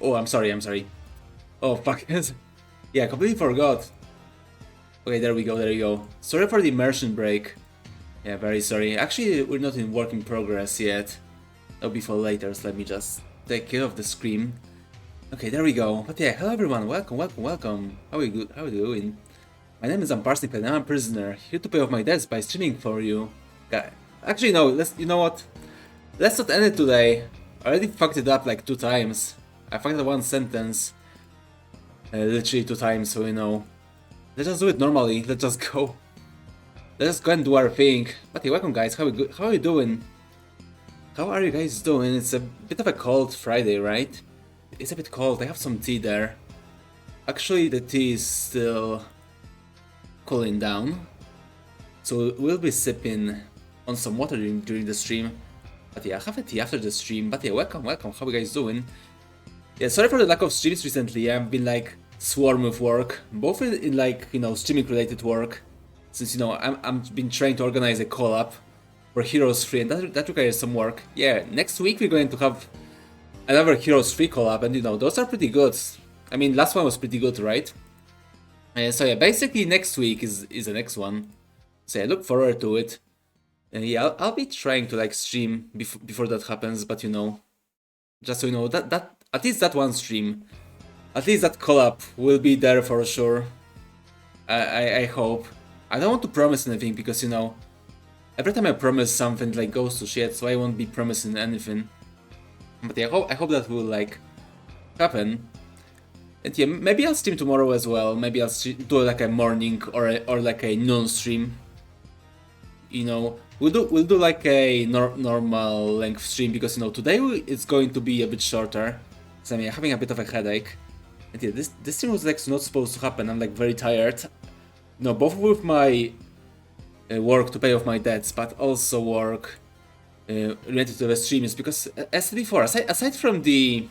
Oh, I'm sorry, I'm sorry. Oh, fuck. Yeah, completely forgot. Okay, there we go, there we go. Sorry for the immersion break. Yeah, very sorry. Actually, we're not in work in progress yet. That'll be for later, so let me just take care of the screen. Okay, there we go. But yeah, hello everyone, welcome, welcome, welcome. How are you doing? My name is Parsnip and I'm a prisoner, here to pay off my debts by streaming for you. Actually, no, you know what? Let's not end it today. I already fucked it up like 2 times. I fucked up one sentence. Literally 2 times, so you know. Let's just do it normally, let's just go. Let's just go and do our thing. But hey, welcome guys, how are you doing? How are you guys doing? It's a bit of a cold Friday, right? It's a bit cold, I have some tea there. Actually, the tea is still cooling down. So we'll be sipping on some water during the stream. But yeah, I have a tea after the stream. But yeah, welcome, welcome, how are you guys doing? Yeah, sorry for the lack of streams recently, I've been like swarm with work. Both in like, you know, streaming related work. Since, you know, I'm been trying to organize a collab for Heroes 3 and that requires some work. Yeah, next week we're going to have another Heroes 3 collab and you know, those are pretty good. I mean, last one was pretty good, right? So yeah, basically next week is the next one. So I look forward to it. And yeah, I'll be trying to like stream before that happens, but you know, just so you know, that at least that one stream, at least that collab will be there for sure. I hope. I don't want to promise anything because you know, every time I promise something like goes to shit, so I won't be promising anything. But yeah, I hope that will like happen. And yeah, maybe I'll stream tomorrow as well. Maybe I'll do like a morning or like a noon stream. You know, we'll do like a normal length stream because you know today it's going to be a bit shorter. So I'm having a bit of a headache. And yeah, this stream was like not supposed to happen. I'm like very tired. No, both with my work to pay off my debts, but also work related to the streams because as said before, aside from the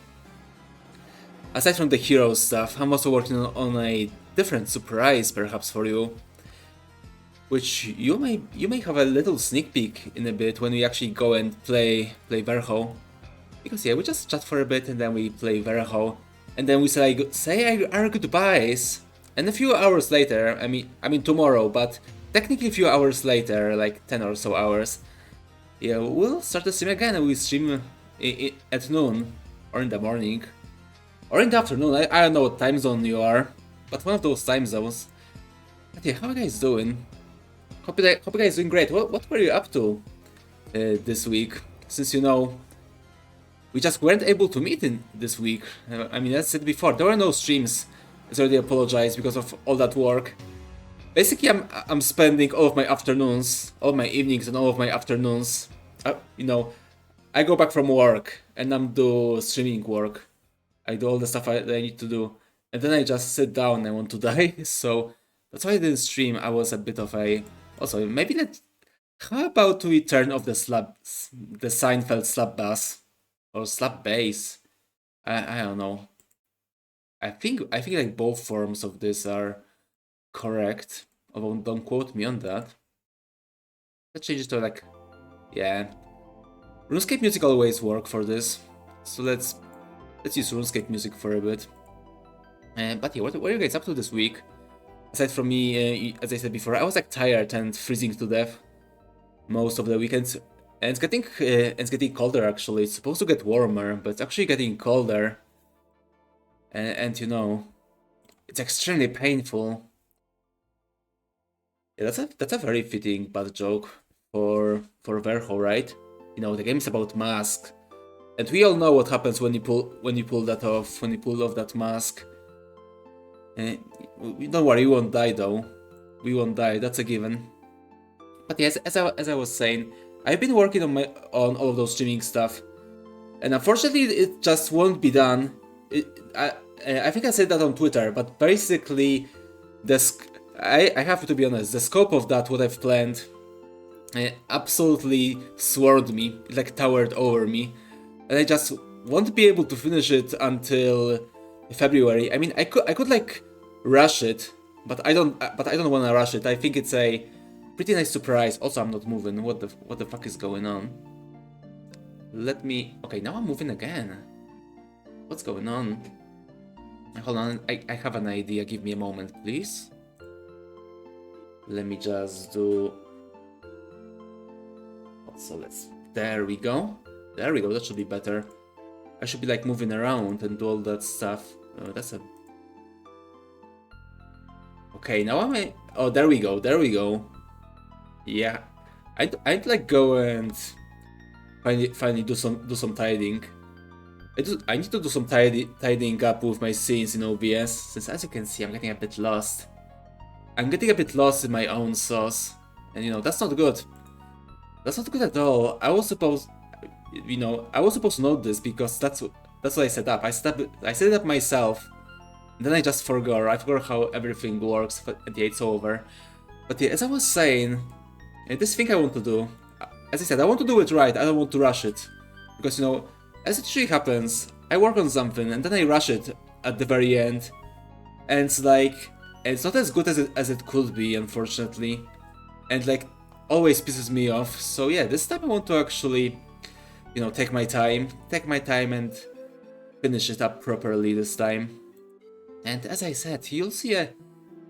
hero stuff, I'm also working on a different surprise perhaps for you, which you may have a little sneak peek in a bit when we actually go and play Verho. Because yeah, we just chat for a bit and then we play Verho, and then we say our goodbyes. And a few hours later, I mean tomorrow, but technically a few hours later, like 10 or so hours, yeah, we'll start to stream again and we stream at noon, or in the morning, or in the afternoon. I don't know what time zone you are, but one of those time zones. But yeah, how are you guys doing? Hope you guys doing great. What were you up to this week? Since you know, we just weren't able to meet in this week. I mean, as I said before, there were no streams. I already apologize because of all that work. Basically, I'm spending all of my afternoons, all of my evenings, and all of my afternoons. You know, I go back from work and I'm do streaming work. I do all the stuff that I need to do, and then I just sit down and I want to die. So that's why I didn't stream. I was a bit of a. Also, maybe how about we turn off the Seinfeld slap bass or slap bass? I don't know. I think like both forms of this are correct. Although don't quote me on that. Let's change it to like, yeah. RuneScape music always work for this, so let's use RuneScape music for a bit. But yeah, what are you guys up to this week? Aside from me, as I said before, I was like tired and freezing to death most of the weekends. And it's getting colder actually. It's supposed to get warmer, but it's actually getting colder. And you know, it's extremely painful. Yeah, that's a very fitting bad joke for Verho, right? You know, the game is about mask, and we all know what happens when you pull that off. When you pull off that mask, don't worry, we won't die though. We won't die. That's a given. But yes, as I was saying, I've been working on all of those streaming stuff, and unfortunately, it just won't be done. I think I said that on Twitter, but basically, I have to be honest, the scope of that, what I've planned, absolutely swarmed me, like towered over me, and I just won't be able to finish it until February. I mean, I could like rush it, but I don't want to rush it. I think it's a pretty nice surprise. Also, I'm not moving. What the fuck is going on? Okay, now I'm moving again. What's going on? Hold on, I have an idea. Give me a moment, please. Let me just do... So let's... There we go. There we go, that should be better. I should be like moving around and do all that stuff. That's a... Okay, now am I... Oh, there we go, there we go. Yeah. I'd like go and finally do some tidying. I need to do some tidying up with my scenes in OBS, since as you can see I'm getting a bit lost. I'm getting a bit lost in my own sauce, and you know, that's not good. That's not good at all. I was supposed to know this because that's what I set up. I set it up myself, and then I just forgot. I forgot how everything works, and yeah, it's over. But yeah, as I was saying, this thing I want to do, as I said, I want to do it right. I don't want to rush it, because you know, as it usually happens, I work on something and then I rush it at the very end, and it's like, it's not as good as it could be, unfortunately, and like always pisses me off. So yeah, this time I want to actually, you know, take my time and finish it up properly this time. And as I said, you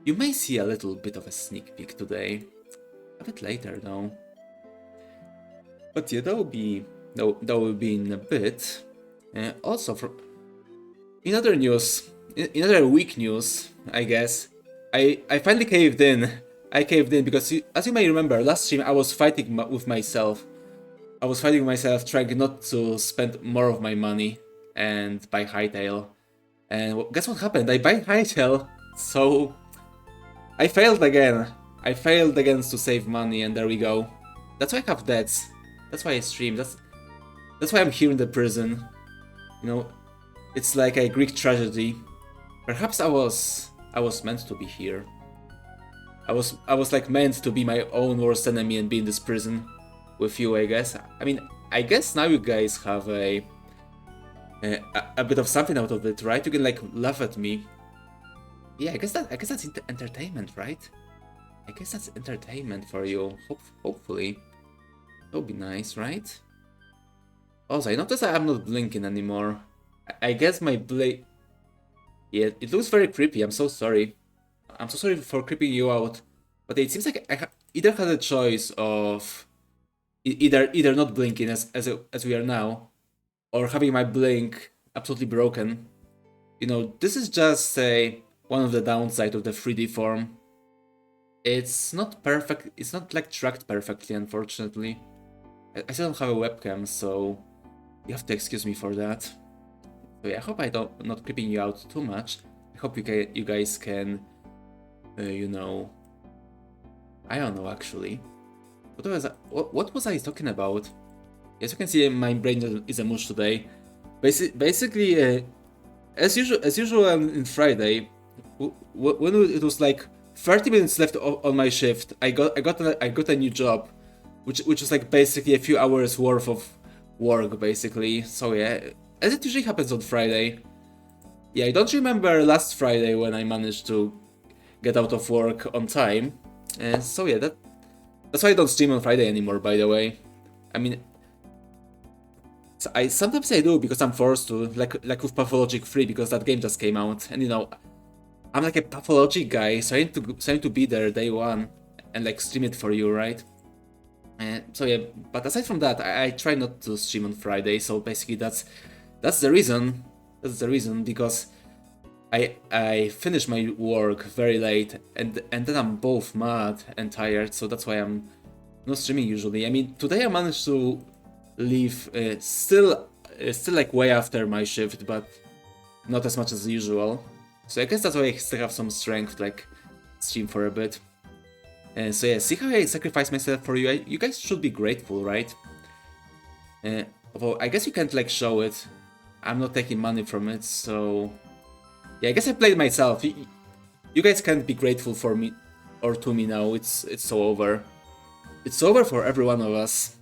may see a little bit of a sneak peek today, a bit later though. But yeah, that will be in a bit. Also, in other news, in other weak news, I guess, I finally caved in. I caved in because, as you may remember, last stream I was fighting with myself. I was fighting myself, trying not to spend more of my money and buy Hightail. And guess what happened? I buy Hightail, so I failed again. I failed again to save money, and there we go. That's why I have debts. That's why I stream. That's why I'm here in the prison. You know, it's like a Greek tragedy. Perhaps I was meant to be here. I was like meant to be my own worst enemy and be in this prison with you, I guess. I mean, I guess now you guys have a bit of something out of it, right? You can like laugh at me. Yeah, I guess that's entertainment, right? I guess that's entertainment for you. Hopefully, that would be nice, right? Also, I noticed I'm not blinking anymore. I guess my blade... Yeah, it looks very creepy. I'm so sorry. I'm so sorry for creeping you out. But it seems like I either had a choice of either not blinking as we are now, or having my blink absolutely broken. You know, this is just one of the downsides of the 3D form. It's not perfect. It's not like tracked perfectly, unfortunately. I still don't have a webcam, so you have to excuse me for that. So yeah, I hope I'm not creeping you out too much. I hope you guys can, you know, I don't know actually. What was I talking about? As you can see, my brain is a mush today. Basically, as usual in Friday, when it was like 30 minutes left on my shift, I got a new job, which was like basically a few hours worth of work, basically. So yeah, as it usually happens on Friday. Yeah, I don't remember last Friday when I managed to get out of work on time. So yeah, that's why I don't stream on Friday anymore, by the way. I mean, sometimes I do because I'm forced to, like with Pathologic 3, because that game just came out, and you know, I'm like a Pathologic guy, so I need to be there day one and like stream it for you, right? So yeah, but aside from that, I try not to stream on Friday. So basically, that's the reason. That's the reason, because I finish my work very late, and then I'm both mad and tired. So that's why I'm not streaming usually. I mean, today I managed to leave still like way after my shift, but not as much as usual. So I guess that's why I still have some strength, like stream for a bit. So yeah, see how I sacrifice myself for you? You guys should be grateful, right? Although I guess you can't like show it. I'm not taking money from it, so yeah, I guess I played myself. You guys can't be grateful for me or to me now. It's so over. It's over for every one of us.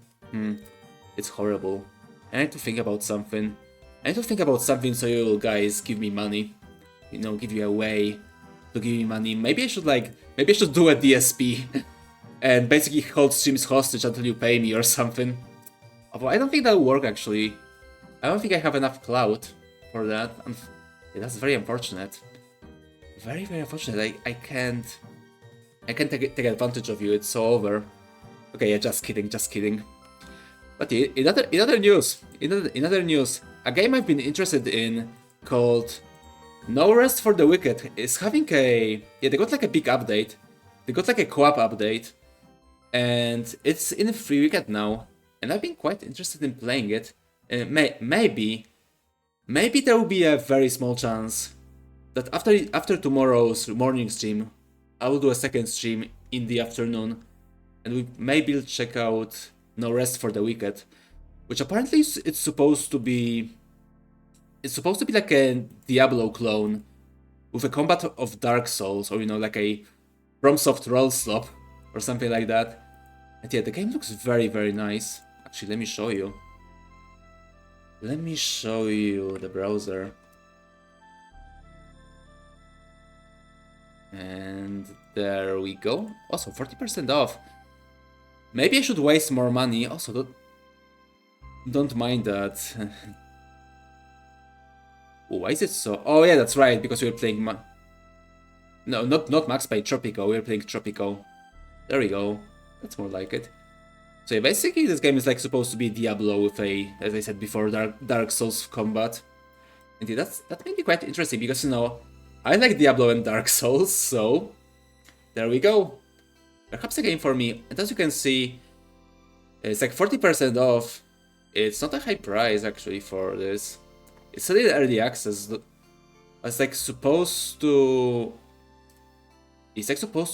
It's horrible. I need to think about something. I need to think about something so you guys give me money. You know, give you a way to give me money. Maybe I should do a DSP and basically hold streams hostage until you pay me or something. Although I don't think that'll work actually. I don't think I have enough clout. for that. Yeah, that's very unfortunate. Very, very unfortunate. I can't take advantage of you. It's so over. Okay, yeah, just kidding, just kidding. But in other news, a game I've been interested in called No Rest for the Wicked is having a they got like a big update. They got like a co-op update, and it's in a free weekend now. And I've been quite interested in playing it. Maybe there will be a very small chance that after tomorrow's morning stream, I will do a second stream in the afternoon, and we maybe check out No Rest for the Wicked, which apparently it's supposed to be like a Diablo clone with a combat of Dark Souls, or like a FromSoft roll slop or something like that. And yeah, the game looks very, very nice. Actually, let me show you. Let me show you the browser. And there we go. Also, 40% off. Maybe I should waste more money. Also, don't mind that. Why is it so? Oh yeah, that's right, because we're playing no, not Max Payne, Tropico. We're playing Tropico. There we go. That's more like it. So yeah, basically this game is like supposed to be Diablo with a, as I said before, Dark Souls combat. And yeah, that may be quite interesting because I like Diablo and Dark Souls, so there we go. Perhaps a game for me. And as you can see, it's like 40% off. It's not a high price actually for this. It's still in early access. It's like supposed to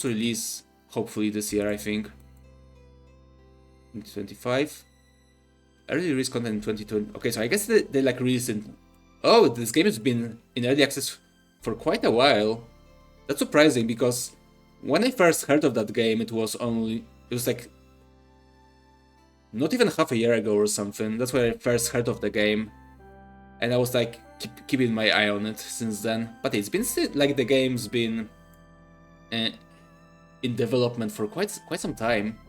release hopefully this year, I think. 2025. Early release content in 2020. Okay, so I guess they like released it. Oh, this game has been in early access for quite a while. That's surprising because when I first heard of that game, it was like not even half a year ago or something. That's when I first heard of the game, and I was like keeping my eye on it since then. But it's been like the game's been in development for quite some time.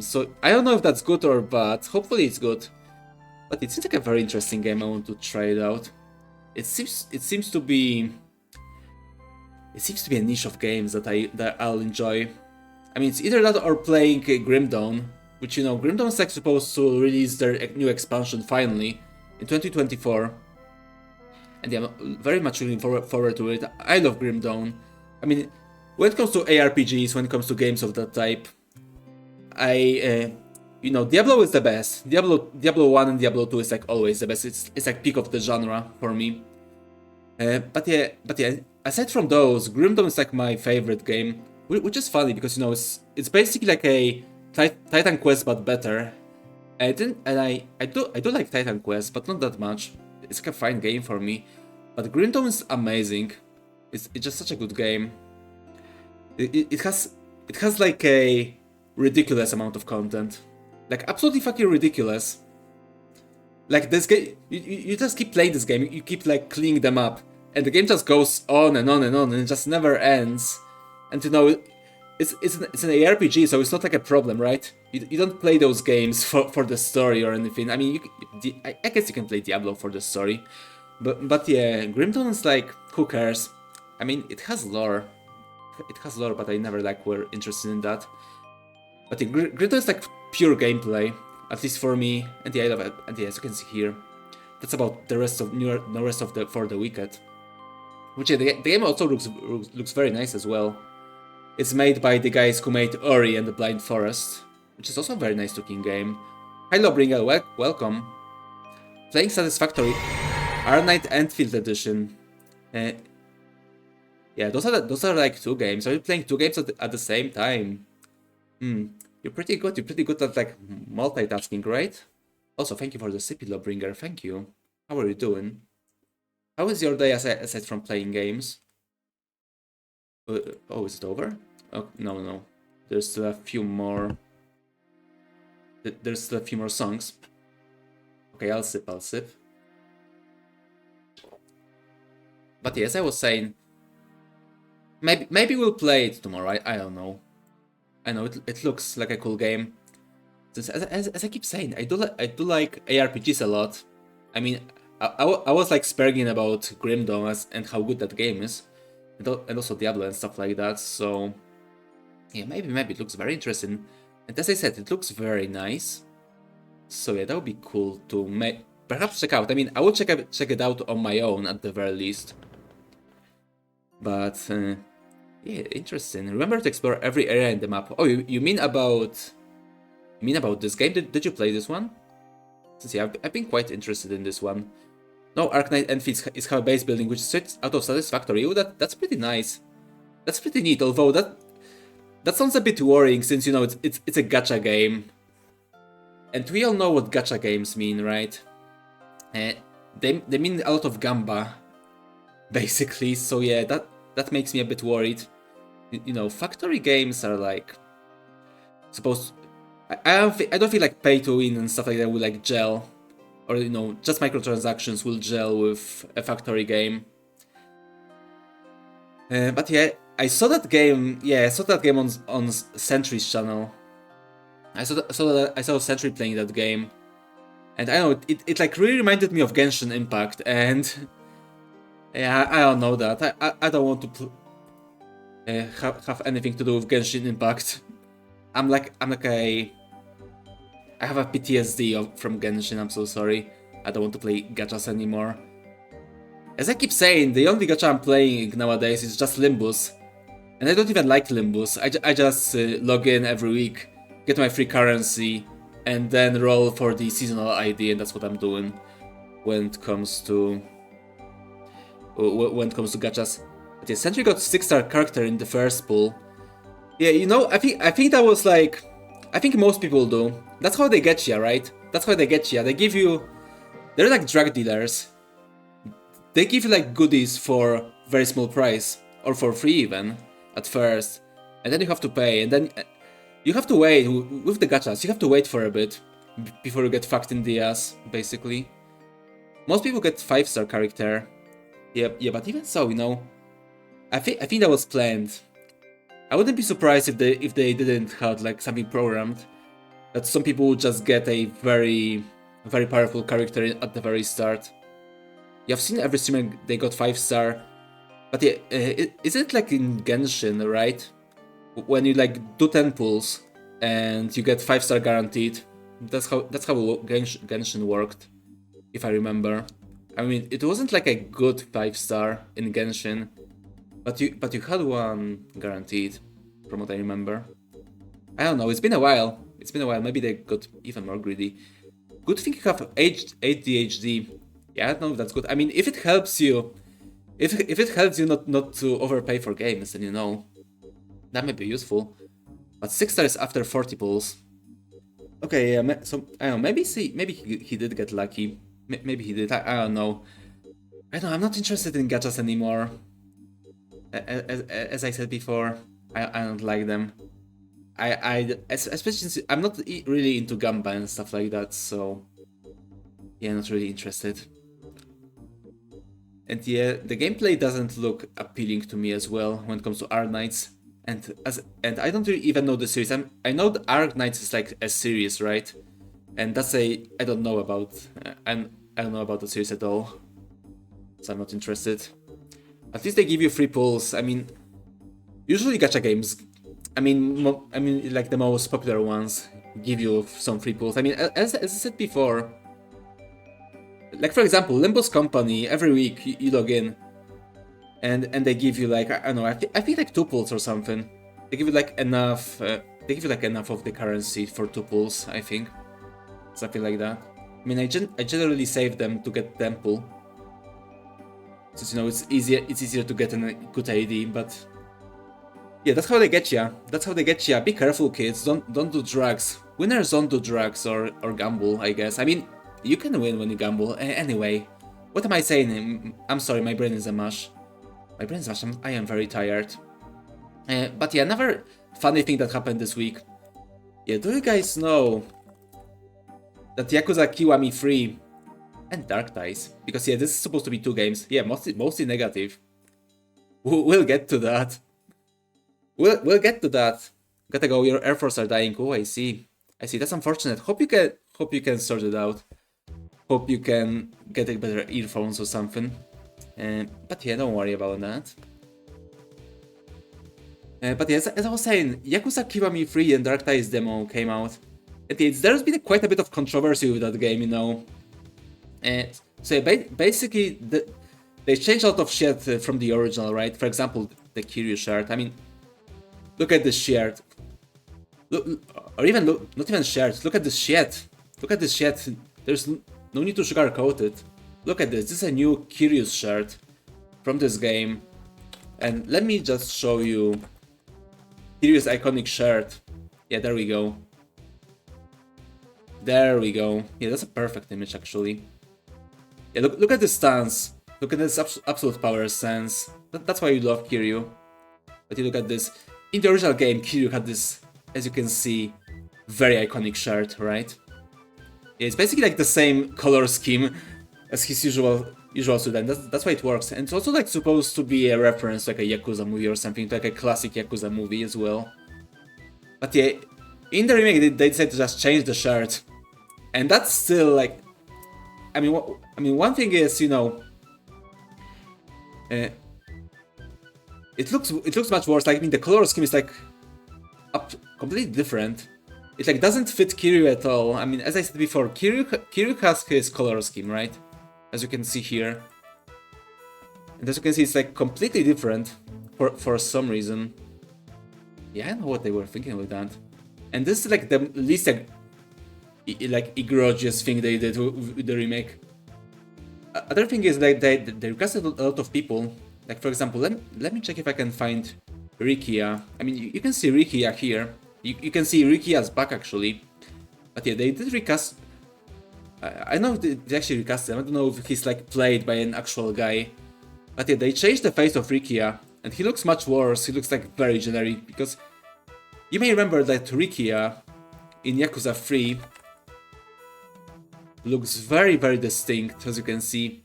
So I don't know if that's good or bad. Hopefully it's good. But it seems like a very interesting game. I want to try it out. It seems to be a niche of games that I'll enjoy. I mean, it's either that or playing Grim Dawn, which Grim Dawn is like supposed to release their new expansion finally in 2024. And yeah, I'm very much looking forward to it. I love Grim Dawn. I mean, when it comes to ARPGs, when it comes to games of that type, Diablo is the best. Diablo 1 and Diablo 2 is like always the best. It's like peak of the genre for me. But yeah, aside from those, Grim Dawn is like my favorite game, which is funny because it's basically like a Titan Quest but better. I do like Titan Quest, but not that much. It's like a fine game for me. But Grim Dawn is amazing. It's just such a good game. It has like a ridiculous amount of content, like absolutely fucking ridiculous. Like this game, you just keep playing this game, you keep like cleaning them up, and the game just goes on and on and on, and it just never ends. And it's an ARPG, so it's not like a problem, right? You don't play those games for the story or anything. I mean, I guess you can play Diablo for the story, but yeah, Grim Dawn is like, who cares? I mean, it has lore, but I never like were interested in that. But yeah, Grim Dawn is like pure gameplay, at least for me, and yeah, I love it. And yeah, as you can see here, that's about the rest of the For the Wicked. Which yeah, the game also looks very nice as well. It's made by the guys who made Ori and the Blind Forest, which is also a very nice looking game. Hello Bringal, welcome. Playing Satisfactory, R-Night Enfield Edition. Yeah, those are like two games. Are you playing two games at the same time? You're pretty good. You're pretty good at like multitasking, right? Also, thank you for the Cipilo Bringer. Thank you. How are you doing? How is your day aside from playing games? Oh, is it over? Oh, no. There's still a few more. There's still a few more songs. Okay, I'll sip. But yeah, as I was saying, maybe we'll play it tomorrow. I don't know. I know it looks like a cool game. As I keep saying, I do like ARPGs a lot. I mean, I was like sparking about Grim Dawn and how good that game is, and also Diablo and stuff like that. So yeah, maybe it looks very interesting. And as I said, it looks very nice. So yeah, that would be cool to perhaps check out. I mean, I will check it out on my own at the very least. But yeah, interesting. Remember to explore every area in the map. Oh, you mean about this game? Did you play this one? Since yeah, I've been quite interested in this one. No, Arknight and feats is how base building, which sits out of Satisfactory. Oh, that's pretty nice. That's pretty neat. Although that sounds a bit worrying, since you know it's a gacha game, and we all know what gacha games mean, right? They mean a lot of gamba, basically. So yeah, that makes me a bit worried. You know, factory games are like supposed. I don't feel like pay to win and stuff like that will like gel, or you know, just microtransactions will gel with a factory game. But yeah, I saw that game. Yeah, I saw that game on Sentry's channel. I saw Sentry playing that game, and I know it like really reminded me of Genshin Impact, and yeah, I don't know that. I don't want to have anything to do with Genshin Impact. I have a PTSD from Genshin. I'm so sorry. I don't want to play gachas anymore. As I keep saying, the only gacha I'm playing nowadays is just Limbus, and I don't even like Limbus. I just log in every week, get my free currency, and then roll for the seasonal ID, and that's what I'm doing when it comes to gachas. But yeah, Sentry got 6-star character in the first pool. Yeah, you know, I think that was like, I think most people do. That's how they get you, right? That's how they get you. They give you, they're like drug dealers. They give you like goodies for very small price, or for free even at first, and then you have to pay, and then you have to wait with the gachas. You have to wait for a bit before you get fucked in the ass, basically. Most people get 5-star character. Yeah, but even so, you know, I think that was planned. I wouldn't be surprised if they didn't have like something programmed, that some people would just get a very powerful character at the very start. You've seen every streamer they got 5-star, but yeah, isn't it like in Genshin, right? When you like do 10 pulls and you get 5-star guaranteed. That's how Genshin worked, if I remember. I mean, it wasn't like a good 5-star in Genshin, but you had one guaranteed, from what I remember. I don't know. It's been a while. Maybe they got even more greedy. Good thing you have ADHD. Yeah, I don't know if that's good. I mean, if it helps you, if it helps you not to overpay for games, then you know, that may be useful. But 6-star is after 40 pulls. Okay, yeah. So I don't know. Maybe he did get lucky. Maybe he did. I don't know. I'm not interested in gachas anymore. As I said before, I don't like them. Especially since I'm not really into gamba and stuff like that. So yeah, not really interested. And yeah, the gameplay doesn't look appealing to me as well when it comes to Arknights. And I don't really even know the series. I know the Arknights is like a series, right? And that's I don't know about. I don't know about the series at all, so I'm not interested. At least they give you free pulls. I mean, usually gacha games, I mean like the most popular ones give you some free pulls. I mean, as I said before, like for example, Limbo's Company, every week you log in, and they give you like, I don't know, I think like 2 pulls or something. They give you like enough. They give you like enough of the currency for 2 pulls, I think, something like that. I mean, I generally save them to get Temple, since you know it's easier to get a good AD. But yeah, that's how they get ya. Be careful, kids. Don't do drugs. Winners don't do drugs or gamble, I guess. I mean, you can win when you gamble. Anyway, what am I saying? I'm sorry, my brain is a mush. I am very tired. But yeah, another funny thing that happened this week. Yeah, do you guys know that Yakuza Kiwami 3 and Dark Ties? Because yeah, this is supposed to be 2 games. Yeah, mostly negative. We'll get to that. We'll get to that. Gotta go. Your Air Force are dying. Oh, I see. That's unfortunate. Hope you can sort it out. Hope you can get a better earphones or something. But yeah, don't worry about that. But yeah, as I was saying, Yakuza Kiwami 3 and Dark Tides demo came out. There's been quite a bit of controversy with that game, you know. So basically, they changed a lot of shit from the original, right? For example, the Kiryu shirt. I mean, look at this shirt. Or even not even shirts. Look at this shit. Look at this shit. There's no need to sugarcoat it. Look at this. This is a new Kiryu's shirt from this game. And let me just show you Kiryu's iconic shirt. Yeah, there we go. There we go. Yeah, that's a perfect image, actually. Yeah, look at this stance. Look at this absolute power stance. That's why you love Kiryu. But you look at this. In the original game, Kiryu had this, as you can see, very iconic shirt, right? Yeah, it's basically like the same color scheme as his usual suit, and that's why it works. And it's also like supposed to be a reference to like a Yakuza movie or something, to like a classic Yakuza movie as well. But yeah, in the remake they decided to just change the shirt, and that's still like, I mean, one thing is, you know, it looks much worse. Like, I mean, the color scheme is like completely different. It like doesn't fit Kiryu at all. I mean, as I said before, Kiryu has his color scheme, right? As you can see here. And as you can see, it's like completely different for some reason. Yeah, I don't know what they were thinking with that. And this is like the least like egregious thing they did with the remake. Other thing is like they requested a lot of people. Like, for example, let me check if I can find Rikia. I mean, you can see Rikia here. You can see Rikia's back, actually. But yeah, they did recast. I know they actually recast him. I don't know if he's like played by an actual guy. But yeah, they changed the face of Rikia, and he looks much worse. He looks like very generic, because you may remember that Rikia in Yakuza 3 looks very, very distinct, as you can see.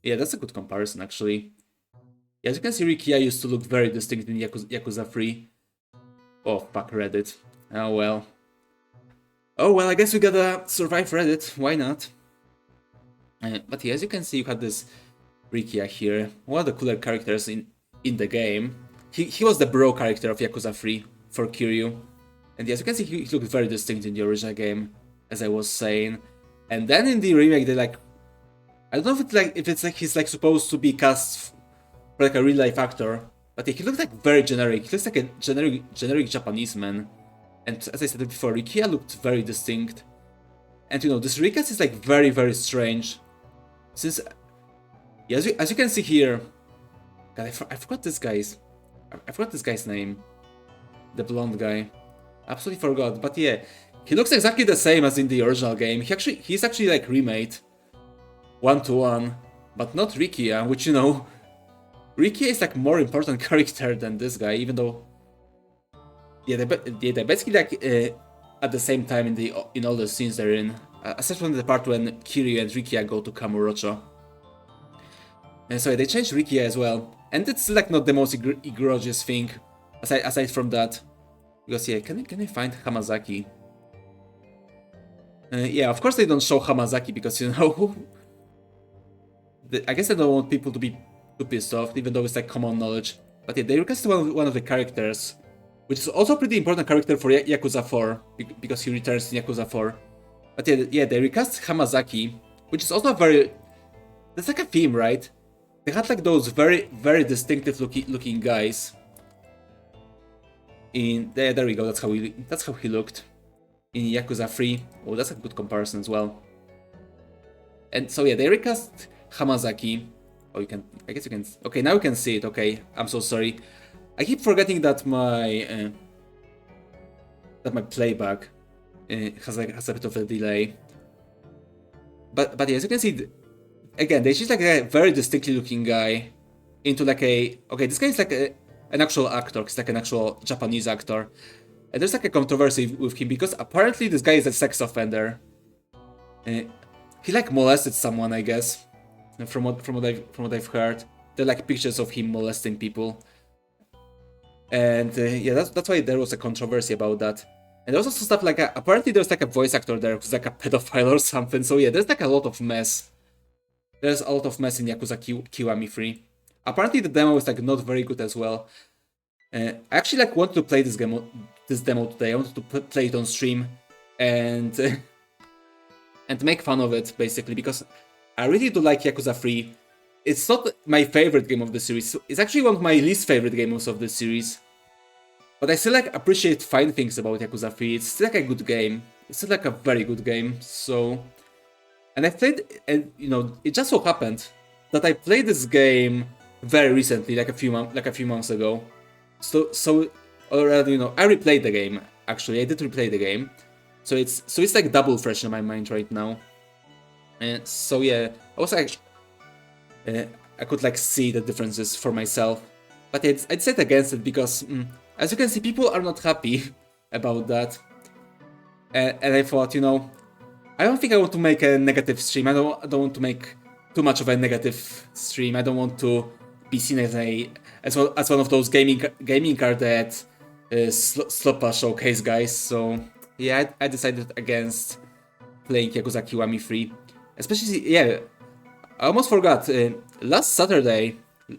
Yeah, that's a good comparison, actually. Yeah, as you can see, Rikia used to look very distinct in Yakuza 3. Oh, fuck Reddit. Oh well. Oh well, I guess we gotta survive Reddit. Why not? But yeah, as you can see, you had this Rikia here. One of the cooler characters in the game. He was the bro character of Yakuza 3 for Kiryu. And yeah, as you can see, he looked very distinct in the original game, as I was saying. And then in the remake, they like, I don't know if it's like he's like supposed to be cast for like a real life actor, but he looked like very generic. He looks like a generic Japanese man. And as I said before, Rikia looked very distinct. And you know, this recast is like very, very strange. Since, yeah, as you can see here, God, I forgot this guy's, I forgot this guy's name. The blonde guy. Absolutely forgot. But yeah, he looks exactly the same as in the original game. He's actually like remade 1-to-1, but not Rikia, which, you know, Rikia is like more important character than this guy, even though, yeah, they basically like at the same time in all the scenes they're in, aside from the part when Kiryu and Rikia go to Kamurocho. And so they changed Rikia as well, and it's like not the most egregious thing, aside from that, because yeah, can I find Hamazaki? Yeah, of course they don't show Hamazaki because, you know, I guess they don't want people to be too pissed off, even though it's like common knowledge. But yeah, they requested one of the characters, which is also a pretty important character for Yakuza 4, because he returns in Yakuza 4. But yeah, they recast Hamazaki, which is also that's like a theme, right? They had like those very, very distinctive looking guys. There we go. That's how he looked in Yakuza 3. Oh, that's a good comparison as well. And so yeah, they recast Hamazaki. Oh, I guess you can. Okay, now you can see it. Okay, I'm so sorry. I keep forgetting that my playback has a bit of a delay. But yeah, as you can see, again, they changed like a very distinctly looking guy into like okay, this guy is like an actual actor. He's like an actual Japanese actor, and there's like a controversy with him because apparently this guy is a sex offender. He like molested someone, I guess. From what I've heard, there are like pictures of him molesting people, and yeah, that's why there was a controversy about that. And also stuff like, apparently there's like a voice actor there who's like a pedophile or something, so yeah, there's like a lot of mess. There's a lot of mess in Yakuza Kiwami 3. Apparently the demo is like not very good as well. I actually like wanted to play this demo today. I wanted to play it on stream and and make fun of it basically, because I really do like Yakuza 3. It's not my favorite game of the series. It's actually one of my least favorite games of the series. But I still like appreciate fine things about Yakuza 3. It's still like a good game. It's still like a very good game. So, and I played, and you know, it just so happened that I played this game very recently, like a few months ago. So already, you know, I replayed the game. Actually, I did replay the game. So it's like double fresh in my mind right now. And so yeah, I was like, I could like see the differences for myself. But I'd set against it because, as you can see, people are not happy about that. And I thought, you know, I don't think I want to make a negative stream. I don't want to make too much of a negative stream. I don't want to be seen as one of those gaming card that sloppa showcase guys. So yeah, I decided against playing Yakuza Kiwami 3. Especially, yeah, I almost forgot. Last Saturday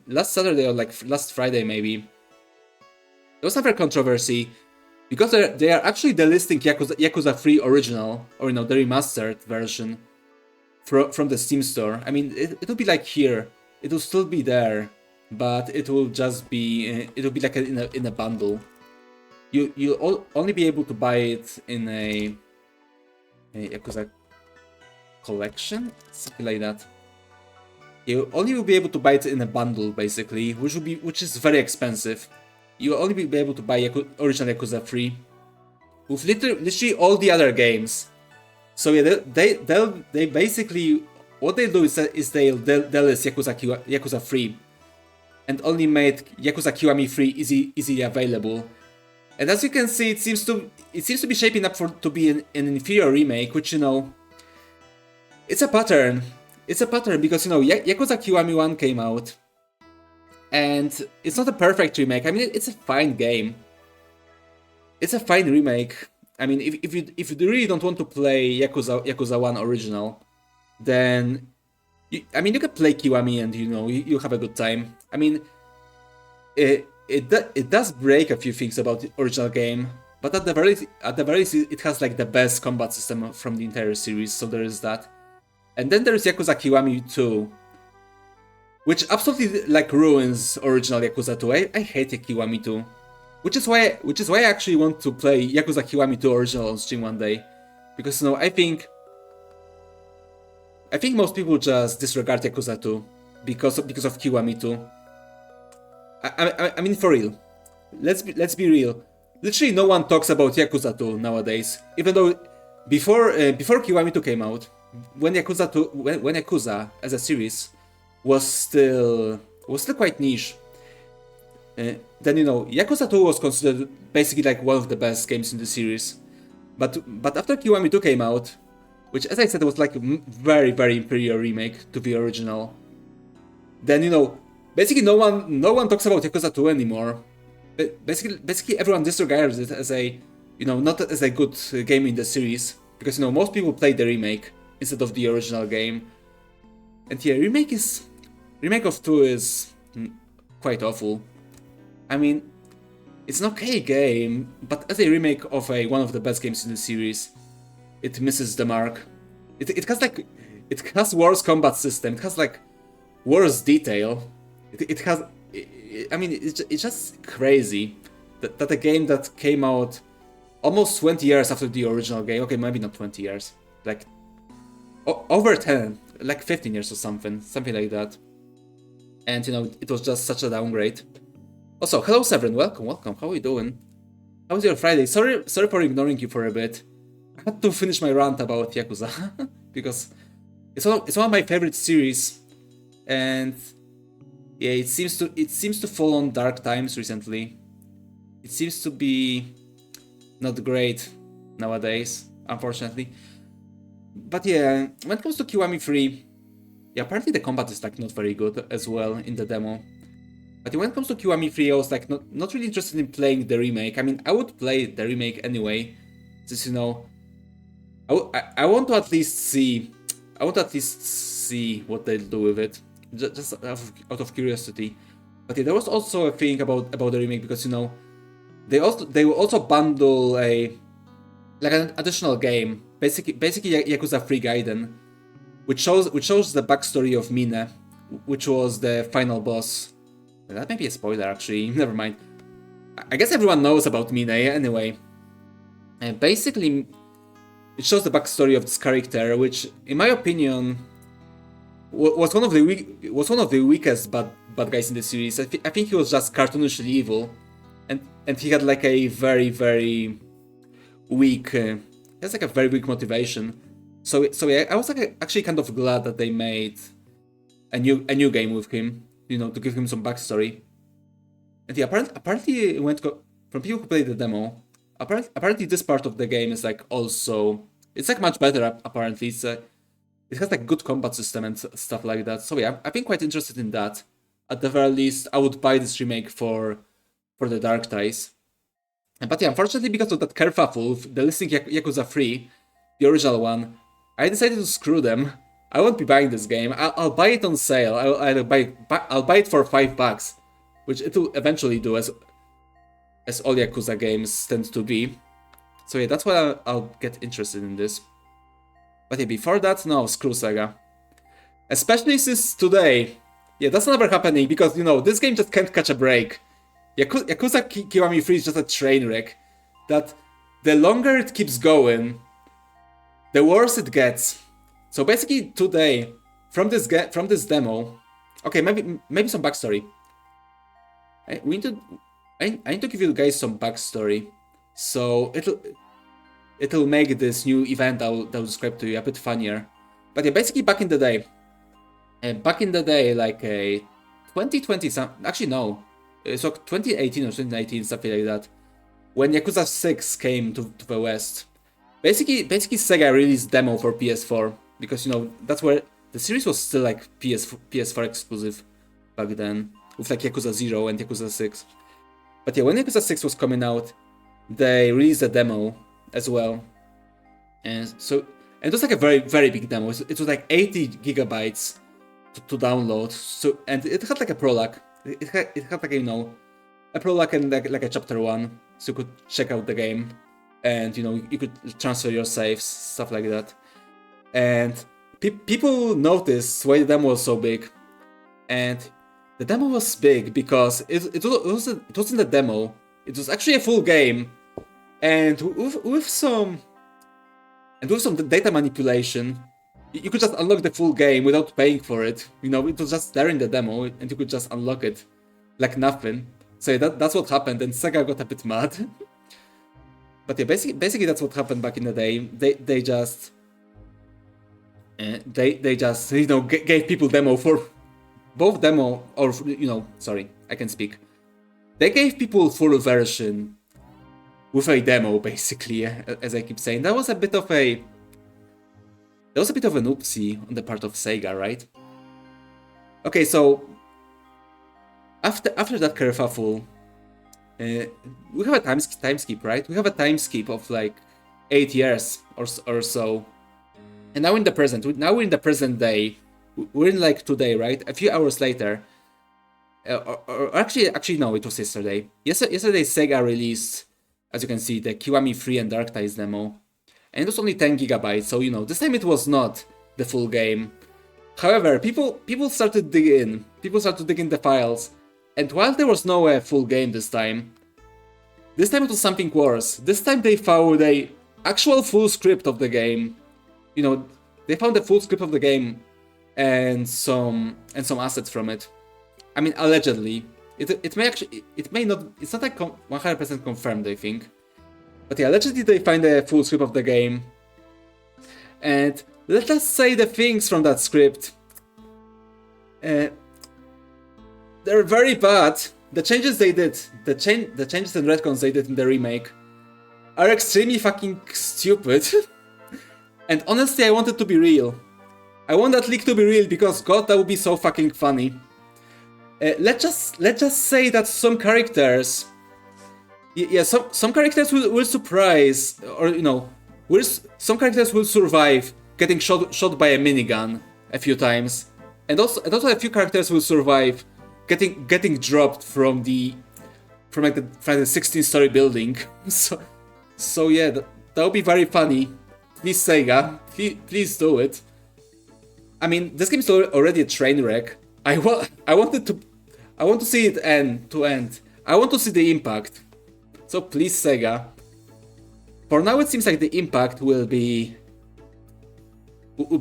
or like last Friday maybe, there was another controversy because they are actually delisting Yakuza 3 original, or you know, the remastered version from the Steam store. I mean, it'll be like here, it will still be there, but it will just be it'll be like in a bundle. You'll only be able to buy it in a Yakuza collection, something like that. You only will be able to buy it in a bundle, basically, which is very expensive. You'll only be able to buy original Yakuza 3 with literally all the other games. So yeah, they basically, what they do is they'll delist Yakuza 3 and only made Yakuza Kiwami 3 easily available. And as you can see, it seems to be shaping up to be an inferior remake, which, you know, it's a pattern. It's a pattern because, you know, Yakuza Kiwami 1 came out, and it's not a perfect remake. I mean, it's a fine game. It's a fine remake. I mean, if you really don't want to play Yakuza 1 original, then you can play Kiwami and, you know, you have a good time. I mean, it does break a few things about the original game, but at the very least, it has like the best combat system from the entire series. So there is that. And then there's Yakuza Kiwami 2, which absolutely like ruins original Yakuza 2. I hate Kiwami 2, which is why I actually want to play Yakuza Kiwami 2 original on stream one day, because, you know, I think most people just disregard Yakuza 2 because of Kiwami 2. I mean, for real, let's be real. Literally, no one talks about Yakuza 2 nowadays, even though before Kiwami 2 came out, when Yakuza as a series was still quite niche, then, you know, Yakuza 2 was considered basically like one of the best games in the series. But after Kiwami 2 came out, which, as I said, was like a very, very inferior remake to the original, then, you know, basically no one talks about Yakuza 2 anymore. Basically everyone disregards it as a, you know, not as a good game in the series, because, you know, most people play the remake instead of the original game. And yeah, remake of 2 is quite awful. I mean, it's an okay game, but as a remake of one of the best games in the series, it misses the mark. It has worse combat system. It has like worse detail. It's just crazy that a game that came out almost 20 years after the original game. Okay, maybe not 20 years, like over 10, like 15 years or something like that. And, you know, it was just such a downgrade. Also, hello Severin, welcome. How are you doing? How was your Friday? Sorry for ignoring you for a bit. I had to finish my rant about Yakuza because it's one of my favorite series, and yeah, it seems to fall on dark times recently. It seems to be not great nowadays, unfortunately. But yeah, when it comes to Kiwami 3, yeah, apparently the combat is like not very good as well in the demo. But when it comes to Kiwami 3, I was like not really interested in playing the remake. I mean, I would play the remake anyway, Since, you know, I want to at least see, what they'll do with it, just out of curiosity. But yeah, there was also a thing about the remake, because, you know, they will also bundle an additional game, basically Yakuza 3 Gaiden, which shows the backstory of Mine, which was the final boss. That may be a spoiler, actually. Never mind. I guess everyone knows about Mine anyway. And basically, it shows the backstory of this character, which, in my opinion, was one of the weakest bad guys in the series. I think he was just cartoonishly evil, and he had like a very, very weak, has like a very weak motivation. So yeah, I was like actually kind of glad that they made a new game with him, you know, to give him some backstory. And yeah, apparently from people who played the demo, apparently this part of the game is like also, it's like much better. Apparently, it has like good combat system and stuff like that. So yeah, I've been quite interested in that. At the very least, I would buy this remake for the Dark Ties. But yeah, unfortunately, because of that kerfuffle, the listing Yakuza 3, the original one, I decided to screw them. I won't be buying this game. I'll buy it on sale. I'll buy it for $5, which it will eventually do, as all Yakuza games tend to be. So yeah, that's why I'll get interested in this. But yeah, before that, no, screw Sega. Especially since today. Yeah, that's never happening, because, you know, this game just can't catch a break. Yakuza Kiwami 3 is just a train wreck that the longer it keeps going, the worse it gets. So basically today, from this demo, okay, maybe some backstory. I need to give you guys some backstory, so it'll make this new event I'll describe to you a bit funnier. But yeah, basically back in the day, like a 2020 actually no, so 2018 or 2019, something like that, when Yakuza 6 came to the West. Basically Sega released demo for PS4, because, you know, that's where the series was still like PS4 exclusive back then, with like Yakuza 0 and Yakuza 6. But yeah, when Yakuza 6 was coming out, they released a demo as well. And it was like a very, very big demo. It was like 80 gigabytes to download. So, and it had like a prologue. It had like, you know, a prologue and like a chapter 1, so you could check out the game, and, you know, you could transfer your saves, stuff like that. And people noticed why the demo was so big. And the demo was big because it wasn't a demo. It was actually a full game, and with some data manipulation, you could just unlock the full game without paying for it. You know, it was just there in the demo, and you could just unlock it like nothing. So that's what happened, and Sega got a bit mad. But yeah, basically that's what happened back in the day. They just you know, gave people demo for both demo, or, you know, sorry, I can speak. They gave people full version with a demo, basically, as I keep saying. That was a bit of an oopsie on the part of Sega, right? Okay, so after that kerfuffle, we have a time skip, right? We have a time skip of like 8 years or so, and now in the present. Now we're in the present day. We're in like today, right? A few hours later, or actually no, it was yesterday. Yesterday Sega released, as you can see, the Kiwami 3 and Dark Ties demo, and it was only 10 gigabytes. So, you know, this time it was not the full game. However, people started digging in the files, and while there was no full game this time it was something worse. This time they found a actual full script of the game. You know, they found the full script of the game and some assets from it. I mean, allegedly. It may not. It's not like 100% confirmed, I think. But yeah, allegedly they find a full script of the game. And let us say the things from that script. They're very bad. The changes they did, the changes and retcons they did in the remake, are extremely fucking stupid. And honestly, I want it to be real. I want that leak to be real, because God, that would be so fucking funny. Let's just say that some characters Yeah, some characters will surprise, or you know, some characters will survive getting shot by a minigun a few times, and also a few characters will survive getting dropped from like the 16-story building. So yeah, that would be very funny. Please Sega, please do it. I mean, this game is already a train wreck. I want to see it end. I want to see the impact. So please Sega. For now it seems like the impact will be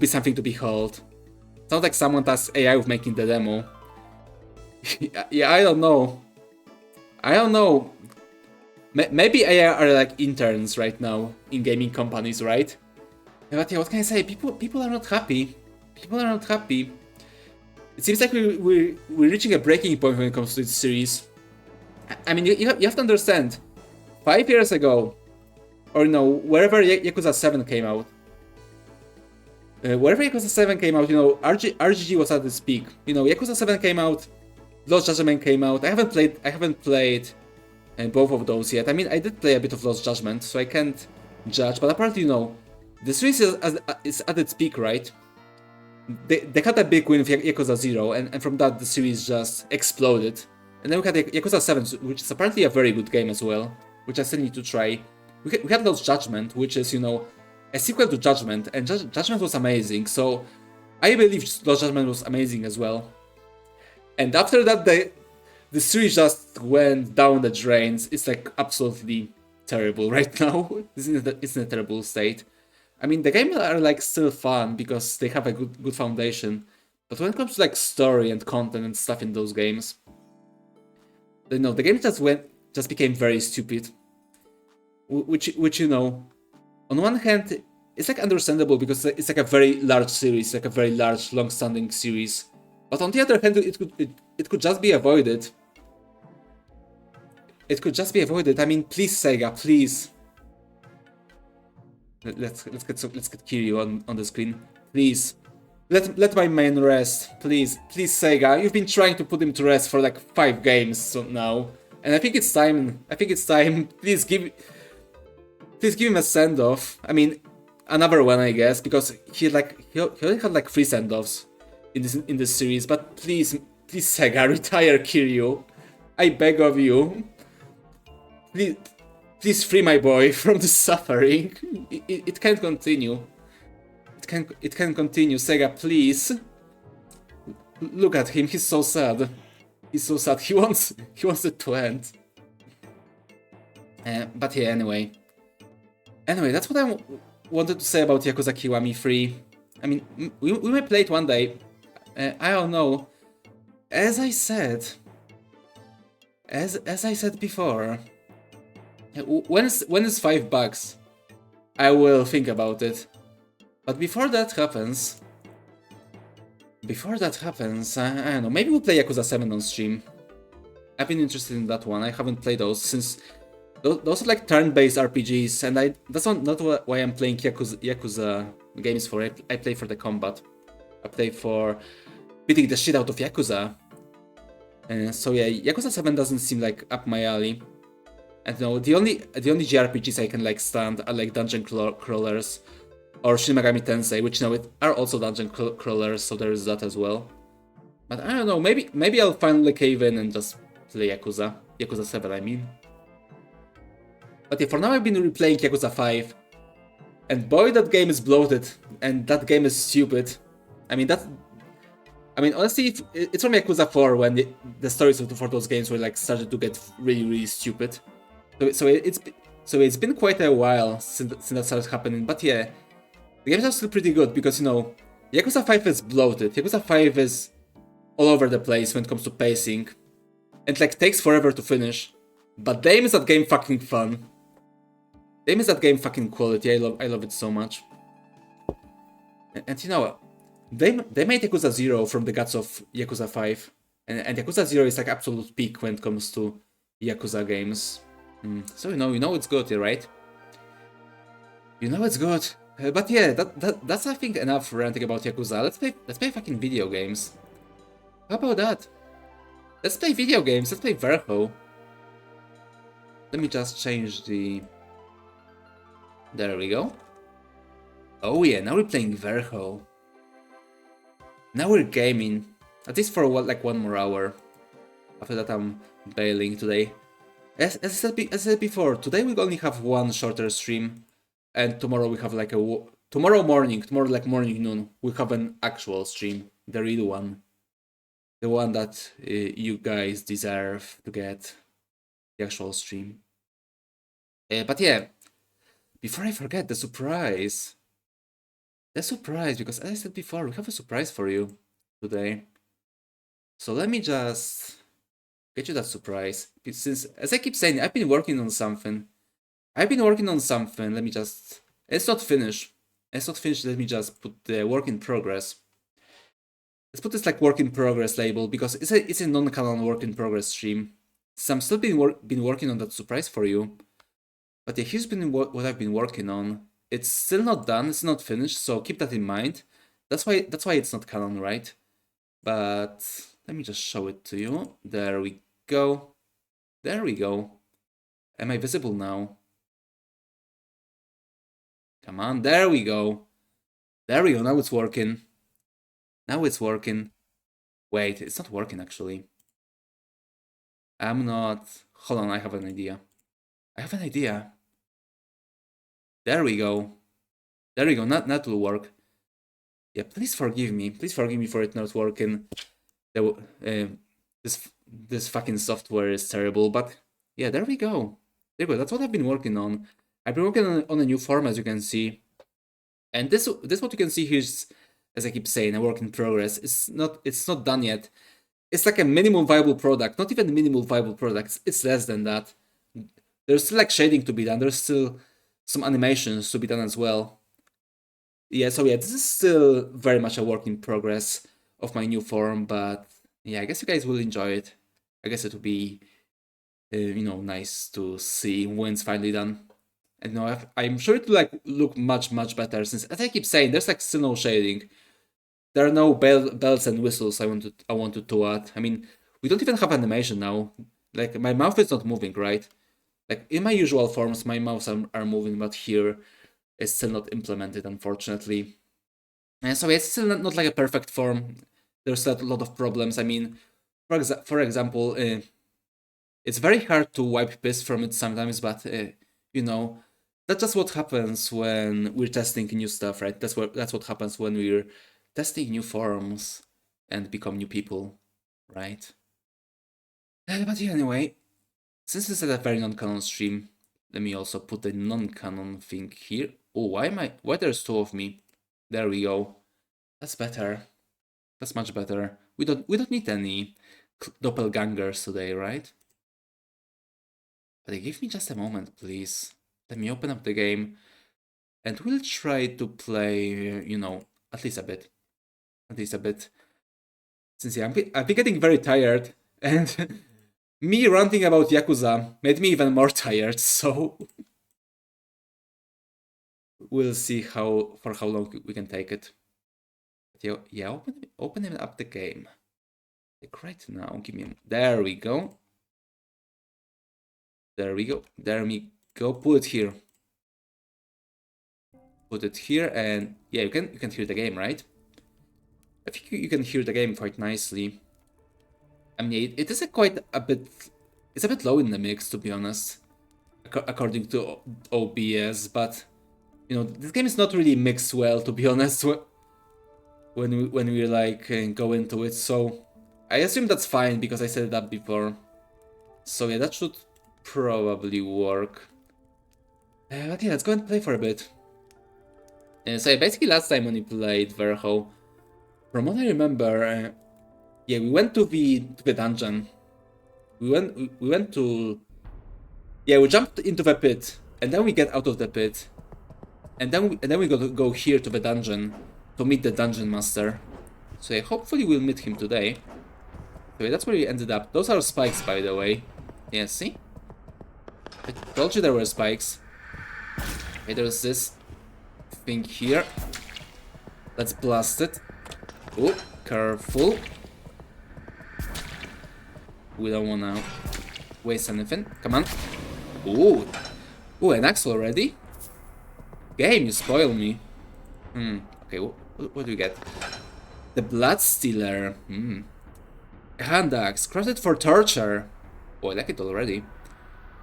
something to behold. Sounds like someone tasked AI with making the demo. Yeah, I don't know. Maybe AI are like interns right now in gaming companies, right? But yeah, what can I say? People are not happy. People are not happy. It seems like we're reaching a breaking point when it comes to this series. I mean, you have to understand. 5 years ago, or you know, wherever Yakuza 7 came out, wherever Yakuza 7 came out, you know, RGG was at its peak. You know, Yakuza 7 came out, Lost Judgment came out. I haven't played both of those yet. I mean, I did play a bit of Lost Judgment, so I can't judge. But apparently, you know, the series is at its peak, right? They had a big win with Yakuza 0, and from that the series just exploded. And then we had Yakuza 7, which is apparently a very good game as well, which I still need to try. We had Lost Judgment, which is, you know, a sequel to Judgment, and Judgment was amazing, so I believe Lost Judgment was amazing as well. And after that, the series just went down the drains. It's like absolutely terrible right now. It's in a terrible state. I mean, the games are like still fun because they have a good foundation, but when it comes to like story and content and stuff in those games, you know, the game just became very stupid. Which you know, on one hand, it's like understandable because it's like a very large series, like a very large, long-standing series. But on the other hand, it could just be avoided. It could just be avoided. I mean, please Sega, please. Let's get Kiryu on the screen, please. Let my man rest, please Sega. You've been trying to put him to rest for like 5 games now, and I think it's time. Please give him a send off. I mean, another one, I guess, because he only had like 3 send offs in this series. But please Sega, retire Kiryu. I beg of you. Please free my boy from the suffering. It can't continue. It can continue. Sega, please. Look at him. He's so sad. He's so sad. He wants it to end. But yeah, anyway, that's what I wanted to say about Yakuza Kiwami 3. I mean, we may play it one day. I don't know. As I said before, when it's $5, I will think about it. But before that happens, I don't know, maybe we'll play Yakuza 7 on stream. I've been interested in that one. I haven't played those since those are like turn-based RPGs, and that's not why I'm playing Yakuza games for. I play for the combat. I play for beating the shit out of Yakuza. So yeah, Yakuza 7 doesn't seem like up my alley. And no, the only JRPGs I can like stand are like dungeon crawlers or Shin Megami Tensei, which you know are also dungeon crawlers, so there is that as well. But I don't know, maybe I'll finally cave in and just play Yakuza 7, I mean. But yeah, for now I've been replaying Yakuza 5, and boy, that game is bloated, and that game is stupid. I mean, honestly, it's from Yakuza 4 when the stories for those games were like started to get really stupid. So it's been quite a while since that started happening. But yeah, the games are still pretty good because, you know, Yakuza 5 is bloated. Yakuza 5 is all over the place when it comes to pacing, and like takes forever to finish. But damn, is that game fucking fun. Damn, is that game fucking quality. I love it so much. And you know, they made Yakuza 0 from the guts of Yakuza 5, and Yakuza 0 is like absolute peak when it comes to Yakuza games. So you know it's good, right? You know it's good. But yeah, that's I think enough ranting about Yakuza. Let's play fucking video games. How about that? Let's play video games. Let's play Verho. Let me just change the... There we go. Oh yeah, now we're playing Verho. Now we're gaming. At least for what, like 1 more hour. After that I'm bailing today. As I said before, today we only have 1 shorter stream. And tomorrow we have like a... Tomorrow like morning, noon, we have an actual stream. The real one. The one that you guys deserve to get. The actual stream. But yeah, before I forget, the surprise. The surprise, because as I said before, we have a surprise for you today. So let me just get you that surprise. Since, as I keep saying, I've been working on something. Let me just... It's not finished. Let me just put the work in progress. Let's put this like work in progress label, because it's a non-canon work in progress stream. So I'm still been working on that surprise for you. But yeah, here's been what I've been working on. It's still not done, it's not finished, so keep that in mind. That's why it's not canon, right? But let me just show it to you. There we go. There we go. Am I visible now? Come on, there we go. There we go, now it's working. Wait, it's not working actually. I'm not... Hold on, I have an idea. There we go. Now it will work. Yeah, please forgive me for it not working. This fucking software is terrible, but yeah, there we go. That's what I've been working on. I've been working on a new form, as you can see. And this what you can see here is, as I keep saying, a work in progress. It's not done yet. It's like a minimum viable product. Not even minimum viable product. It's less than that. There's still like shading to be done. There's still some animations to be done as well. Yeah, so yeah, this is still very much a work in progress of my new form, but yeah, I guess you guys will enjoy it. I guess it will be, nice to see when it's finally done. And I'm sure it will like look much better, since, as I keep saying, there's like still no shading. There are no bells and whistles I wanted to add. I mean, we don't even have animation now. Like, my mouth is not moving, right? Like, in my usual forms, my mouths are moving, but here it's still not implemented, unfortunately. And so it's still not like a perfect form. There's a lot of problems. I mean, for example, it's very hard to wipe piss from it sometimes, but that's just what happens when we're testing new stuff, right? That's what happens when we're testing new forms and become new people, right? But yeah, anyway, since this is a very non-canon stream, let me also put the non-canon thing here. Oh, why there's 2 of me? There we go. That's better. That's much better. We don't need any doppelgangers today, right? But give me just a moment, please. Let me open up the game, and we'll try to play, at least a bit. Since yeah, I've been getting very tired, and me ranting about Yakuza made me even more tired, so we'll see for how long we can take it. But yeah, open up the game. Like right now, give me there we go. There we go. Put it here, and yeah, you can hear the game, right? I think you can hear the game quite nicely. I mean, it is it's a bit low in the mix, to be honest, according to OBS, but this game is not really mixed well, to be honest, when we like go into it. So I assume that's fine, because I set it up before. So yeah, that should probably work. But yeah, let's go and play for a bit. So yeah, basically last time when we played Verho, from what I remember, yeah, we went to the dungeon. We went to... Yeah, we jumped into the pit, and then we get out of the pit. And then we go here to the dungeon to meet the dungeon master. So yeah, hopefully we'll meet him today. So yeah, that's where we ended up. Those are spikes, by the way. Yeah, see? I told you there were spikes. Okay, there's this thing here. Let's blast it. Oh, careful. We don't wanna waste anything. Come on. Ooh. Ooh, an axe already? Game, you spoil me. Okay, what do we get? The Blood Stealer. A hand axe, crafted for torture. Oh, I like it already.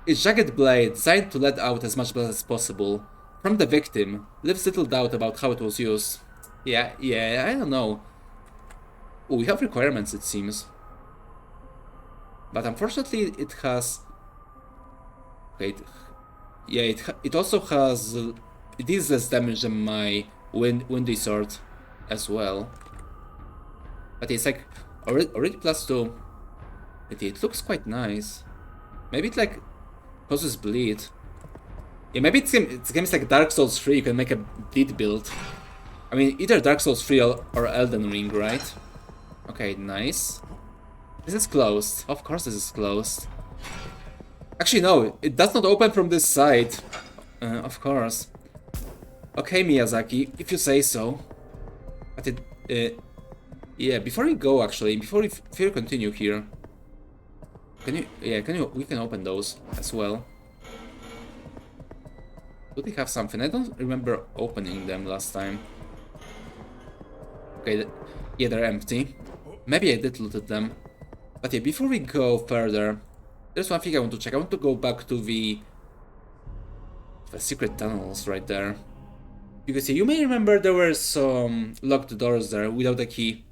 Its jagged blade, designed to let out as much blood as possible from the victim, leaves little doubt about how it was used. Yeah, I don't know. Ooh, we have requirements, it seems. But unfortunately, it has... Okay, it also has... It is less damage than my Windy Sword as well. But it's like already +2. It looks quite nice. Maybe it like causes bleed. Yeah, maybe it's games like Dark Souls 3, you can make a bleed build. I mean, either Dark Souls 3 or Elden Ring, right? Okay, nice. This is closed. Of course this is closed. Actually, no, it does not open from this side. Of course. Okay, Miyazaki, if you say so. But yeah, before we go, actually, before we continue here, we can open those as well. Do they have something? I don't remember opening them last time. Okay, yeah, they're empty. Maybe I did loot them. But yeah, before we go further, there's one thing I want to check. I want to go back to the secret tunnels right there. Because yeah, you may remember there were some locked doors there without a key.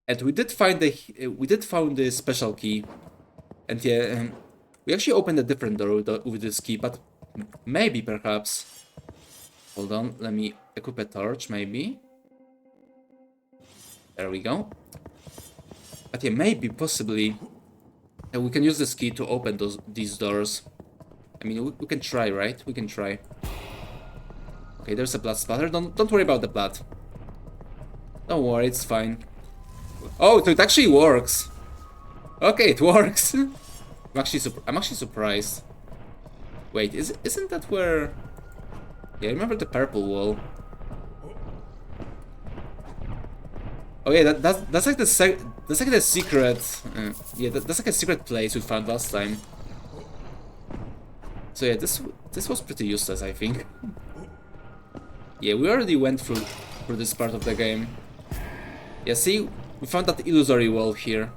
And we did find the special key. And yeah, we actually opened a different door with this key, but maybe, perhaps. Hold on, let me equip a torch, maybe. There we go. But yeah, maybe, possibly, we can use this key to open these doors. I mean, we can try, right? We can try. Okay, there's a blood splatter. Don't worry about the blood. Don't worry, it's fine. Oh, so it actually works. Okay, it works. I'm actually surprised. Wait, isn't that where? Yeah, I remember the purple wall. Oh yeah, that's like the secret. Yeah, that's like a secret place we found last time. So yeah, this was pretty useless, I think. Yeah, we already went through this part of the game. Yeah, see, we found that illusory wall here.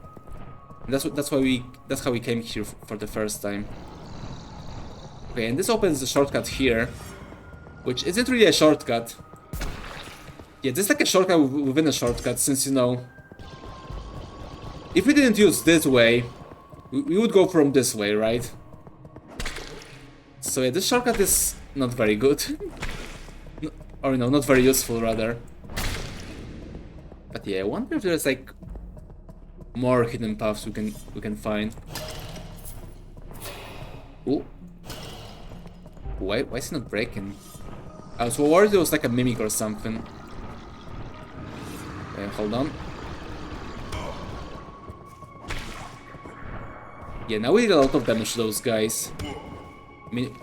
And that's how we came here for the first time. Okay, and this opens the shortcut here, which isn't really a shortcut. Yeah, this is like a shortcut within a shortcut, since, you know, if we didn't use this way, we would go from this way, right? So yeah, this shortcut is not very good. Or, you know, not very useful, rather. But yeah, I wonder if there's like more hidden paths we can find. Ooh. Why is it not breaking? I was worried it was like a mimic or something. Okay, hold on. Yeah, now we did a lot of damage to those guys. I mean,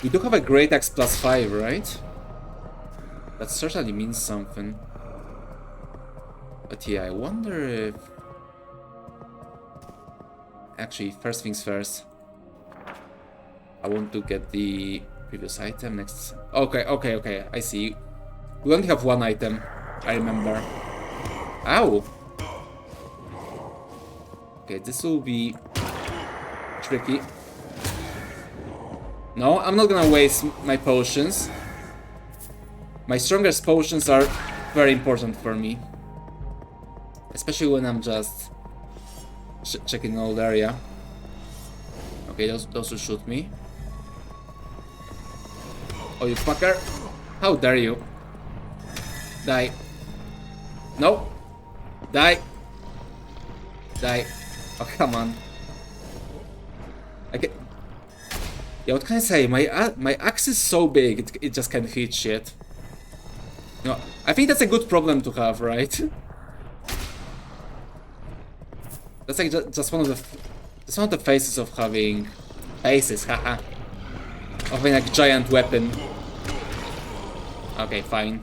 we do have a great Axe +5, right? That certainly means something. But yeah, I wonder if... Actually, first things first. I want to get the previous item next. Okay, I see. We only have one item, I remember. Ow! Okay, this will be tricky. No, I'm not gonna waste my potions. My strongest potions are very important for me. Especially when I'm just checking the old area. Okay, those will shoot me. Oh, you fucker! How dare you? Die. No! Die! Die. Oh, come on. I can... Yeah, what can I say? My axe is so big, it just can't hit shit. No, I think that's a good problem to have, right? That's like just one of the faces of having... Faces, haha. Of having like a giant weapon. Okay, fine.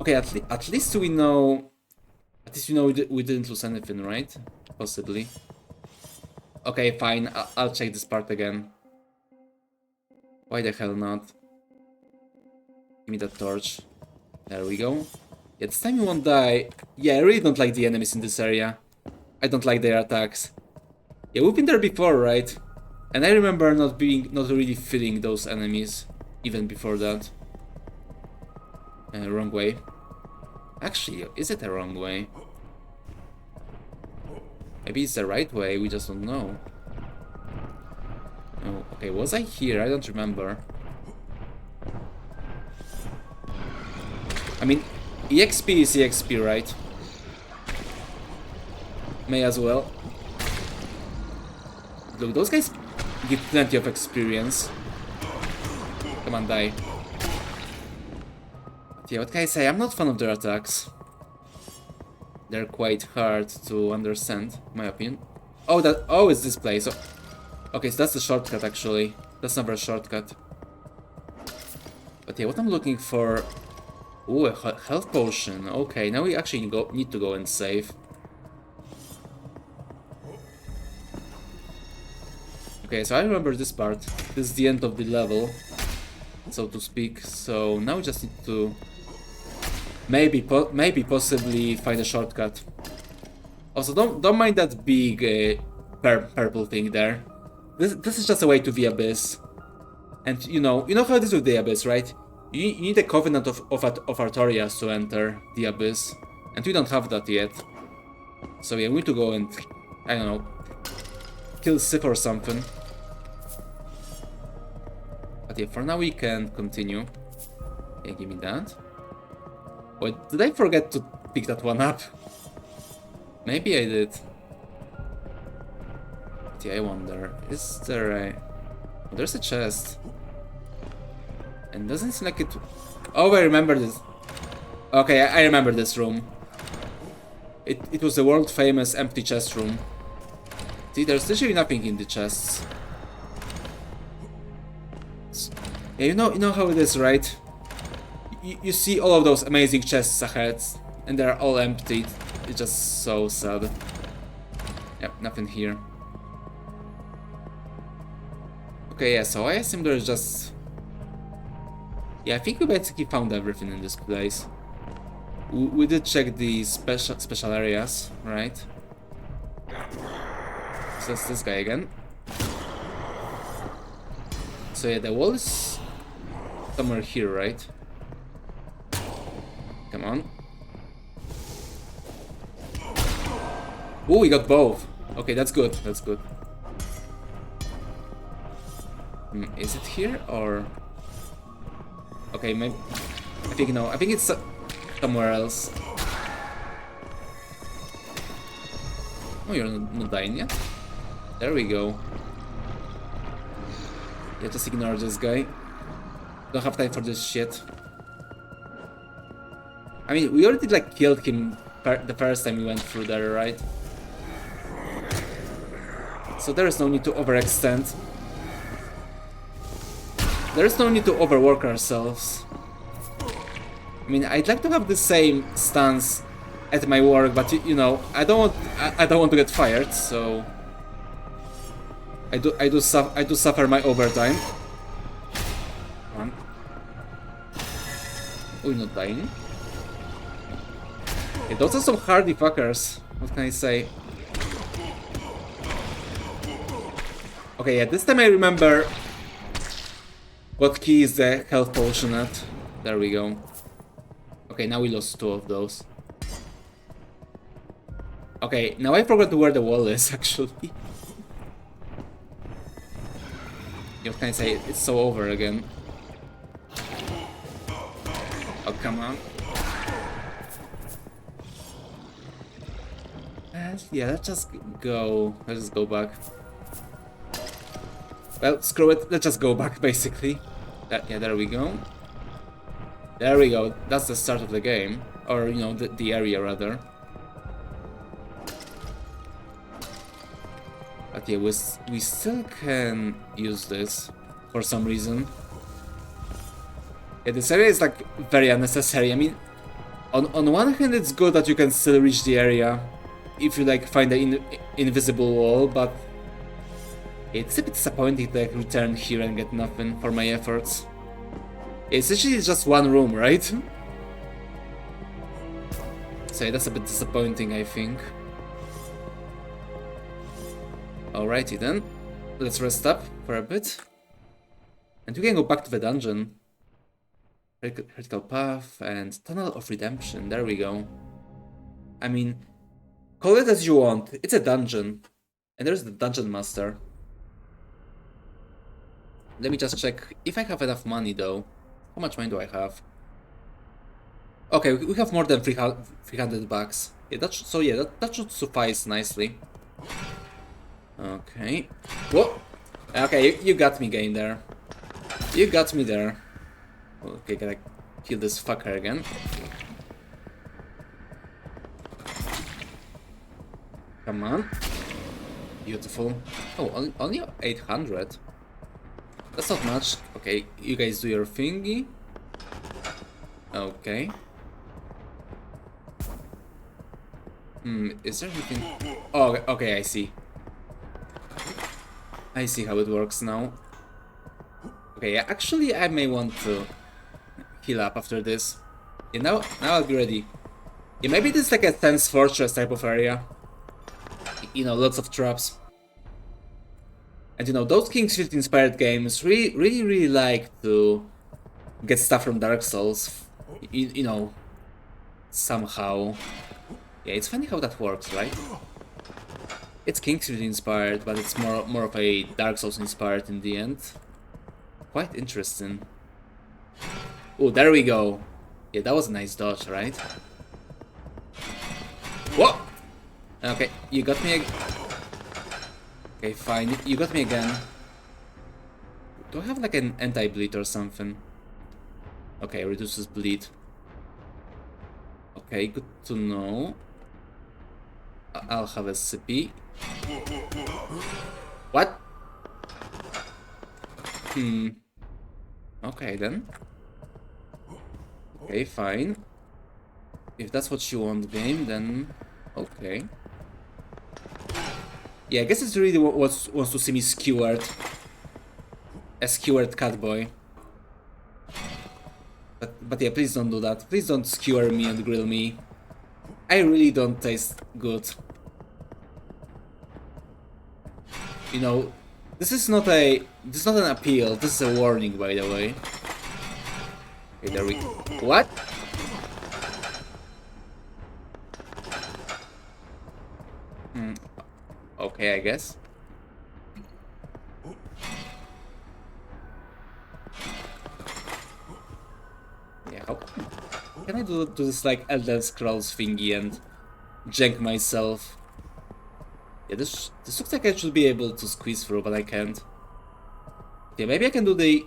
Okay, at least we know... At least we know we didn't lose anything, right? Possibly. Okay, fine. I'll check this part again. Why the hell not? Give me that torch. There we go. Yeah, this time you won't die. Yeah, I really don't like the enemies in this area. I don't like their attacks. Yeah, we've been there before, right? And I remember not really feeling those enemies even before that. Wrong way. Actually, is it the wrong way? Maybe it's the right way, we just don't know. Oh, okay, was I here? I don't remember. I mean, EXP is EXP, right? May as well. Look, those guys give plenty of experience. Come on, die. But yeah, what can I say? I'm not fan of their attacks. They're quite hard to understand, in my opinion. Oh, it's this place. Oh, okay, so that's the shortcut, actually. That's never a shortcut. But yeah, what I'm looking for... Ooh, a health potion. Okay, now we actually need to go and save. Okay, so I remember this part. This is the end of the level, so to speak. So now we just need to maybe possibly find a shortcut. Also, don't mind that big purple thing there. This is just a way to the abyss. And you know how it is with the abyss, right? You need a covenant of Artorias to enter the abyss, and we don't have that yet. So yeah, we need to go and I don't know, kill Sif or something. But yeah, for now we can continue. Yeah, give me that. Wait, did I forget to pick that one up? Maybe I did. But yeah, I wonder, is there a... Oh, there's a chest. And doesn't seem like it... Oh, I remember this. Okay, I remember this room. It was the world famous empty chest room. See, there's literally nothing in the chests. Yeah, you know how it is, right? You see all of those amazing chests ahead, and they're all empty. It's just so sad. Yep, nothing here. Okay, yeah, so I assume there's just... Yeah, I think we basically found everything in this place. We did check the special areas, right? So that's this guy again. So yeah, the wall is somewhere here, right? Come on. Oh, we got both. Okay, that's good. That's good. Is it here or? Okay, maybe. I think no. I think it's somewhere else. Oh, you're not dying yet. There we go. Yeah, just ignore this guy. Don't have time for this shit. I mean, we already like killed him the first time we went through there, right? So there is no need to overextend. There is no need to overwork ourselves. I mean, I'd like to have the same stance at my work, but you know, I don't want to get fired, so I do suffer my overtime. Come on. Oh, you're not dying. Yeah, those are some hardy fuckers. What can I say? Okay, yeah, this time I remember what key is the health potion at. There we go. Okay, now we lost 2 of those. Okay, now I forgot where the wall is, actually. What can I say? It's so over again. Oh, come on. Yeah, let's just go. Let's just go back. Well, screw it. Let's just go back, basically. Yeah, there we go. There we go. That's the start of the game. Or, you know, the area, rather. But yeah, we still can use this for some reason. Yeah, this area is like very unnecessary. I mean, on one hand it's good that you can still reach the area if you like find the invisible wall, but It's a bit disappointing that I return here and get nothing for my efforts. It's actually just one room, right? So yeah, that's a bit disappointing, I think. Alrighty then. Let's rest up for a bit. And we can go back to the dungeon. Critical path and tunnel of redemption. There we go. I mean, call it as you want. It's a dungeon. And there's the dungeon master. Let me just check if I have enough money though. How much money do I have? Okay, we have more than 300 bucks. Yeah, that should suffice nicely. Okay. Whoa! Okay, you got me, game there. You got me there. Okay, gotta kill this fucker again. Come on. Beautiful. Oh, only 800. That's not much. Okay, you guys do your thingy. Okay. Is there anything? Oh, okay, I see. I see how it works now. Okay, actually, I may want to heal up after this. Yeah, now I'll be ready. Yeah, maybe this is like a Tense Fortress type of area. You know, lots of traps. And you know, those Kingsfield inspired games really like to get stuff from Dark Souls. You know, somehow. Yeah, it's funny how that works, right? It's Kingsfield inspired, but it's more of a Dark Souls inspired in the end. Quite interesting. Oh, there we go. Yeah, that was a nice dodge, right? Whoa! Okay, you got me again. Okay, fine. You got me again. Do I have like an anti-bleed or something? Okay, reduces bleed. Okay, good to know. I'll have a sippy. What? Okay then. Okay, fine. If that's what you want, game, then okay. Yeah, I guess it's really wants to see me skewered. A skewered catboy. But yeah, please don't do that. Please don't skewer me and grill me. I really don't taste good. You know, this is not an appeal. This is a warning, by the way. Okay, there we go. What? Okay, I guess. Yeah, how can I do this like Elder Scrolls thingy and jank myself? Yeah, this looks like I should be able to squeeze through, but I can't. Yeah, maybe I can do the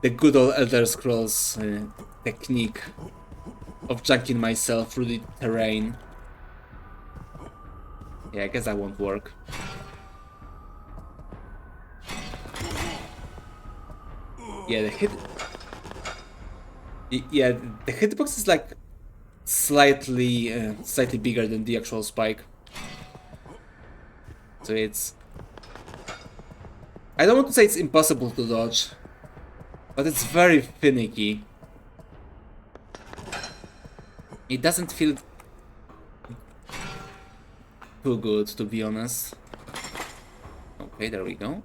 good old Elder Scrolls technique of junking myself through the terrain. Yeah, I guess that won't work. Yeah, the hitbox is like slightly bigger than the actual spike. So it's... I don't want to say it's impossible to dodge, but it's very finicky. It doesn't feel too good, to be honest. Okay, there we go.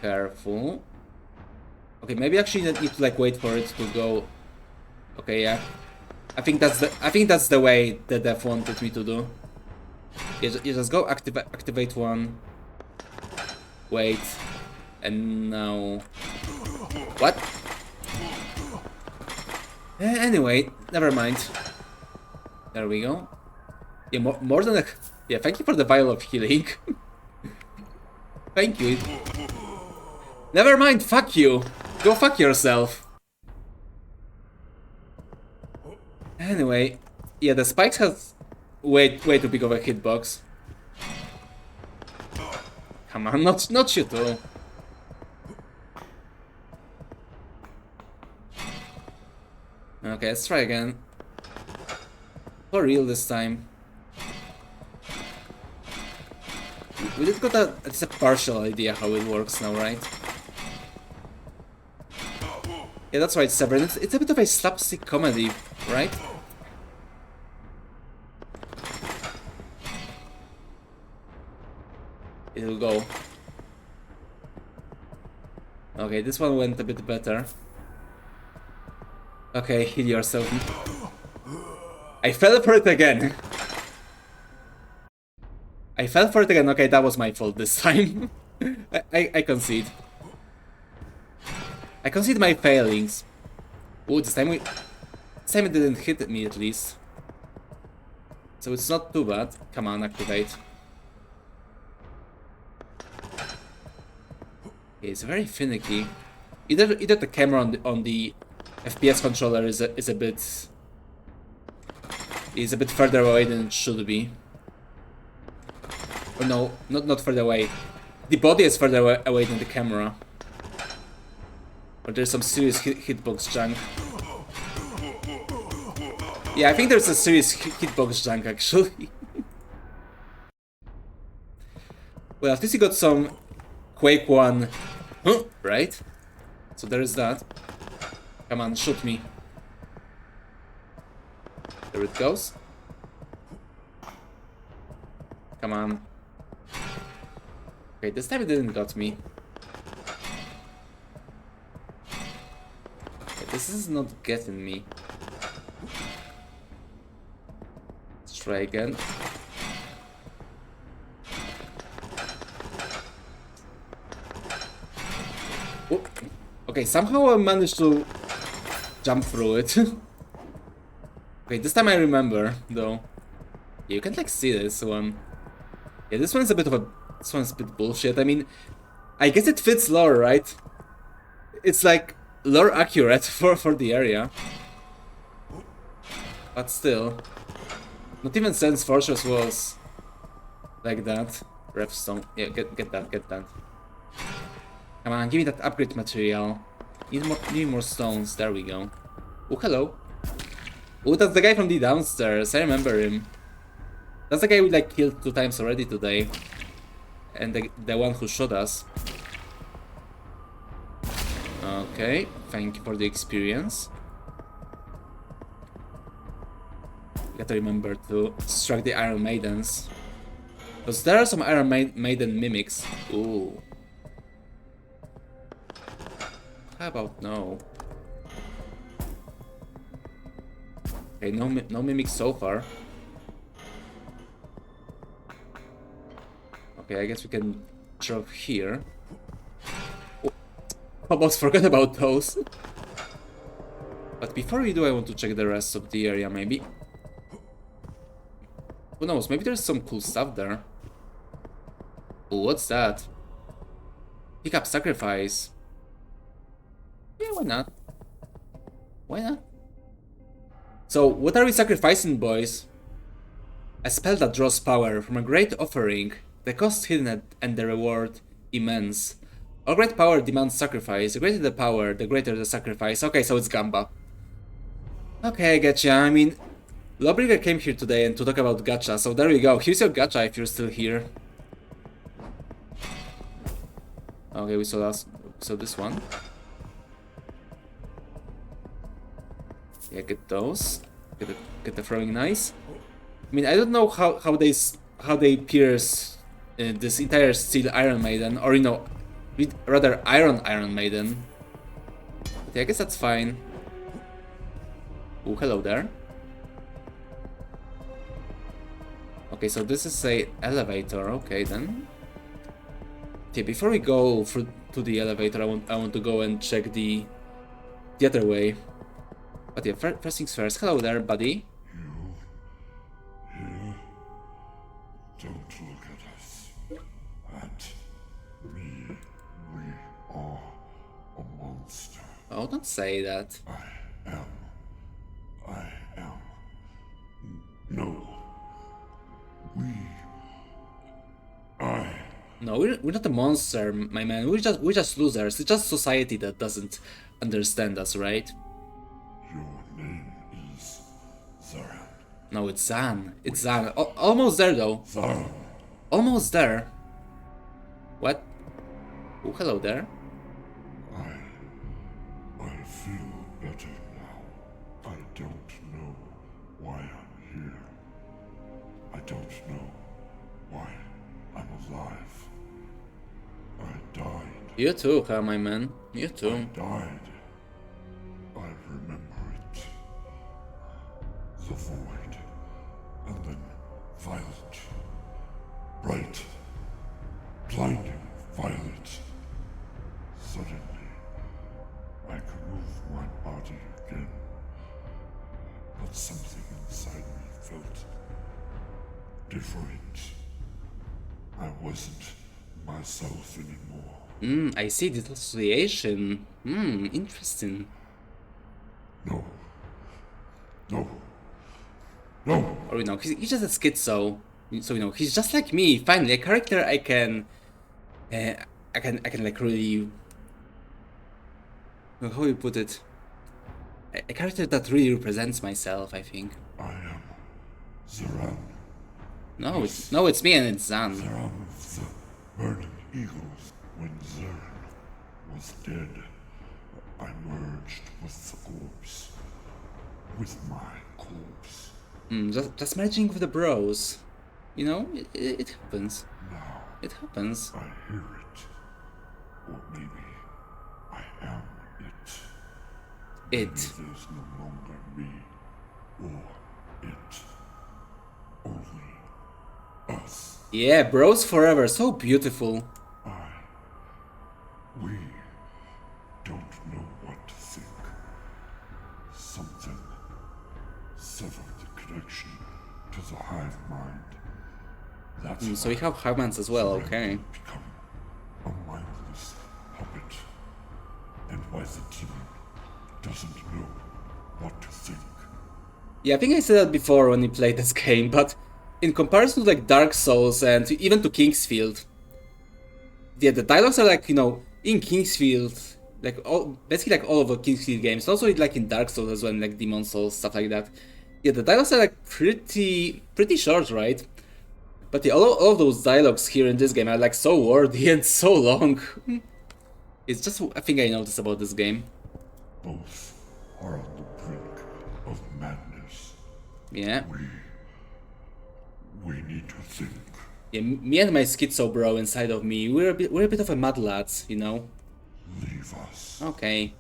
Careful. Okay, maybe actually I need to like wait for it to go. Okay, yeah. I think that's the way the dev wanted me to do. You just go activate one. Wait. And now... What? Anyway, never mind. There we go. Yeah, more than a... Yeah, thank you for the vial of healing. Thank you. Never mind, fuck you. Go fuck yourself. Anyway, yeah, the spikes have way too big of a hitbox. Come on, not you too. Okay, let's try again. For real this time. We did got at least a partial idea how it works now, right? Yeah, that's right, Severin. It's a bit of a slapstick comedy, right? It'll go. Okay, this one went a bit better. Okay, heal yourself. I fell for it again. I fell for it again. Okay, that was my fault this time. I concede. I concede my failings. Ooh, this time it didn't hit me at least. So it's not too bad. Come on, activate. Yeah, it's very finicky. Either the camera on the FPS controller is a bit further away than it should be. Or no, not further away. The body is further away than the camera. Or there's some serious hitbox junk. Yeah, I think there's a serious hitbox junk actually. Well, at least you got some Quake 1, right? So there is that. Come on, shoot me. There it goes. Come on. Okay, this time it didn't got me. Okay, this is not getting me. Let's try again. Oop. Okay, somehow I managed to jump through it. Okay, this time I remember, though. Yeah, you can like see this one. Yeah, this one's a bit bullshit. I mean, I guess it fits lore, right? It's like lore accurate for the area. But still. Not even Sense Fortress was like that. Refstone. Yeah, get that. Come on, give me that upgrade material. Need more stones. There we go. Oh, hello. Oh, that's the guy from the downstairs. I remember him. That's the guy we like killed 2 times already today. And the one who shot us. Okay, thank you for the experience. Gotta remember to strike the Iron Maidens. Because there are some Iron Maiden mimics. Ooh. How about no? Okay, no mimics so far. Okay, I guess we can drop here. Oh, almost forgot about those. But before we do, I want to check the rest of the area, maybe. Who knows, maybe there's some cool stuff there. Oh, what's that? Pick up sacrifice. Yeah, why not? Why not? So, what are we sacrificing, boys? A spell that draws power from a great offering. The cost hidden and the reward immense. All great power demands sacrifice. The greater the power, the greater the sacrifice. Okay, so it's Gamba. Okay, I getcha. I mean, Lawbringer came here today and to talk about gacha, so there you go. Here's your gacha if you're still here. Okay, we saw this one. Yeah, get those. Get the throwing knives. I mean, I don't know how they pierce this entire steel Iron Maiden, or you know, rather Iron Maiden. But yeah, I guess that's fine. Oh, hello there. Okay, so this is a elevator. Okay, then. Okay, before we go to the elevator, I want to go and check the other way. But yeah, first things first. Hello there, buddy. You don't look at us. At me. We are a monster. Oh, don't say that. I am. No. No, we're not a monster, my man. We're just losers. It's just society that doesn't understand us, right? Your name is Zaran. No, it's Zan. It's Zan. Almost there, though. Zaran. Almost there. What? Oh, hello there. I feel better now. I don't know why I'm here. I don't know why I'm alive. I died. You too, huh, my man? You I too. died. I remember it. The void. And then violet. Bright. Blinding violet. Suddenly, I could move my body again. But something inside me felt different. I wasn't myself anymore. I see dissociation. Interesting. No. No. No. Or he's just a schizo. So he's just like me. Finally, a character I can like really. How you put it? A character that really represents myself, I think. I am Zeran. No, it's me and it's Zan. Zeran of the Burning Eagles. When Zeran was dead, I merged with the corpse. With my corpse. Just merging with the bros. It happens. Now It happens. I hear it. Or maybe I am it. Maybe there's no longer me or it. Only us. Yeah, bros forever. So beautiful. We don't know what to think. Something severed the connection to the hive mind. That's So we have Hagmans as well, okay. become a mindless puppet. And why the demon doesn't know what to think. Yeah, I think I said that before when we played this game, but in comparison to like Dark Souls and even to Kingsfield, yeah, the dialogues are like, in Kingsfield, like basically like all of the Kingsfield games, also like in Dark Souls as well, like Demon Souls, stuff like that. Yeah, the dialogues are like pretty short, right? But yeah, all of those dialogues here in this game are like so wordy and so long. It's just a thing I noticed about this game. Both are on the brink of madness. Yeah. We need to think. Yeah, me and my schizo bro inside of me, we're a bit of a mad lads, Leave us. Okay.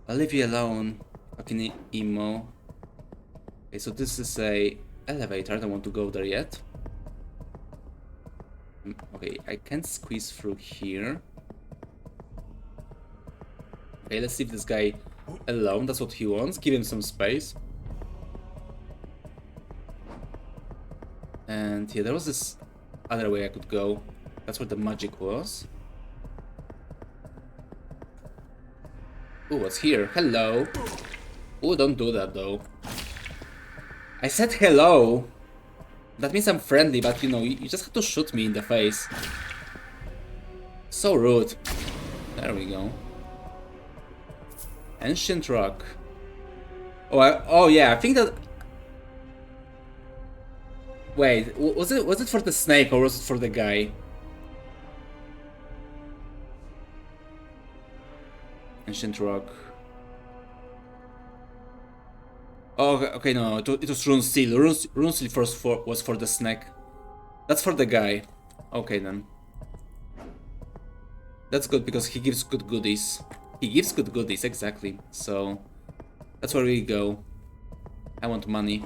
I'll leave you alone. Fucking emo. Okay, so this is a elevator. I don't want to go there yet. Okay, I can't squeeze through here. Okay, let's leave this guy alone. That's what he wants. Give him some space. And yeah, there was this other way I could go. That's where the magic was. Oh, what's here? Hello. Oh, don't do that though. I said hello. That means I'm friendly, but you just have to shoot me in the face. So rude. There we go. Ancient rock. Oh yeah, I think that. Wait, was it for the snake or was it for the guy? Ancient rock. Oh, okay, no, it was rune steel. Rune steel first was for the snake. That's for the guy. Okay then. That's good because he gives good goodies. He gives good goodies, exactly. So that's where we go. I want money.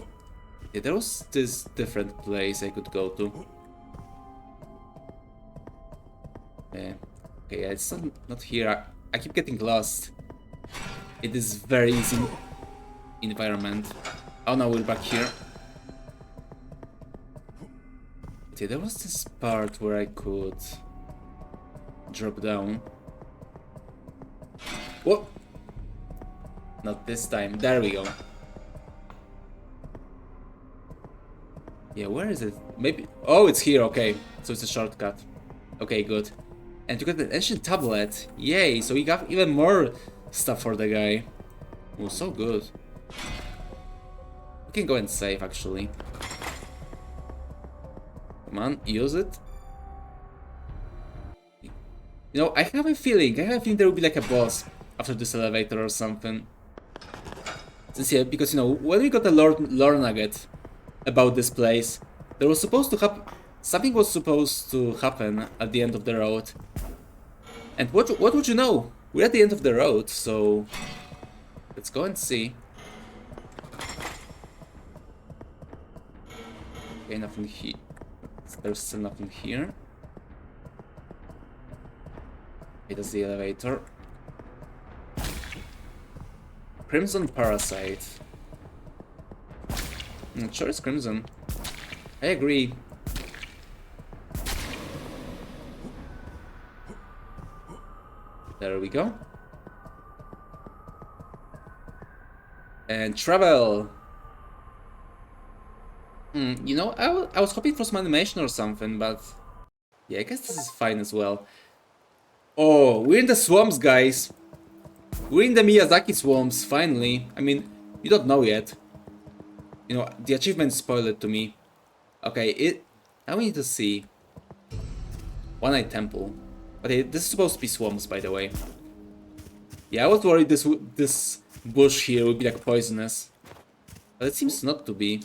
Yeah, there was this different place I could go to. Yeah. Okay, it's not here. I keep getting lost. It is very easy environment. Oh no, we're back here. Yeah, there was this part where I could drop down. What? Not this time. There we go. Yeah, where is it? Maybe. Oh, it's here. Okay, so it's a shortcut. Okay, good. And you got an ancient tablet. Yay! So we got even more stuff for the guy. Oh, so good. We can go and save actually. Come on, use it. You know, I have a feeling there will be like a boss after this elevator or something. Since, yeah, because, you know, when we got a lore nugget about this place, there was supposed to happen... Something was supposed to happen at the end of the road. And what would you know? We're at the end of the road, so... Let's go and see. Okay, nothing here. There's still nothing here. Okay, that's the elevator. Crimson Parasite. Not sure it's Crimson. I agree. There we go. And travel! You know, I was hoping for some animation or something, but... Yeah, I guess this is fine as well. Oh, we're in the swamps, guys! We're in the Miyazaki swamps, finally. I mean, you don't know yet. You know, the achievement spoiled it to me. Okay, now we need to see. One-Eyed Temple. Okay, this is supposed to be swamps, by the way. Yeah, I was worried this bush here would be like poisonous. But it seems not to be.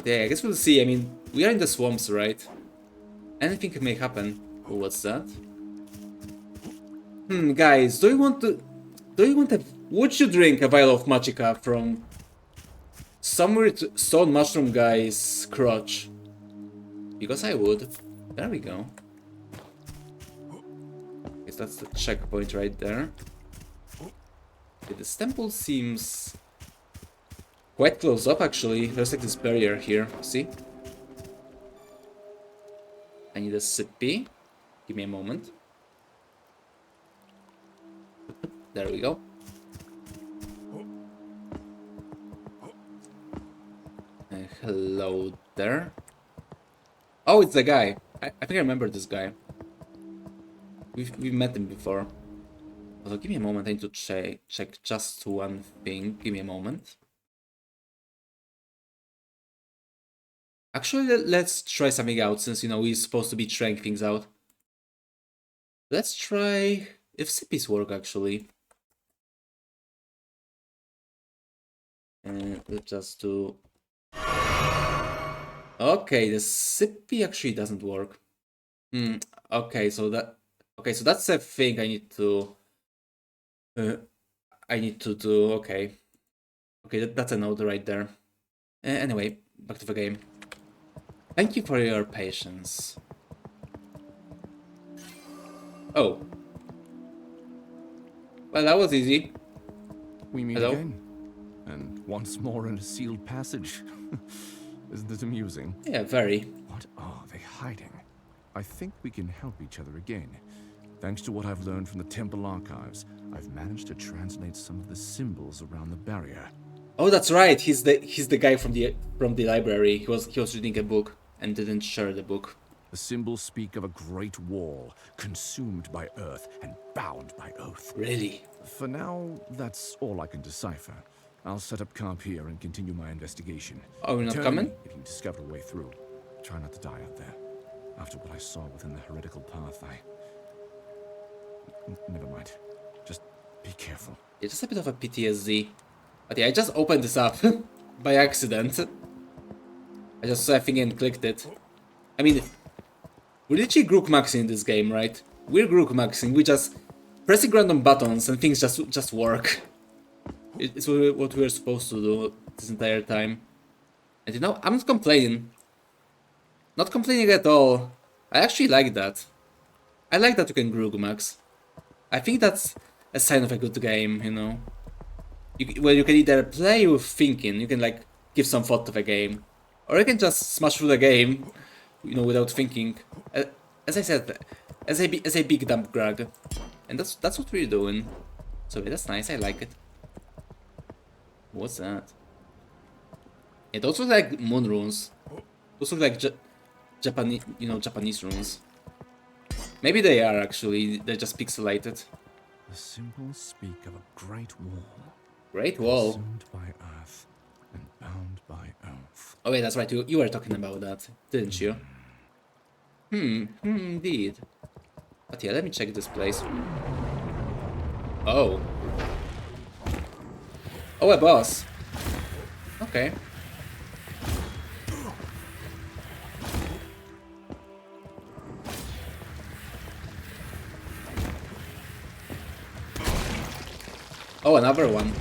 Yeah, I guess we'll see. I mean, we are in the swamps, right? Anything may happen. Oh, what's that? Guys, would you drink a vial of Magicka from some weird stone mushroom guy's crotch? Because I would. There we go. Guess that's the checkpoint right there. Okay, this temple seems quite close up, actually. There's like this barrier here, see? I need a sippy. Give me a moment. There we go. Hello there. Oh, it's the guy. I think I remember this guy. We've met him before. Although, give me a moment. I need to check just one thing. Give me a moment. Actually, let's try something out, since, you know, we're supposed to be trying things out. Let's try if sippies work, actually. And let's just do... Okay, the sippy actually doesn't work. Okay, so that's a thing I need to do. Okay, that's a note right there. Anyway, back to the game. Thank you for your patience. Oh. Well, that was easy. We meet Hello? again, and once more in a sealed passage. Isn't it amusing? Yeah, very. What are they hiding? I think we can help each other again. Thanks to what I've learned from the temple archives, I've managed to translate some of the symbols around the barrier. Oh, that's right. He's the guy from the library. He was reading a book and didn't share the book. The symbols speak of a great wall, consumed by earth and bound by oath. Really? For now, that's all I can decipher. I'll set up camp here and continue my investigation. Oh, you're not Tell coming? me if you discover a way through. Try not to die out there. After what I saw within the heretical path, Never mind. Just be careful. It's just a bit of a PTSD. But yeah, I just opened this up by accident. I just saw a thing and clicked it. I mean, we're literally Grook maxing in this game, right? We're Grook maxing. We just pressing random buttons and things just work. It's what we're supposed to do this entire time. And you know, I'm not complaining. Not complaining at all. I actually like that. I like that you can Grook max. I think that's a sign of a good game, you know. Well, you can either play with thinking, you can like give some thought to the game, or you can just smash through the game, you know, without thinking. As I said, as a big dump grog, and that's what we're doing. So yeah, that's nice. I like it. What's that? Yeah, those look like moon runes. Those look like Japanese, you know, Japanese runes. Maybe they are actually. They're just pixelated. The symbols speak of a great wall. Great wall. Consumed by earth and bound by oath. Oh wait, that's right. You were talking about that, didn't you? Indeed. But yeah, let me check this place. Oh. Oh, a boss. Okay. Oh, another one.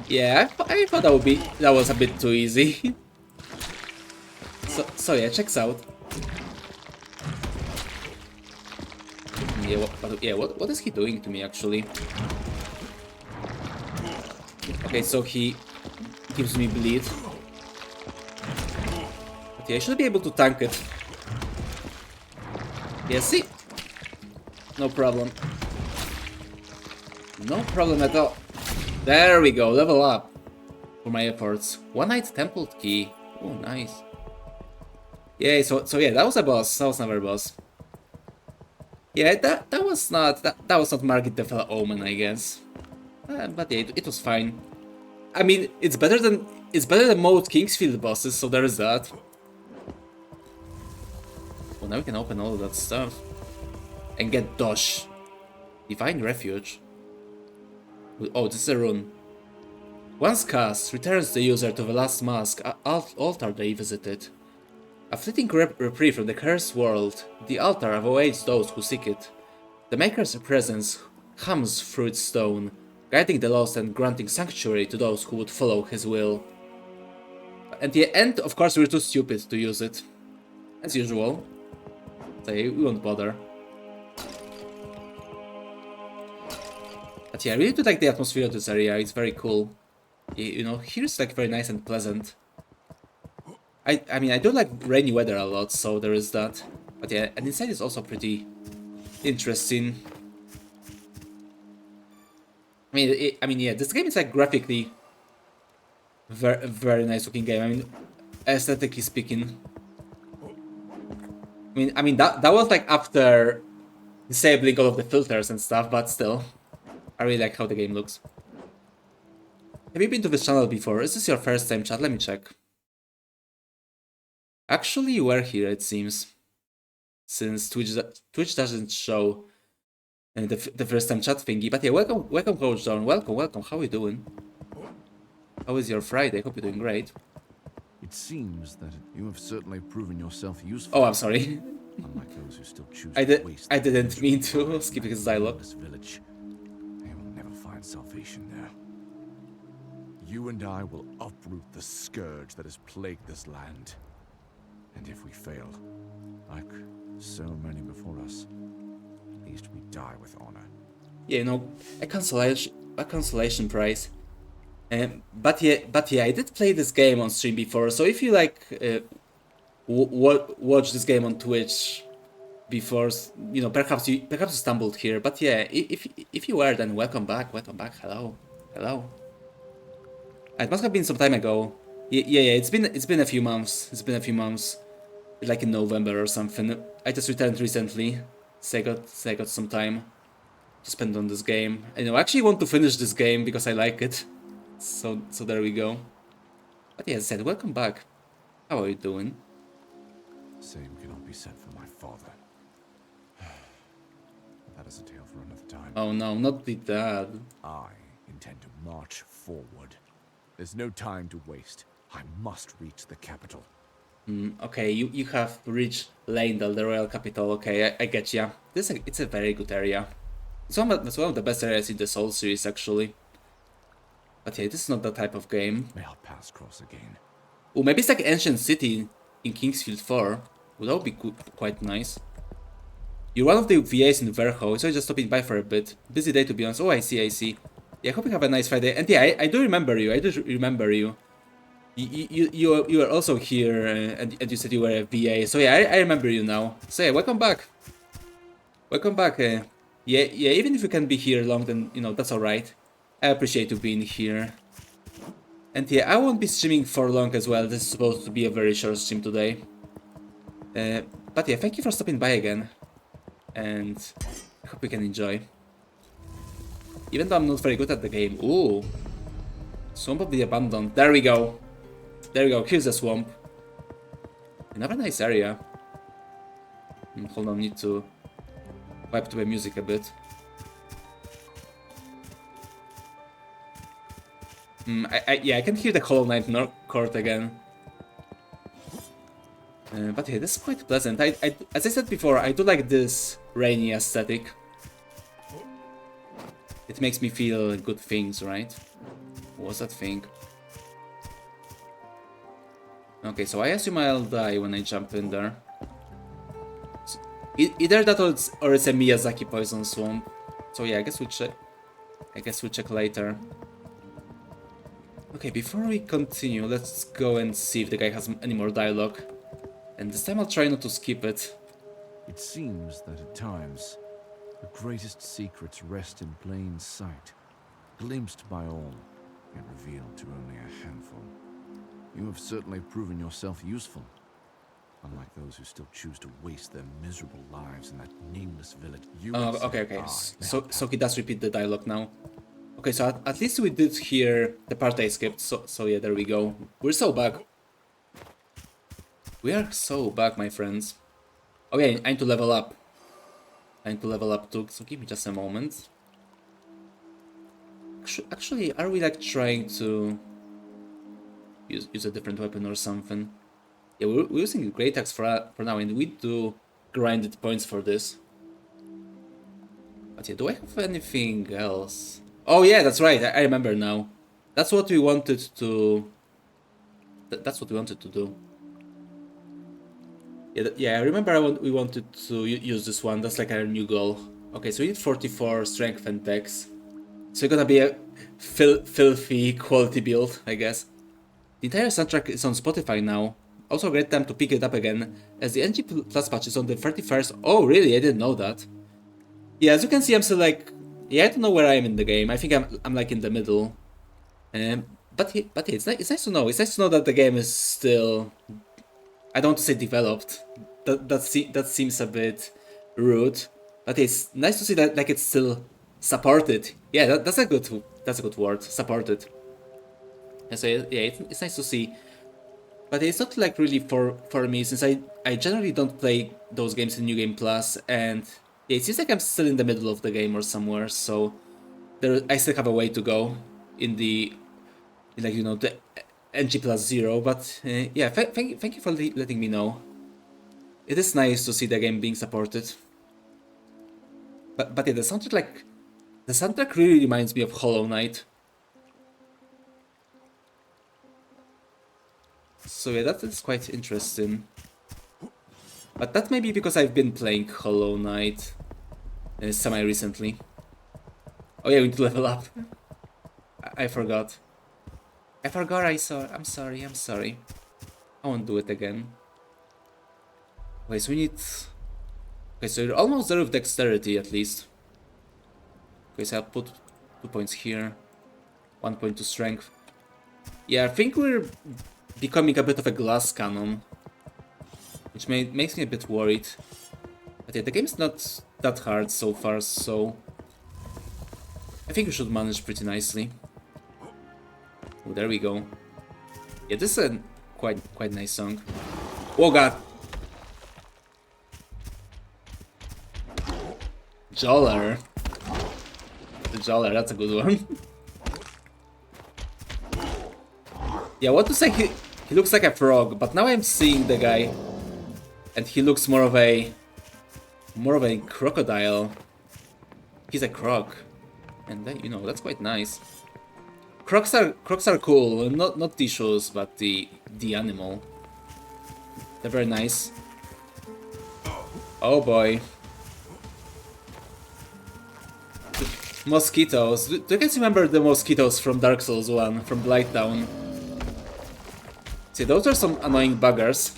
Yeah, I thought that was a bit too easy. so yeah, checks out. Yeah, what is he doing to me actually? Okay, so he gives me bleed. But yeah, I should be able to tank it. Yeah, see? No problem. No problem at all. There we go, level up. For my efforts. One-eyed temple key. Oh, nice. Yeah, so yeah, that was a boss. That was another boss. Yeah, that was not Margit the Fell Omen, I guess. But yeah, it was fine. I mean, it's better than most Kingsfield bosses, so there is that. Well, now we can open all of that stuff and get Dosh. Divine Refuge. Oh, this is a rune. Once cast, returns the user to the last mask altar they visited. A fleeting reprieve from the cursed world, the altar awaits those who seek it. The Maker's presence hums through its stone, guiding the lost and granting sanctuary to those who would follow his will. At the end, of course, we're too stupid to use it. As usual. So we won't bother. But yeah, I really do like the atmosphere of this area, it's very cool. You know, here it's like very nice and pleasant. I mean, I do like rainy weather a lot, so there is that. But yeah, and inside is also pretty interesting. I mean, yeah, this game is like graphically very nice looking game. I mean, aesthetically speaking. I mean that was like after disabling all of the filters and stuff, but still, I really like how the game looks. Have you been to this channel before? Is this your first time, chat? Let me check. Actually, you were here, it seems. Since Twitch doesn't show the first time chat thingy. But yeah, welcome Coach John. Welcome. How are you doing? How is your Friday? Hope you're doing great. It seems that you have certainly proven yourself useful. Oh, I'm sorry. Unlike those who still choose to waste I didn't mean to skip his dialogue. This village, they will never find salvation there. You and I will uproot the scourge that has plagued this land. And if we fail, like so many before us, at least we die with honor. Yeah, you know, a consolation prize. But yeah, I did play this game on stream before. So if you like watch this game on Twitch before, you know, perhaps you stumbled here. But yeah, if you were, then welcome back. Hello. It must have been some time ago. Yeah. It's been a few months. Like in November or something. I just returned recently, so I got some time to spend on this game. And I actually want to finish this game because I like it. So there we go. But yeah, as I said, welcome back. How are you doing? Same cannot be said for my father. That is a tale for another time. Oh no, not the dad. I intend to march forward. There's no time to waste. I must reach the capital. Okay, you have reached Leyndell, the royal capital. Okay, I get ya. It's a very good area. It's one of the best areas in the Soul series, actually. But yeah, this is not that type of game. May our paths cross again. Oh, maybe it's like Ancient City in Kingsfield 4. Well, that would be quite nice. You're one of the VAs in Verho, so just stopping by for a bit. Busy day, to be honest. Oh, I see. Yeah, I hope you have a nice Friday. And yeah, I do remember you. You are also here, and you said you were a VA. So yeah, I remember you now. So yeah, welcome back. Yeah, even if you can't be here long, then you know that's alright. I appreciate you being here. And yeah, I won't be streaming for long as well. This is supposed to be a very short stream today. But yeah, thank you for stopping by again. And I hope you can enjoy. Even though I'm not very good at the game. Ooh. Swamp of the Abandoned. There we go. Here's the swamp. Another nice area. Hold on, need to vibe to the music a bit. Yeah, I can hear the Hollow Knight chord again. But yeah, this is quite pleasant. As I said before, I do like this rainy aesthetic. It makes me feel good things, right? What was that thing? Okay, so I assume I'll die when I jump in there. So, either that or it's a Miyazaki poison swamp. So yeah, I guess we'll check later. Okay, before we continue, let's go and see if the guy has any more dialogue. And this time I'll try not to skip it. It seems that at times, the greatest secrets rest in plain sight, glimpsed by all, yet revealed to only a handful. You have certainly proven yourself useful, unlike those who still choose to waste their miserable lives in that nameless village. Okay. So he does repeat the dialogue now. Okay, so at least we did hear the part I skipped, so yeah, there we go. We're so back. We are so back, my friends. Okay, I need to level up. I need to level up too, so give me just a moment. Actually, are we like trying to use a different weapon or something? Yeah, we're using Great Axe for now, and we do grinded points for this. But yeah, do I have anything else? Oh yeah, that's right. I remember now. That's what we wanted to. That's what we wanted to do. Yeah, I remember we wanted to use this one. That's like our new goal. Okay, so we need 44 strength and dex. So it's gonna be a filthy quality build, I guess. The entire soundtrack is on Spotify now. Also a great time to pick it up again, as the NG Plus patch is on the 31st. Oh really? I didn't know that. Yeah, as you can see, I'm still like... Yeah, I don't know where I am in the game. I think I'm like in the middle. But it's nice to know. It's nice to know that the game is still... I don't want to say developed. That seems a bit rude. But it's nice to see that like it's still supported. Yeah, that's a good word. Supported. And so yeah, it's nice to see. But it's not like really for me, since I generally don't play those games in New Game Plus, and yeah, it seems like I'm still in the middle of the game or somewhere. So I still have a way to go in the like the NG Plus 0. But yeah, thank you for letting me know. It is nice to see the game being supported. But yeah, the soundtrack really reminds me of Hollow Knight. So yeah, that is quite interesting. But that may be because I've been playing Hollow Knight semi-recently. Oh yeah, we need to level up. I forgot. I'm sorry. I won't do it again. Okay, so we need... Okay, so you're almost there with dexterity at least. Okay, so I'll put 2 points here. 1 point to strength. Yeah, I think we're becoming a bit of a glass cannon, which makes me a bit worried. But yeah, the game's not that hard so far, so I think we should manage pretty nicely. Oh, there we go. Yeah, this is a quite nice song. Oh god! Joller. The Joller, that's a good one. Yeah, what to say, he looks like a frog, but now I'm seeing the guy, and he looks more of a crocodile. He's a croc, and that, that's quite nice. Crocs are cool, not tissues, but the animal. They're very nice. Oh boy. Mosquitoes. Do you guys remember the mosquitoes from Dark Souls 1, from Blighttown? See, those are some annoying buggers.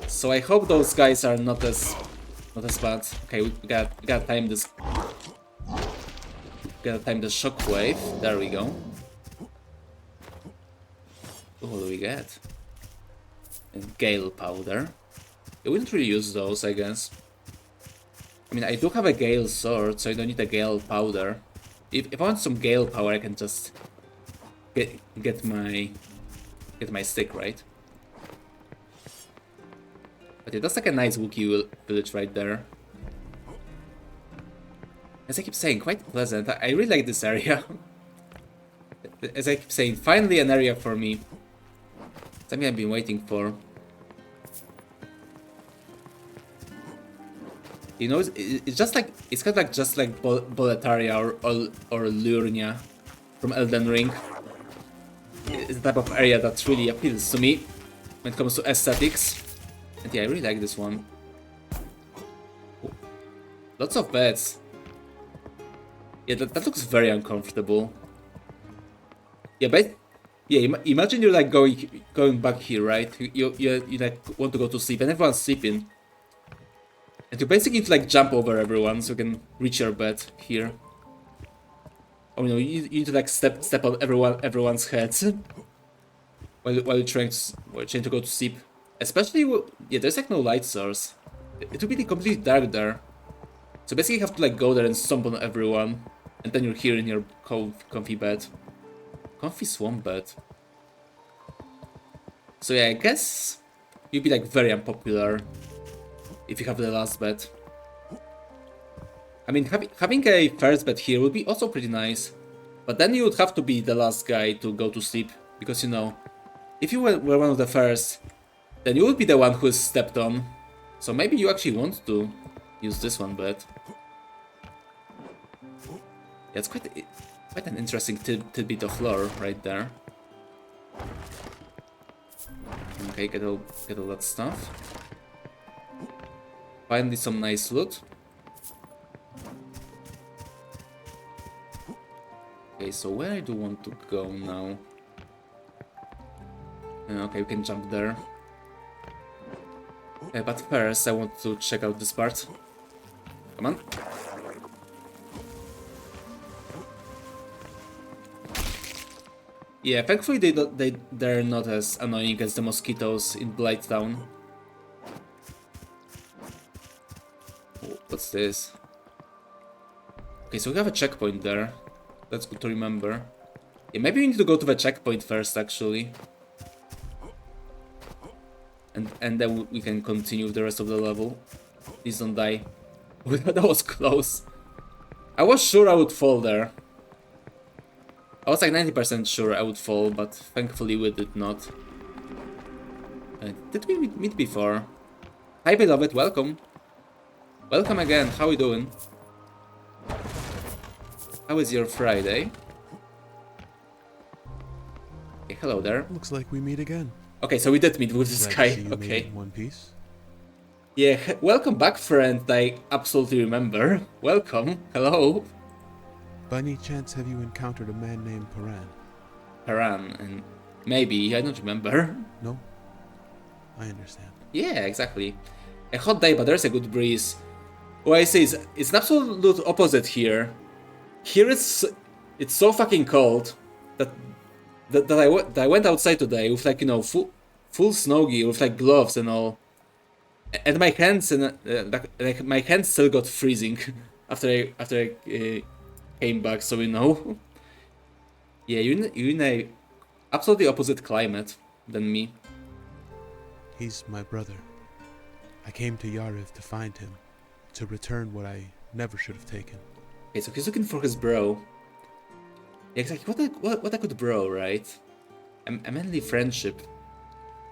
So I hope those guys are not as bad. Okay, we gotta time this. Gotta time the shockwave. There we go. Oh, what do we get? And Gale powder. Yeah, we don't really use those, I guess. I mean, I do have a Gale sword, so I don't need a Gale powder. If I want some Gale power, I can just get my stick, right? But yeah, that's like a nice Wookiee village right there. as I keep saying, quite pleasant. I really like this area. As I keep saying, finally an area for me. Something I've been waiting for. You know, it's just like, it's kind of like just like Boletaria or Liurnia from Elden Ring. It's the type of area that really appeals to me when it comes to aesthetics. And yeah, I really like this one. Ooh. Lots of beds. Yeah, that looks very uncomfortable. Yeah, but yeah, imagine you're like going back here, right? You like want to go to sleep, and everyone's sleeping, and you basically need to like jump over everyone so you can reach your bed here. Oh no, you need to like step on everyone's heads while you're trying to go to sleep. Especially, yeah, there's like no light source. It would be completely dark there. So basically you have to like go there and stomp on everyone, and then you're here in your comfy bed. Comfy swamp bed. So yeah, I guess you'd be like very unpopular if you have the last bed. I mean, having a first bed here would be also pretty nice, but then you would have to be the last guy to go to sleep, because you know, if you were one of the first, then you would be the one who is stepped on. So maybe you actually want to use this one bed. Yeah, it's quite an interesting tidbit of lore right there. Okay, get all that stuff. Finally some nice loot. Okay, so where I do want to go now? Okay, we can jump there. But first I want to check out this part. Come on. Yeah, thankfully they're not as annoying as the mosquitoes in Blighttown. Oh, what's this? Okay, so we have a checkpoint there. That's good to remember. Yeah, maybe we need to go to the checkpoint first, actually. And then we can continue with the rest of the level. Please don't die. That was close. I was sure I would fall there. I was like 90% sure I would fall, but thankfully we did not. Did we meet before? Hi beloved, welcome. Welcome again, how are you doing? How is your Friday? Okay, hello there. Looks like we meet again. Okay, so we did meet with this Glad to guy, see you made okay. it in one piece. Yeah, welcome back friend, I absolutely remember. Welcome, hello. By any chance, have you encountered a man named Paran? Haran, and maybe, I don't remember. No? I understand. Yeah, exactly. A hot day, but there's a good breeze. What I say is, it's an absolute opposite here. Here it's so fucking cold that I went outside today with like, you know, full snow gear with like gloves and all, and my hands like my hands still got freezing after I came back. So you know, yeah, you're in a absolutely opposite climate than me. He's my brother. I came to Yariv to find him, to return what I never should have taken. Okay, so he's looking for his bro. Yeah, exactly. What a good bro, right? A manly friendship.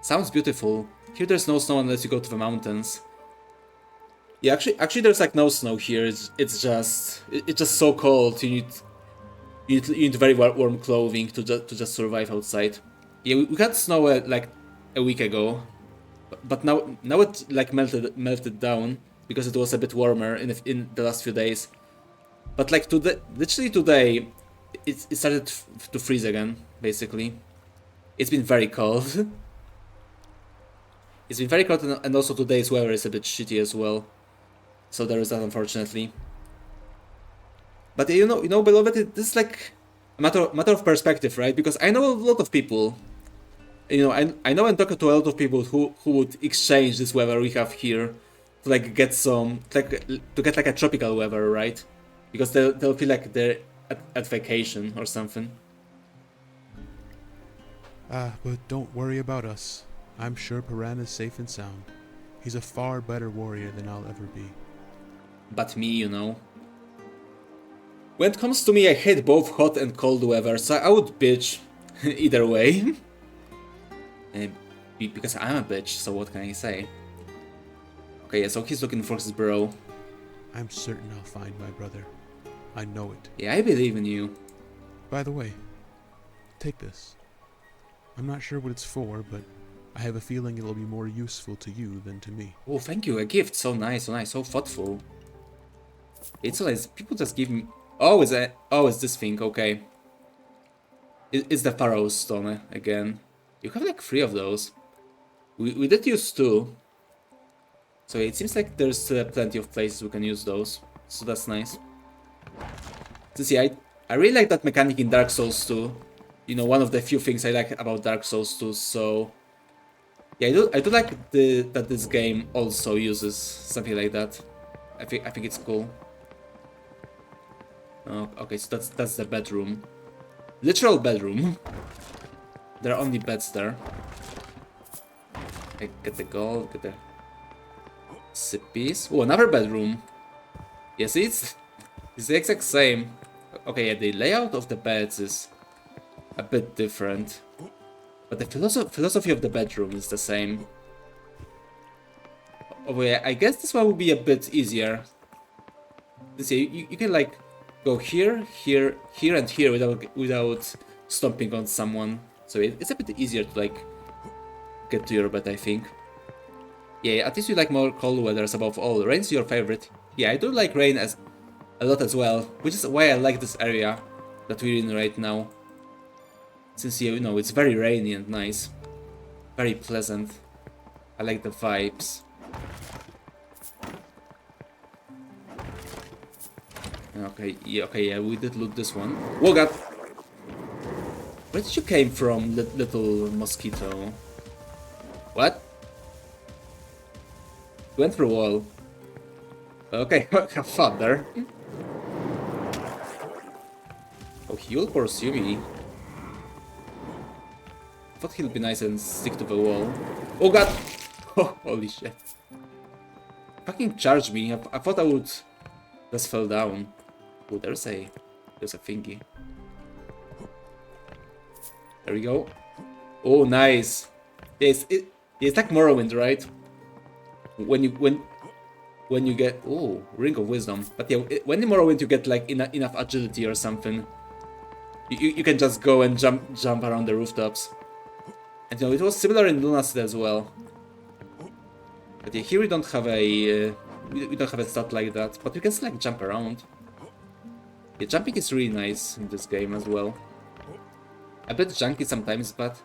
Sounds beautiful. Here there's no snow unless you go to the mountains. Yeah, actually there's like no snow here. It's just so cold. You need very warm clothing to just survive outside. Yeah, we got snow like a week ago, but now it like melted down because it was a bit warmer in the last few days. But like literally today, it started to freeze again. Basically, it's been very cold. It's been very cold, and also today's weather is a bit shitty as well. So there is that, unfortunately. But you know, beloved, this is like a matter of perspective, right? Because I know a lot of people. You know, I know and talk to a lot of people who would exchange this weather we have here to like get like a tropical weather, right? Because they'll feel like they're at vacation or something. But don't worry about us. I'm sure Paran is safe and sound. He's a far better warrior than I'll ever be. But me, you know. When it comes to me, I hate both hot and cold weather, so I would bitch either way. Because I'm a bitch, so what can I say? Okay, yeah, so he's looking for his bro. I'm certain I'll find my brother. I know it. Yeah, I believe in you. By the way, take this. I'm not sure what it's for, but I have a feeling it'll be more useful to you than to me. Oh, thank you, a gift. So nice, so thoughtful. It's so nice. People just give me... Oh, it's this thing, okay. It's the Pharaoh's stone again. You have like 3 of those. We did use 2. So it seems like there's plenty of places we can use those. So that's nice. So see, I really like that mechanic in Dark Souls 2. You know, one of the few things I like about Dark Souls 2, so... Yeah, I do like that this game also uses something like that. I think it's cool. Oh, okay, so that's the bedroom. Literal bedroom. There are only beds there. I get the gold, get the piece. Oh, another bedroom. Yes, it's the exact same. Okay, yeah, the layout of the beds is a bit different, but the philosophy of the bedroom is the same. Oh yeah, I guess this one will be a bit easier. Let's see, you can like go here, here, here, and here without stomping on someone. So it's a bit easier to like get to your bed, I think. Yeah, at least you like more cold weathers above all. Rain's your favorite. Yeah, I do like rain a lot as well, which is why I like this area that we're in right now. Since you know it's very rainy and nice, very pleasant. I like the vibes. Okay, yeah, we did loot this one. Whoa, God! Where did you came from, little mosquito? What? Went through a wall. Okay, have fun there. Oh, he'll pursue me. Thought he'll be nice and stick to the wall. Oh God! Oh, holy shit. Fucking charged me. I thought I would just fell down. Oh, there's a thingy. There we go. Oh, nice. Yes, it's like Morrowind, right? When you get Ring of Wisdom, but yeah, when in Morrowind you get like enough agility or something, you can just go and jump around the rooftops. And you know, it was similar in Lunacy as well. But yeah, here we don't have a stat like that, but we can still like jump around. Yeah, jumping is really nice in this game as well. A bit junky sometimes, but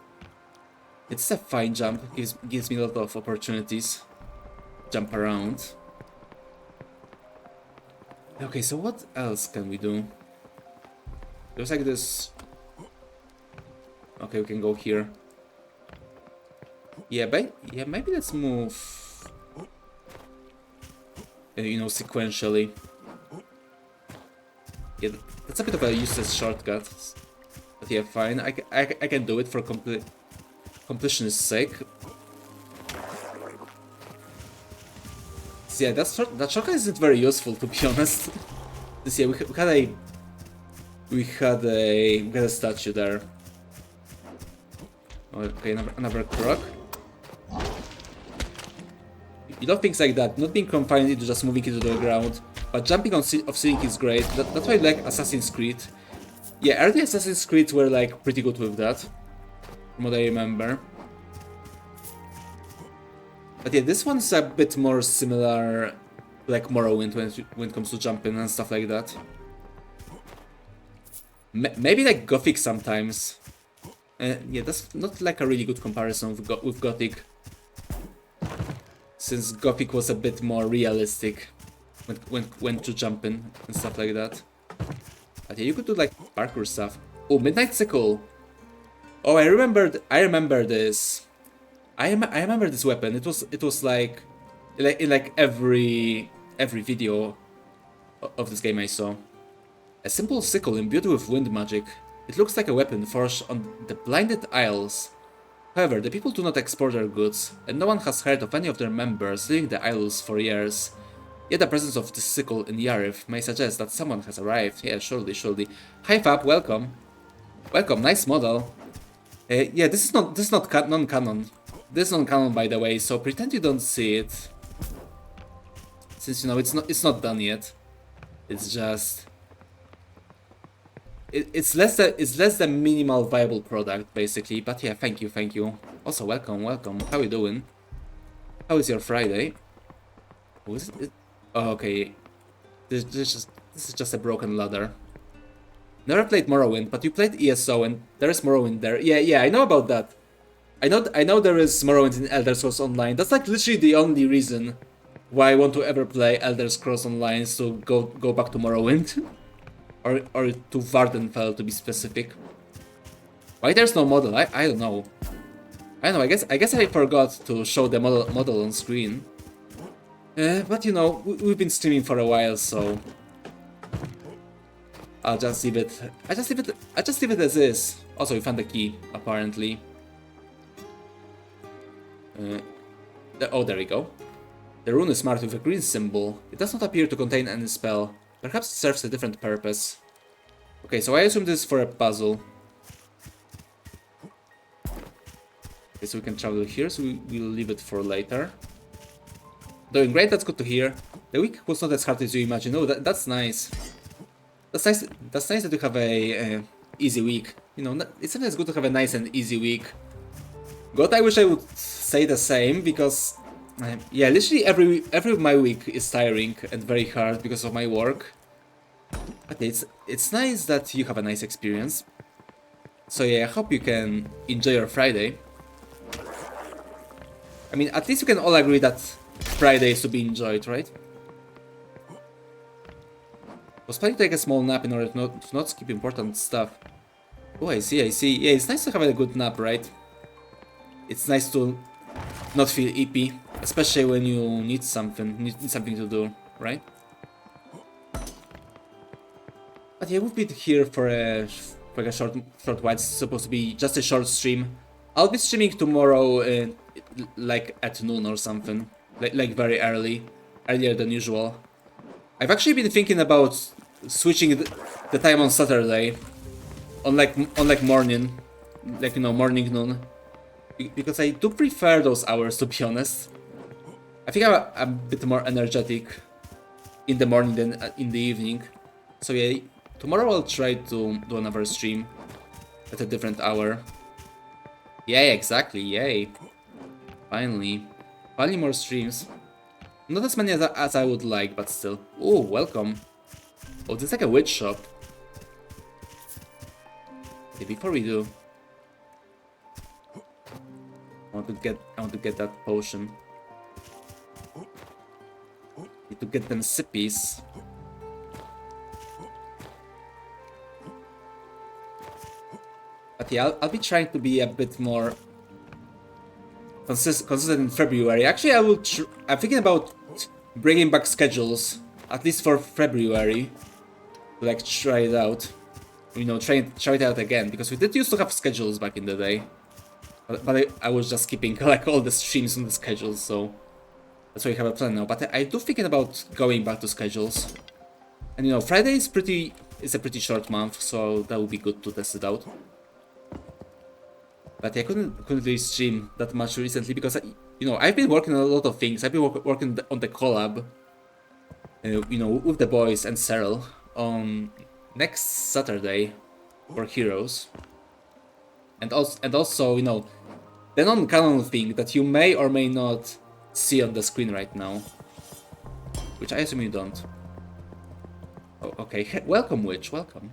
it's a fine jump. Gives me a lot of opportunities. Jump around. Okay, so what else can we do? There's like this. Okay, we can go here. Yeah, maybe let's move. You know, sequentially. Yeah, that's a bit of a useless shortcut. But yeah, fine. I can do it for completion's sake. So yeah, that shortcut isn't very useful, to be honest. This yeah, we had a statue there. Okay, another croc. You know, things like that, not being confined into just moving into the ground, but jumping off ceiling is great. That's why I like Assassin's Creed. Yeah, early Assassin's Creed were like pretty good with that, from what I remember. But yeah, this one's a bit more similar, like Morrowind when it comes to jumping and stuff like that. Maybe like Gothic sometimes. Yeah, that's not like a really good comparison with Gothic, since Gothic was a bit more realistic when to jumping and stuff like that. But yeah, you could do like parkour stuff. Oh, Midnight Sickle. Oh, I remember this. I remember this weapon. It was like in like every video of this game I saw. A simple sickle imbued with wind magic. It looks like a weapon forged on the Blinded Isles. However, the people do not export their goods, and no one has heard of any of their members leaving the Isles for years. Yet the presence of the sickle in Yarif may suggest that someone has arrived. Yeah, surely, surely. Hi Fab, welcome. Welcome, nice model. Yeah, this is not non-canon. This is non-canon, by the way, so pretend you don't see it. Since you know it's not done yet. It's just it's less than minimal viable product basically. But yeah, thank you. Also, welcome. How you doing? How is your Friday? Oh, is it? Oh, okay. This is just a broken ladder. Never played Morrowind, but you played ESO and there is Morrowind there. Yeah, I know about that. I know there is Morrowind in Elder Scrolls Online. That's like literally the only reason why I want to ever play Elder Scrolls Online is to go back to Morrowind. or to Vardenfell to be specific. Why there's no model? I don't know. I guess I forgot to show the model on screen. But you know, we've been streaming for a while, so I'll just leave it. I just leave it as is. Also, we found the key apparently. Oh, there we go. The rune is marked with a green symbol. It does not appear to contain any spell. Perhaps it serves a different purpose. Okay, so I assume this is for a puzzle. Okay, so we can travel here, so we'll leave it for later. Doing great, that's good to hear. The week was not as hard as you imagine. Oh, that's nice. That's nice. That's nice that you have a easy week. You know, it's sometimes good to have a nice and easy week. God, I wish I would say the same because, yeah, literally every my week is tiring and very hard because of my work. But it's nice that you have a nice experience. So yeah, I hope you can enjoy your Friday. I mean, at least you can all agree that Friday is to be enjoyed, right? Was planning to take a small nap in order to not skip important stuff. Oh, I see. Yeah, it's nice to have a good nap, right? It's nice to not feel ippy, especially when you need something to do, right? But yeah, we've been here for a short while. It's supposed to be just a short stream. I'll be streaming tomorrow, like at noon or something, like very earlier than usual. I've actually been thinking about switching the time on Saturday, on like morning, like, you know, morning noon, because I do prefer those hours, to be honest. I think I'm a bit more energetic in the morning than in the evening. So yeah, tomorrow I'll try to do another stream at a different hour. Yeah, exactly. Yay! Finally more streams. Not as many as I would like, but still. Oh, welcome. Oh, this is like a witch shop. Okay, before we do, I want to get that potion. Need to get them sippies. But yeah, I'll be trying to be a bit more consistent in February. Actually, I'm thinking about bringing back schedules, at least for February, to like try it out. You know, try it out again, because we did used to have schedules back in the day. But I was just keeping like all the streams on the schedules, so that's why we have a plan now. But I do thinking about going back to schedules. And you know, Friday is a pretty short month, so that would be good to test it out. But I couldn't really stream that much recently because you know, I've been working on a lot of things. I've been working on the collab, you know, with the boys and Cyril on next Saturday for Heroes, and also you know, the non-canon thing that you may or may not see on the screen right now, which I assume you don't. Oh, okay, welcome, witch, welcome.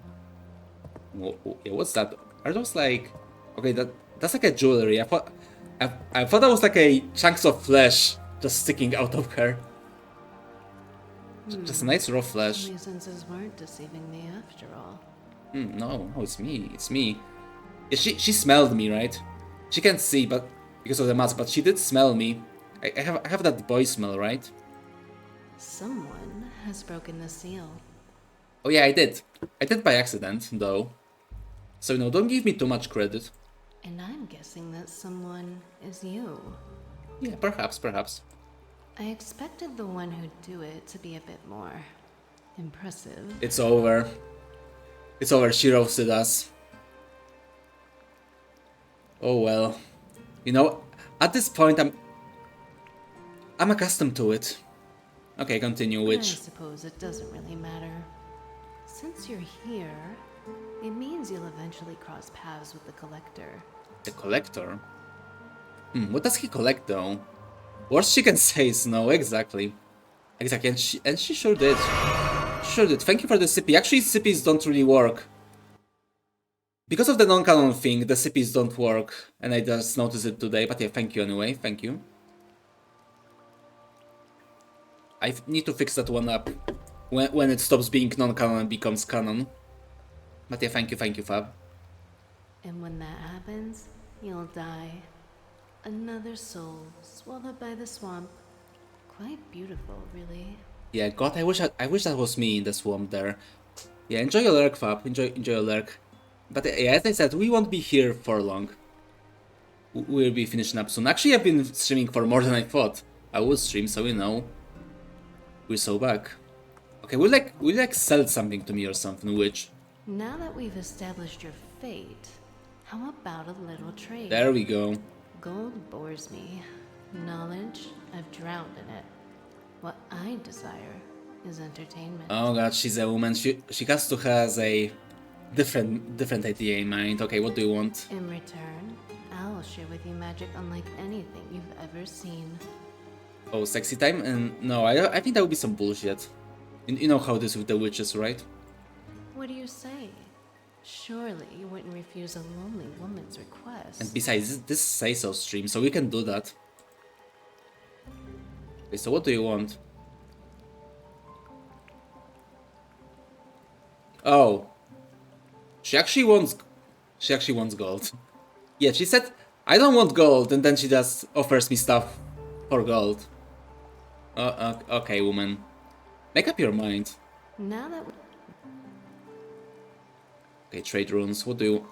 Yeah, what's that? Are those like? Okay, that's like a jewelry. I thought that was like a chunks of flesh just sticking out of her. Just a nice raw flesh. My senses weren't deceiving me after all. No, it's me. Yeah, she smelled me, right? She can't see, but because of the mask, but she did smell me. I have that boy smell, right? Someone has broken the seal. Oh yeah, I did by accident, though. So, you know, don't give me too much credit. And I'm guessing that someone is you. Yeah, perhaps. I expected the one who'd do it to be a bit more impressive. It's over. It's over, she roasted us. Oh well. You know, at this point I'm accustomed to it. Okay, continue, I which... suppose it doesn't really matter. Since you're here, it means you'll eventually cross paths with the Collector. The Collector? What does he collect though? Worst she can say is no, exactly. Exactly, and she sure did. Sure did. Thank you for the CP. Actually, CPs don't really work. Because of the non-canon thing, the CPs don't work. And I just noticed it today, but yeah, thank you anyway, thank you. I need to fix that one up. When it stops being non-canon and becomes canon. But yeah, thank you, Fab. And when that happens, you'll die. Another soul swallowed by the swamp. Quite beautiful, really. Yeah, God, I wish that was me in the swamp there. Yeah, enjoy your lurk, Fab. Enjoy your lurk. But yeah, as I said, we won't be here for long. We'll be finishing up soon. Actually, I've been streaming for more than I thought I would stream, so you know. We're so back. Okay, will like sell something to me or something, which... Now that we've established your fate, how about a little trade? There we go. Gold bores me. Knowledge, I've drowned in it. What I desire is entertainment. Oh god, she's a woman. She has to has a different idea in mind. Okay, what do you want? In return, I'll share with you magic unlike anything you've ever seen. Oh, sexy time? And no, I think that would be some bullshit. You know how it is with the witches, right? What do you say? Surely you wouldn't refuse a lonely woman's request. And besides, this is say-so stream, so we can do that. Okay, so what do you want? Oh. She actually wants gold. Yeah, she said, I don't want gold, and then she just offers me stuff for gold. Okay, woman. Make up your mind. Now that Okay, trade runes. What do you...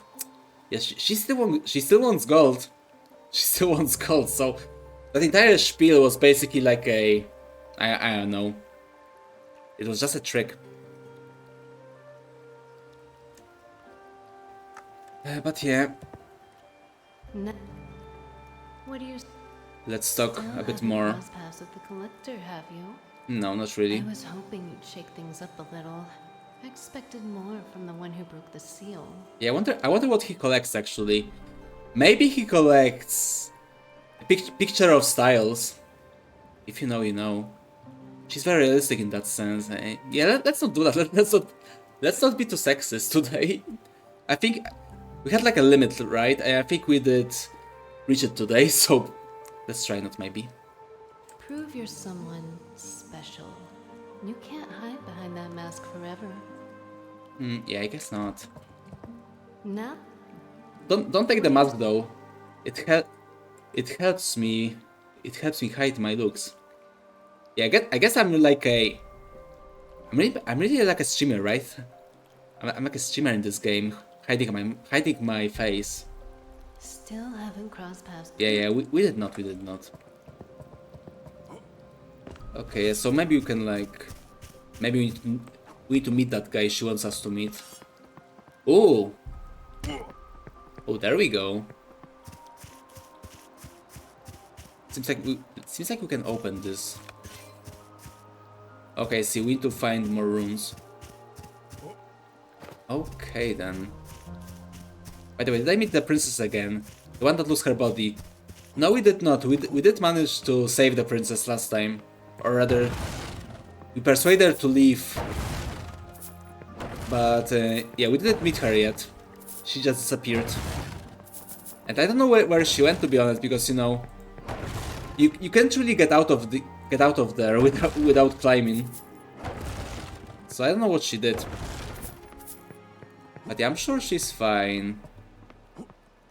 Yeah, she still wants gold. She still wants gold, so... That entire spiel was basically like a... I don't know. It was just a trick. But yeah. What do you Let's talk still a bit haven't more. crossed paths with the Collector, have you? No, not really. I was hoping you'd shake things up a little. I expected more from the one who broke the seal. Yeah, I wonder what he collects actually. Maybe he collects a picture of Styles. If you know, you know. She's very realistic in that sense. Yeah, let's not do that. Let's not be too sexist today. I think we had like a limit, right? I think we did reach it today, so let's try not maybe. Prove you're someone special. You can't hide behind that mask forever. Yeah, I guess not. Now, Don't take the mask though. It helps me. It helps me hide my looks. Yeah, I guess I'm like a. I'm really like a streamer, right? I'm like a streamer in this game, hiding my face. still haven't crossed paths. Yeah, we did not. Okay, so maybe you can like, maybe we need to meet that guy she wants us to meet. Oh, there we go. Seems like we can open this. Okay, see, we need to find more rooms. Okay then. By the way, did I meet the princess again? The one that loses her body? No, we did not. We did manage to save the princess last time. Or rather, we persuaded her to leave. But yeah, we didn't meet her yet. She just disappeared. And I don't know where she went, to be honest, because you know, you can't really get out of there without climbing. So I don't know what she did. But yeah, I'm sure she's fine.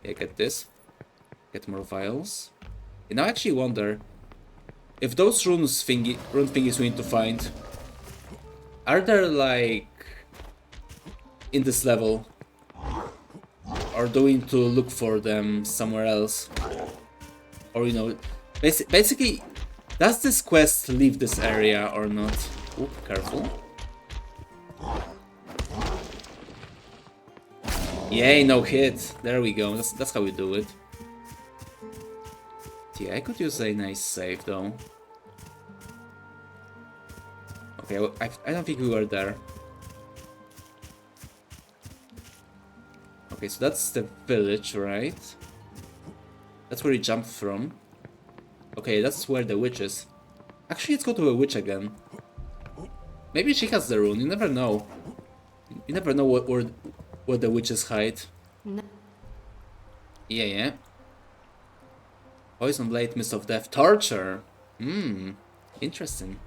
Yeah, get this. Get more vials. And I actually wonder if those rune thingies we need to find, are there like in this level, or do we need to look for them somewhere else? Or you know, basically Does this quest leave this area or not? Oop, careful. Yay, no hit. There we go. That's how we do it. Yeah, I could use a nice save though. Okay, well, I don't think we were there. Okay, so that's the village, right? That's where we jumped from. Okay, that's where the witch is. Actually, let's go to a witch again. Maybe she has the rune, you never know. You never know where the witches hide. No. Yeah. Poison blade, mist of death, torture. Interesting.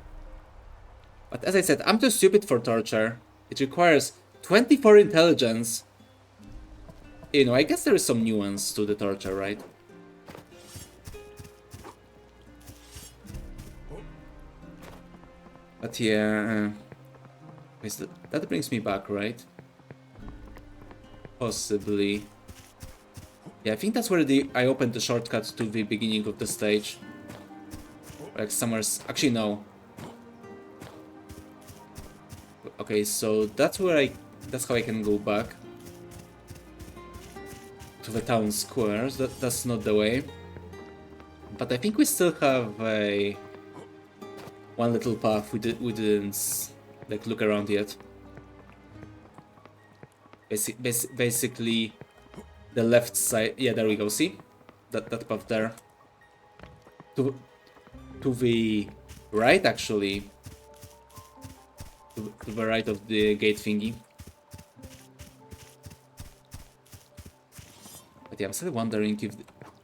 But as I said, I'm too stupid for torture. It requires 24 intelligence. You know, I guess there is some nuance to the torture, right? But yeah, that brings me back, right? Possibly. Yeah, I think that's where I opened the shortcut to the beginning of the stage. Like somewhere. Actually, no. Okay, so that's where that's how I can go back to the town squares. That's not the way. But I think we still have one little path we didn't like look around yet. Basically, the left side. Yeah, there we go. See that path there. To the right, actually. To the right of the gate thingy. But yeah, I'm still wondering if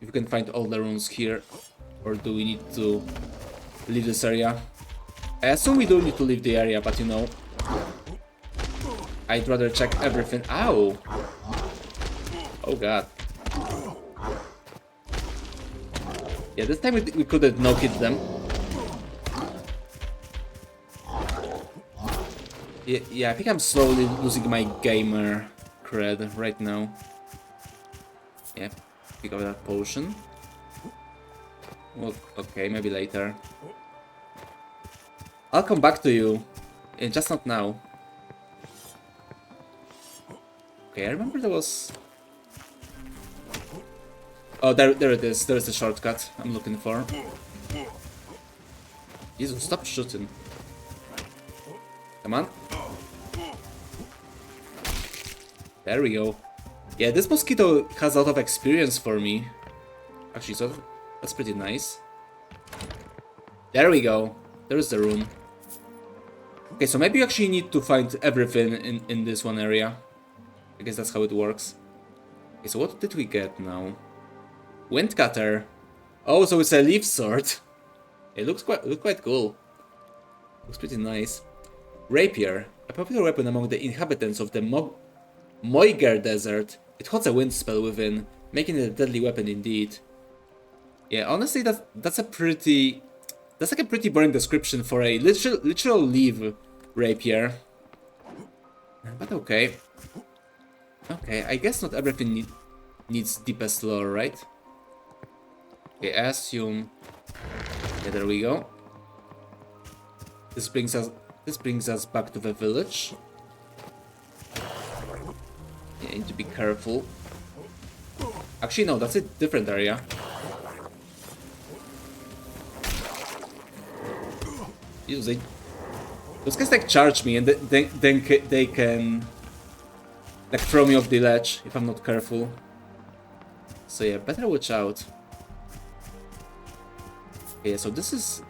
we can find all the runes here, or do we need to leave this area? I assume we do need to leave the area, but you know, I'd rather check everything. Ow! Oh god. Yeah, this time we couldn't no-hit them. Yeah, I think I'm slowly losing my gamer cred right now. Yeah, pick up that potion. Well, okay, maybe later. I'll come back to you, just not now. Okay, I remember there was... Oh, there it is. There's the shortcut I'm looking for. Jesus, stop shooting. Come on. There we go. Yeah, this mosquito has a lot of experience for me. Actually, so that's pretty nice. There we go. There's the rune. Okay, so maybe you actually need to find everything in this one area. I guess that's how it works. Okay, so what did we get now? Wind cutter. Oh, so it's a leaf sword. It looks quite cool. Looks pretty nice. Rapier, a popular weapon among the inhabitants of the Moiger Desert. It holds a wind spell within, making it a deadly weapon indeed. Yeah, honestly, that's like a pretty boring description for a literal leaf rapier. But okay. Okay, I guess not everything needs deepest lore, right? Okay, I assume. Yeah, there we go. This brings us back to the village. Yeah, need to be careful. Actually, no, that's a different area. Those guys like charge me and then they can like throw me off the ledge if I'm not careful. So yeah, better watch out. Okay, so this is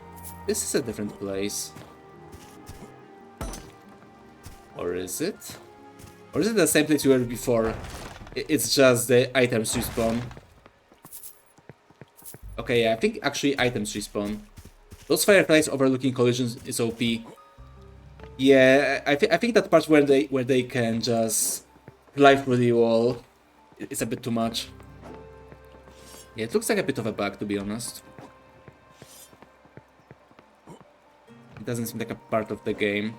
a different place. Or is it? Or is it the same place we were before? It's just the items respawn. Okay, yeah, I think actually items respawn. Those fireflies overlooking collisions is OP. Yeah, I think that part where they can just fly through the wall is a bit too much. Yeah, it looks like a bit of a bug, to be honest. It doesn't seem like a part of the game.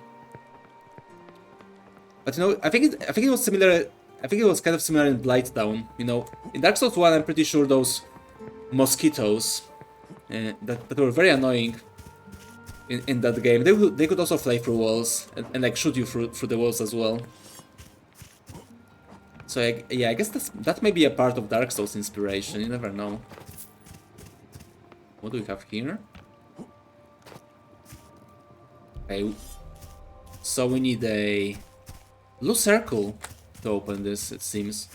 But you know, I think it was similar. I think it was kind of similar in Blighttown. You know, in Dark Souls 1, I'm pretty sure those mosquitoes that were very annoying. in that game. They could also fly through walls and like shoot you through the walls as well. So yeah, I guess that may be a part of Dark Souls inspiration. You never know. What do we have here? Okay, so we need a blue circle to open this, it seems.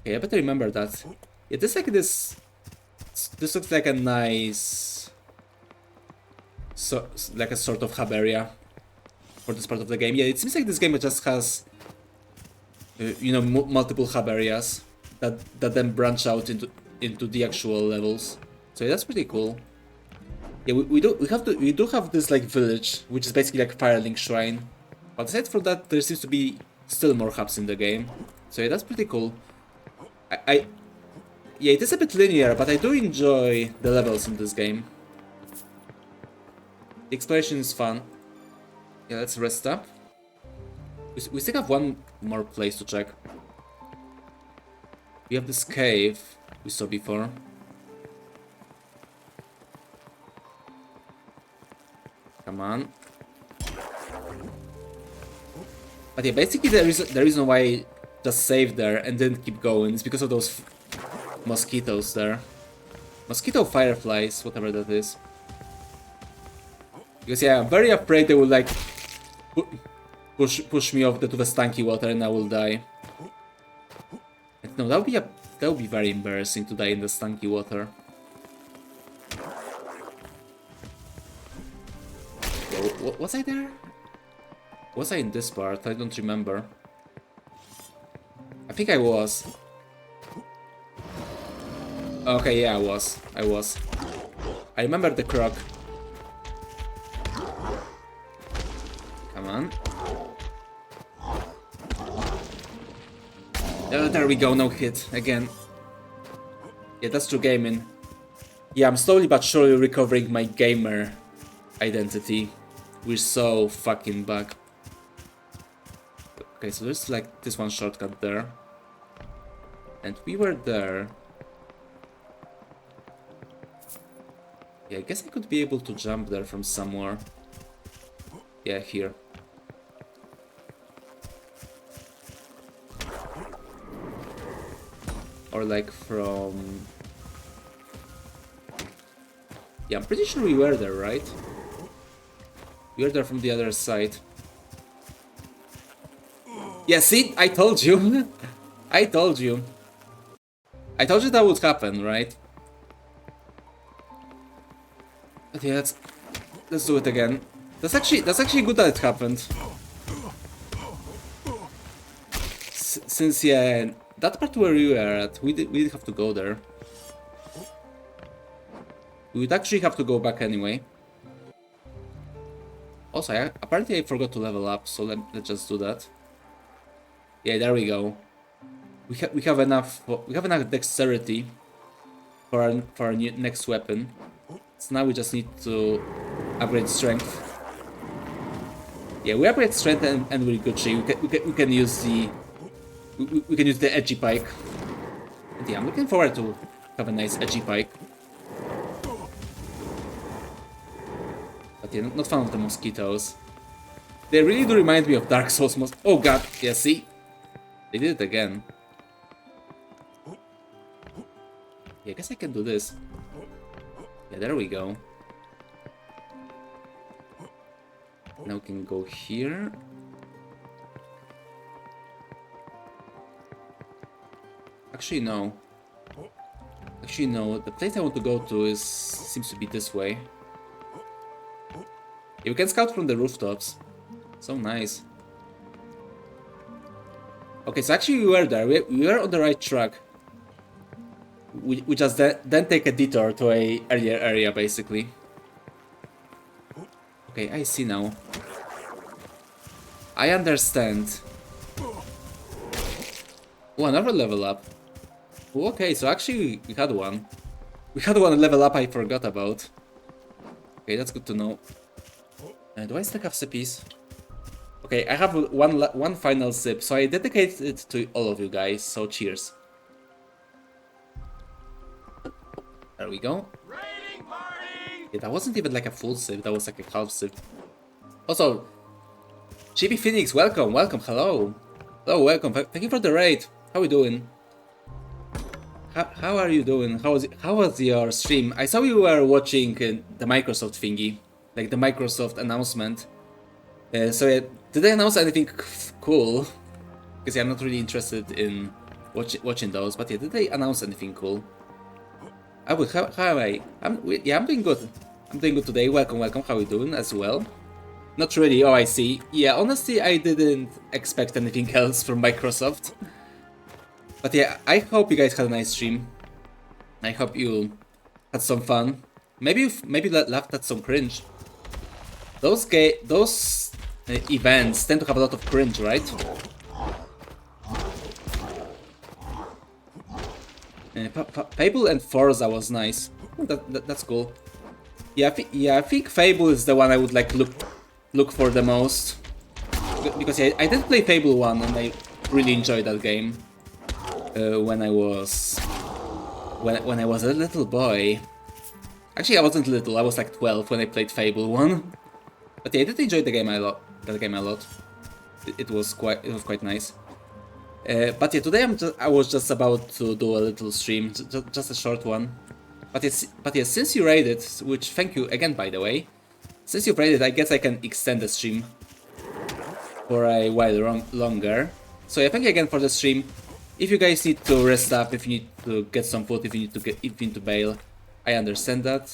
Okay, I better remember that. Yeah, this looks like a nice, like a sort of hub area for this part of the game. Yeah, it seems like this game just has, you know, multiple hub areas that then branch out into the actual levels. So yeah, that's pretty cool. Yeah, we do have this like village, which is basically like Firelink Shrine. But aside from that, there seems to be still more hubs in the game. So yeah, that's pretty cool. Yeah, it is a bit linear, but I do enjoy the levels in this game. The exploration is fun. Yeah, let's rest up. We still have one more place to check. We have this cave we saw before. Come on. But yeah, basically the reason why I just saved there and didn't keep going is because of those mosquitoes there. Mosquito fireflies, whatever that is. Because yeah, I'm very afraid they will like push me off to the stanky water and I will die. And no, that would be very embarrassing to die in the stanky water. Was I there? Was I in this part? I don't remember. I think I was. Okay, yeah, I was. I remember the croc. Come on. Oh, there we go, no hit again. Yeah, that's true gaming. Yeah, I'm slowly but surely recovering my gamer identity. We're so fucking back. Okay, so there's like this one shortcut there. And we were there. Yeah, I guess I could be able to jump there from somewhere. Yeah, here. Or like from... Yeah, I'm pretty sure we were there, right? We were there from the other side. Yeah, see? I told you! I told you. I told you that would happen, right? But yeah, let's do it again. That's actually good that it happened. Since yeah, that part where we were at, we did have to go there. We would actually have to go back anyway. Also, apparently I forgot to level up, so let's just do that. Yeah, there we go. We have enough dexterity for our next weapon. So now we just need to upgrade strength. Yeah, we upgrade strength and we're good shape. We can use the edgy pike. And yeah, I'm looking forward to have a nice edgy pike. But yeah, not fan of the mosquitoes. They really do remind me of Dark Souls. Oh god, yeah, see? They did it again. Yeah, I guess I can do this. Yeah, there we go. Now we can go here. Actually, no. The place I want to go to seems to be this way. Yeah, we can scout from the rooftops. So nice. Okay, so actually we were there. We were on the right track. We just then take a detour to a earlier area, basically. Okay, I see now. I understand. Oh, another level up. Oh, okay, so actually we had one. We had one level up I forgot about. Okay, that's good to know. Do I still have sippies? Okay, I have one final sip, so I dedicate it to all of you guys, so cheers. There we go. Raiding party! Yeah, that wasn't even like a full sip, that was like a half sip. Also, Chibi Phoenix, welcome, welcome, hello. Hello, welcome, thank you for the raid. How are we doing? How are you doing? How was your stream? I saw you were watching the Microsoft thingy, like the Microsoft announcement. So yeah, did they announce anything cool? Because yeah, I'm not really interested in watching those, but yeah, did they announce anything cool? I would. How am I? Yeah, I'm doing good. I'm doing good today. Welcome, welcome. How are you doing as well? Not really. Oh, I see. Yeah, honestly, I didn't expect anything else from Microsoft. But yeah, I hope you guys had a nice stream. I hope you had some fun. Maybe laughed at some cringe. Those events tend to have a lot of cringe, right? Fable and Forza was nice. That's cool. Yeah, I think Fable is the one I would like look for the most. Because yeah, I did play Fable 1 and I really enjoyed that game. When I was a little boy. Actually, I wasn't little. I was like 12 when I played Fable 1. But yeah, I did enjoy the game a lot. It was quite nice. But yeah, today I was just about to do a little stream, just a short one. But yeah, since you raided, which thank you again by the way. Since you raided, I guess I can extend the stream for a while longer. So yeah, thank you again for the stream. If you guys need to rest up, if you need to get some food, if you need to bail, I understand that.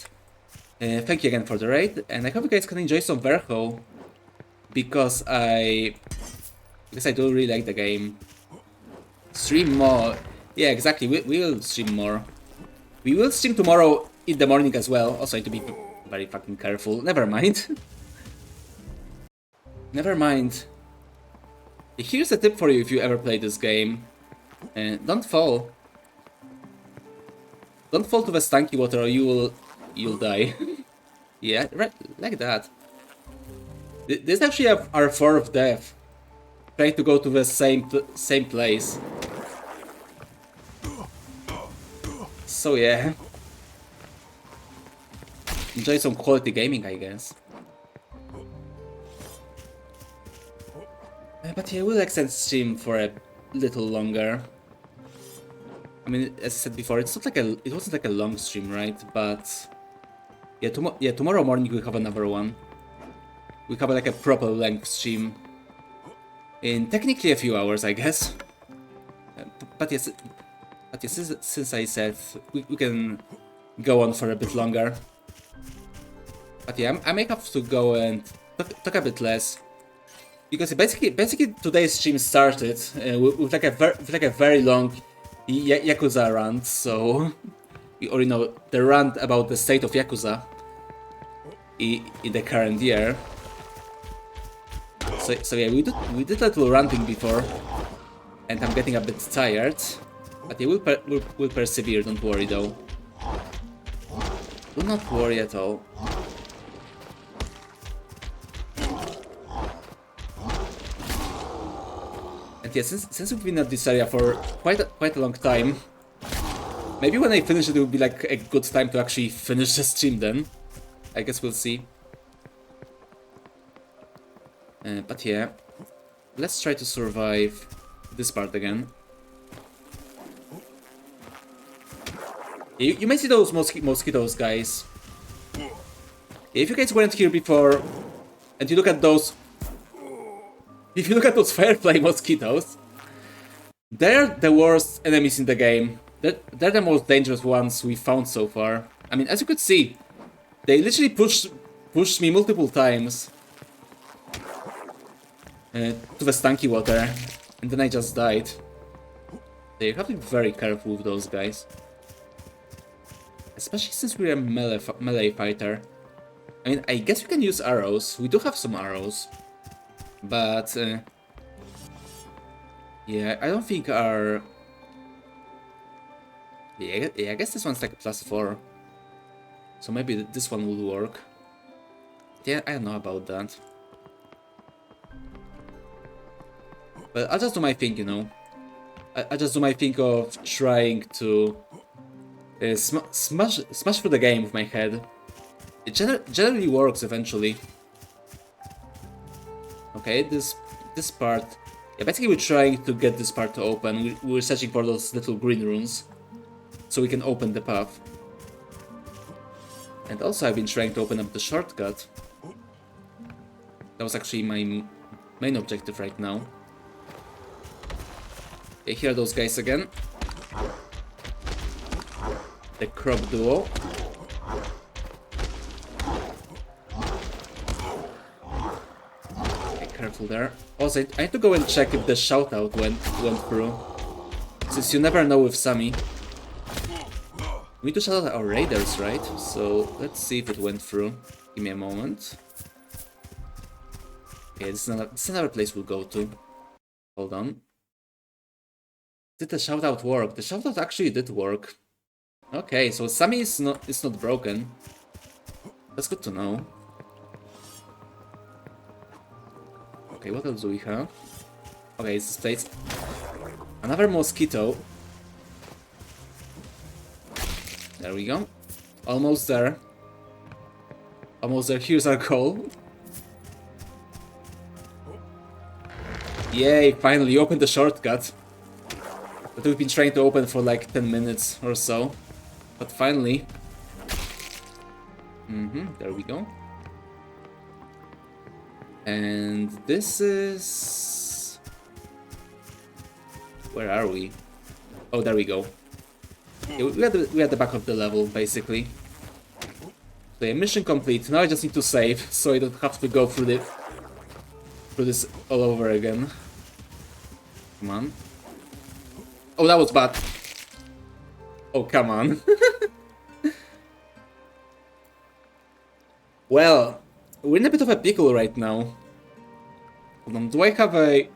Thank you again for the raid, and I hope you guys can enjoy some Verho, because I do really like the game. Stream more. Yeah, exactly. We will stream more. We will stream tomorrow in the morning as well. Also, I need to be very fucking careful. Never mind. Never mind. Here's a tip for you if you ever play this game. Don't fall. Don't fall to the stanky water or you'll die. Yeah, right, like that. This actually our fourth death. Trying to go to the same place. So yeah. Enjoy some quality gaming, I guess. But yeah, we'll extend stream for a little longer. I mean, as I said before, it wasn't like a long stream, right? But yeah, tomorrow morning we have another one. We have like a proper length stream in technically a few hours, I guess. But yes, since I said we can go on for a bit longer. But yeah, I may have to go and talk a bit less. Because basically today's stream started with like a very long Yakuza rant, so we already know the rant about the state of Yakuza in the current year. So yeah, we did a little ranting before, and I'm getting a bit tired. But yeah, we'll persevere. Don't worry though. Do not worry at all. And yeah, since we've been at this area for quite a long time, maybe when I finish it will be like a good time to actually finish the stream then. I guess we'll see. But yeah, let's try to survive this part again. You may see those mosquitoes, guys. If you guys weren't here before, and you look at those... If you look at those firefly mosquitoes, they're the worst enemies in the game. They're the most dangerous ones we've found so far. I mean, as you could see, they literally pushed me multiple times to the stanky water, and then I just died. So you have to be very careful with those guys. Especially since we're a melee fighter. I mean, I guess we can use arrows. We do have some arrows. But, yeah, I don't think our... Yeah, I guess this one's like a +4. So maybe this one will work. Yeah, I don't know about that. But I'll just do my thing, you know. I just do my thing of trying to smash through the game with my head. It generally works eventually. Okay, this part. Yeah, basically we're trying to get this part to open. We're searching for those little green runes, so we can open the path. And also I've been trying to open up the shortcut. That was actually my main objective right now. Okay, here are those guys again. The crop duo. Okay, careful there. Also, I need to go and check if the shoutout went through. Since you never know with Sammy. We need to shout out our raiders, right? So let's see if it went through. Give me a moment. Okay, this is another place we'll go to. Hold on. Did the shoutout work? The shoutout actually did work. Okay, so Sammy is not broken. That's good to know. Okay, what else do we have? Okay, it's this place. Another mosquito. There we go. Almost there. Almost there. Here's our goal. Yay, finally opened the shortcut that we've been trying to open for like 10 minutes or so. But finally. There we go. And this is... Where are we? Oh, there we go. Yeah, we at the back of the level, basically. So yeah, mission complete. Now I just need to save, so I don't have to go through this all over again. Come on. Oh, that was bad. Oh, come on. Well, we're in a bit of a pickle right now. Hold on, do I have a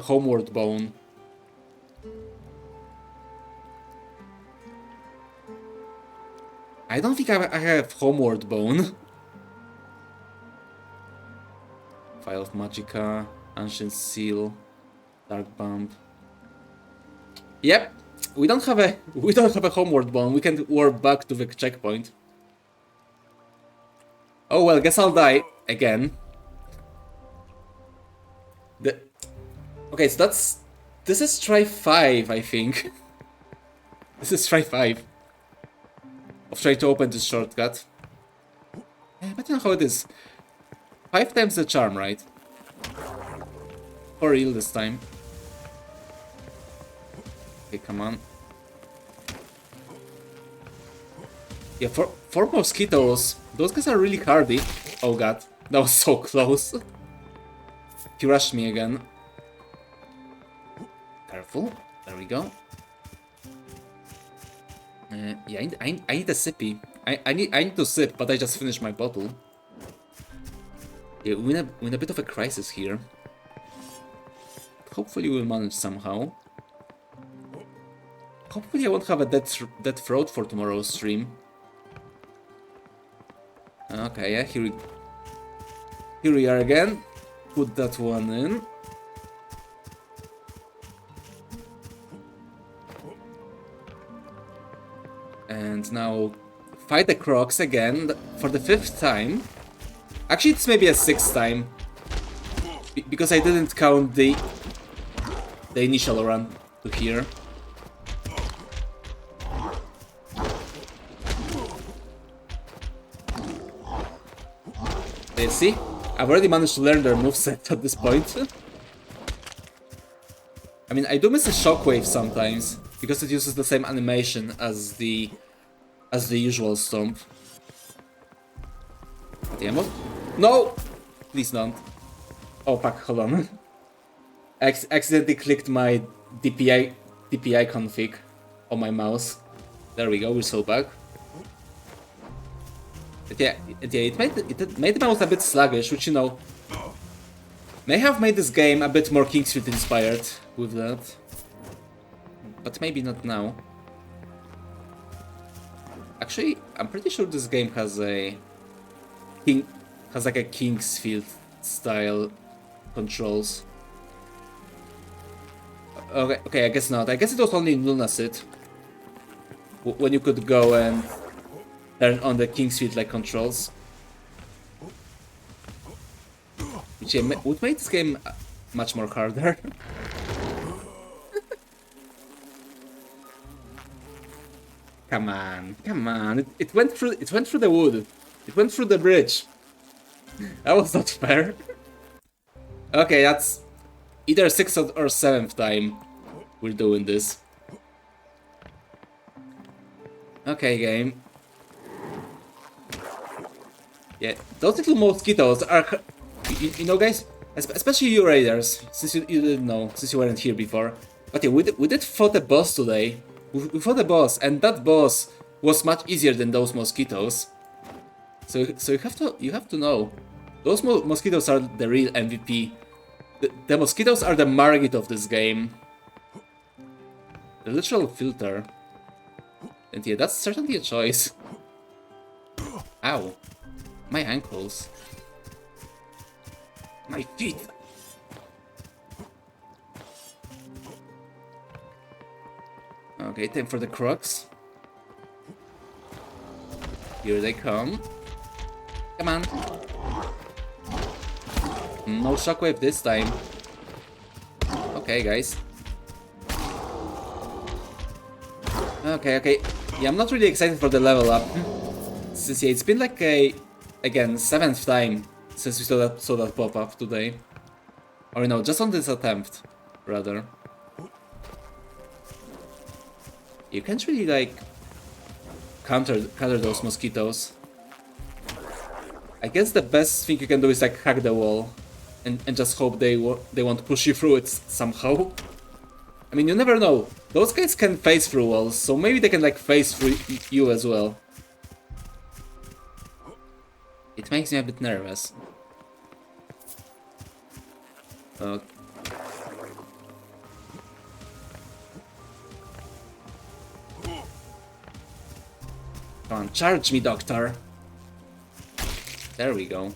homeward bone? I don't think I have homeward bone. File of Magicka, Ancient Seal, Dark Bomb. Yep, we don't have a homeward bone. We can warp back to the checkpoint. Oh well, guess I'll die again. Okay, so this is try 5, I think. This is try 5 of trying to open this shortcut. But you know how it is. 5 times the charm, right? For real this time. Okay, come on. Yeah, for mosquitoes, those guys are really hardy. Oh god, that was so close. He rushed me again. Careful. There we go. Yeah, I need a sippy. I need to sip, but I just finished my bottle. Yeah, we're in a bit of a crisis here. Hopefully we'll manage somehow. Hopefully I won't have a dead throat for tomorrow's stream. Okay, yeah, here we are again. Put that one in. And now fight the crocs again for the 5th time. Actually, it's maybe a 6th time. Because I didn't count the initial run to here. You see? I've already managed to learn their moveset at this point. I mean, I do miss a shockwave sometimes, because it uses the same animation as the usual stomp. Damn it. No! Please don't. Oh fuck, hold on. I accidentally clicked my DPI config on my mouse. There we go, we're so back. But yeah, it made the mouse a bit sluggish, which, you know, may have made this game a bit more King Street inspired with that. But maybe not now. Actually, I'm pretty sure this game has like a King's Field style controls. Okay, I guess not. I guess it was only in Lunasit when you could go and turn on the King's Field like controls. Which would make this game much more harder. Come on, come on. It went through the wood. It went through the bridge. That was not fair. Okay, that's either 6th or 7th time we're doing this. Okay, game. Yeah, those little mosquitoes are... You know, guys, especially you raiders, since you didn't know, since you weren't here before. But yeah, we did fought a boss today. We fought a boss, and that boss was much easier than those mosquitoes. So you have to know, those mosquitoes are the real MVP. The mosquitoes are the Margit of this game. The literal filter. And yeah, that's certainly a choice. Ow. My ankles. My feet. Okay, time for the crocs. Here they come. Come on. No shockwave this time. Okay, guys. Okay. Yeah, I'm not really excited for the level up. Since yeah, it's been like again, 7th time since we saw that pop up today. Or no, just on this attempt, rather. You can't really like counter those mosquitoes. I guess the best thing you can do is like hack the wall and just hope they won't push you through it somehow. I mean, you never know. Those guys can phase through walls, so maybe they can like phase through you as well. It makes me a bit nervous. Come on, charge me, doctor. There we go.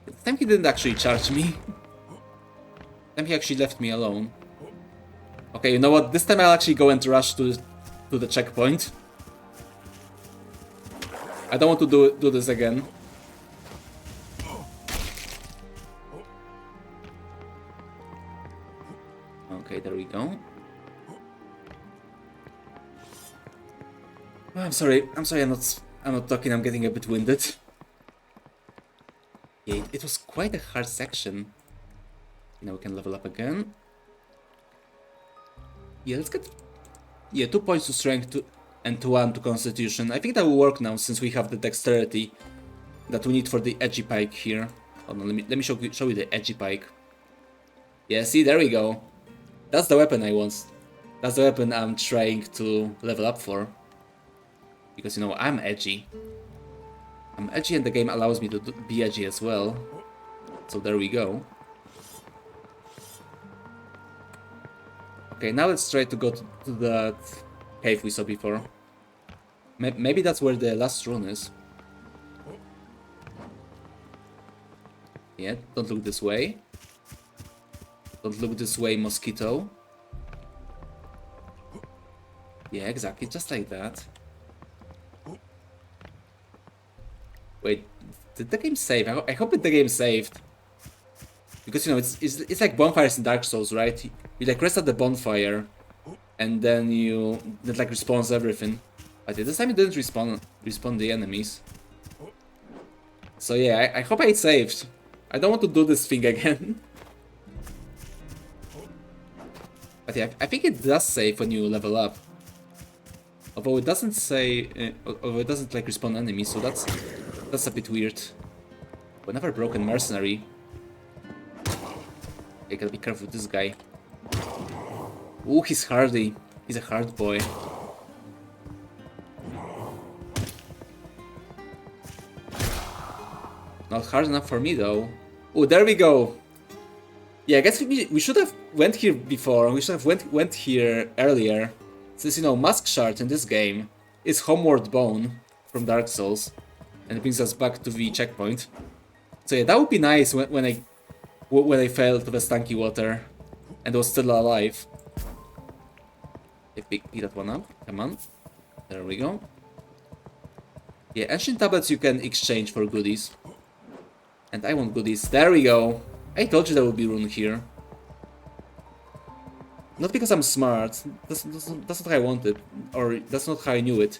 This time he didn't actually charge me. This time he actually left me alone. Okay, you know what? This time I'll actually go and rush to the checkpoint. I don't want to do this again. Okay, there we go. Oh, I'm sorry, I'm not talking, I'm getting a bit winded. Yeah, it was quite a hard section. Now we can level up again. Yeah, let's get... Yeah, 2 points to strength and 1 to constitution. I think that will work now since we have the dexterity that we need for the edgy pike here. Hold on, let me show you the edgy pike. Yeah, see, there we go. That's the weapon I want. That's the weapon I'm trying to level up for. Because, you know, I'm edgy. I'm edgy and the game allows me to be edgy as well. So there we go. Okay, now let's try to go to that cave we saw before. Maybe that's where the last rune is. Yeah, don't look this way. Don't look this way, mosquito. Yeah, exactly, just like that. Wait, did the game save? I hope the game saved. Because, you know, it's like bonfires in Dark Souls, right? You like rest at the bonfire, and then that like respawns everything. But this time it didn't respawn the enemies. So yeah, I hope I saved. I don't want to do this thing again. But yeah, I think it does save when you level up. Although it doesn't say, although it doesn't like respawn enemies, so that's a bit weird. Another broken mercenary. I gotta be careful with this guy. Ooh, he's hardy. He's a hard boy. Not hard enough for me though. Oh, there we go. Yeah, I guess we should have went here before. We should have went here earlier. Since, you know, Mask Shard in this game is Homeward Bone from Dark Souls. And it brings us back to the checkpoint. So yeah, that would be nice when I fell to the stanky water and was still alive. Pick that one up. Come on. There we go. Yeah, ancient tablets you can exchange for goodies. And I want goodies. There we go. I told you there would be rune here. Not because I'm smart. That's not how I wanted. Or that's not how I knew it.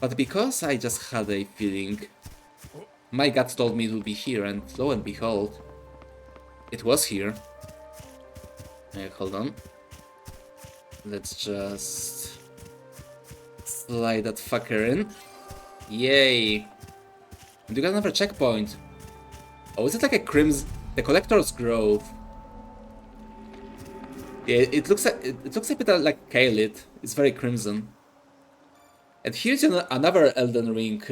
But because I just had a feeling. My gut told me it would be here, and lo and behold, it was here. Hold on. Let's just slide that fucker in. Yay! And you got another checkpoint. Oh, is it like a crimson? The Collector's Grove. Yeah, it looks a bit like Kalit. It's very crimson. And here's another Elden Ring.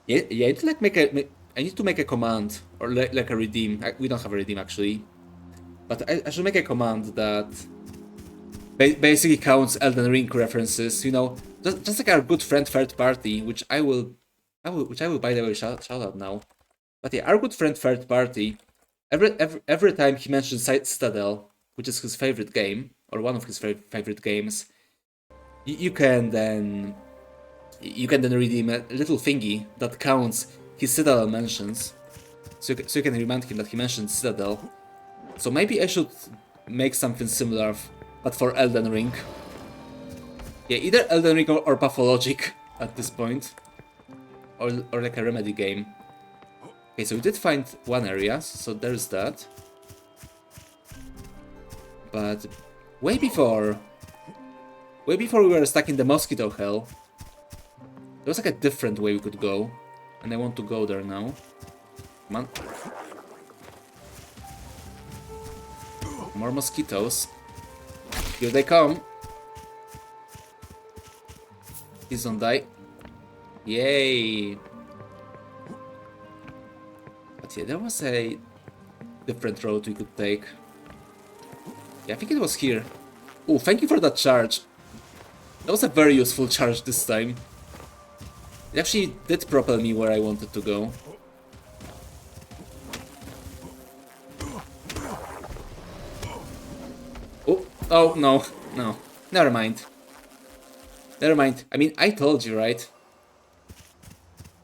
Yeah, I need to I need to make a command or like a redeem. We don't have a redeem actually, but I should make a command that basically counts Elden Ring references. You know, just like our good friend Third Party, which I will by the way shout out now. But yeah, our good friend Third Party, every time he mentions Citadel, which is his favorite game or one of his favorite games, you can then redeem a little thingy that counts his Citadel mentions. So you can remind him that he mentioned Citadel. So maybe I should make something similar, but for Elden Ring. Yeah, either Elden Ring or Pathologic at this point. Or like a Remedy game. Okay, so we did find one area, so there's that. But way before we were stuck in the mosquito hell, there was like a different way we could go, and I want to go there now. Come on. More mosquitoes. Here they come. Please don't die. Yay! But yeah, there was a different road we could take. Yeah, I think it was here. Oh, thank you for that charge. That was a very useful charge this time. It actually did propel me where I wanted to go. Oh, no, no. Never mind. Never mind. I mean, I told you, right?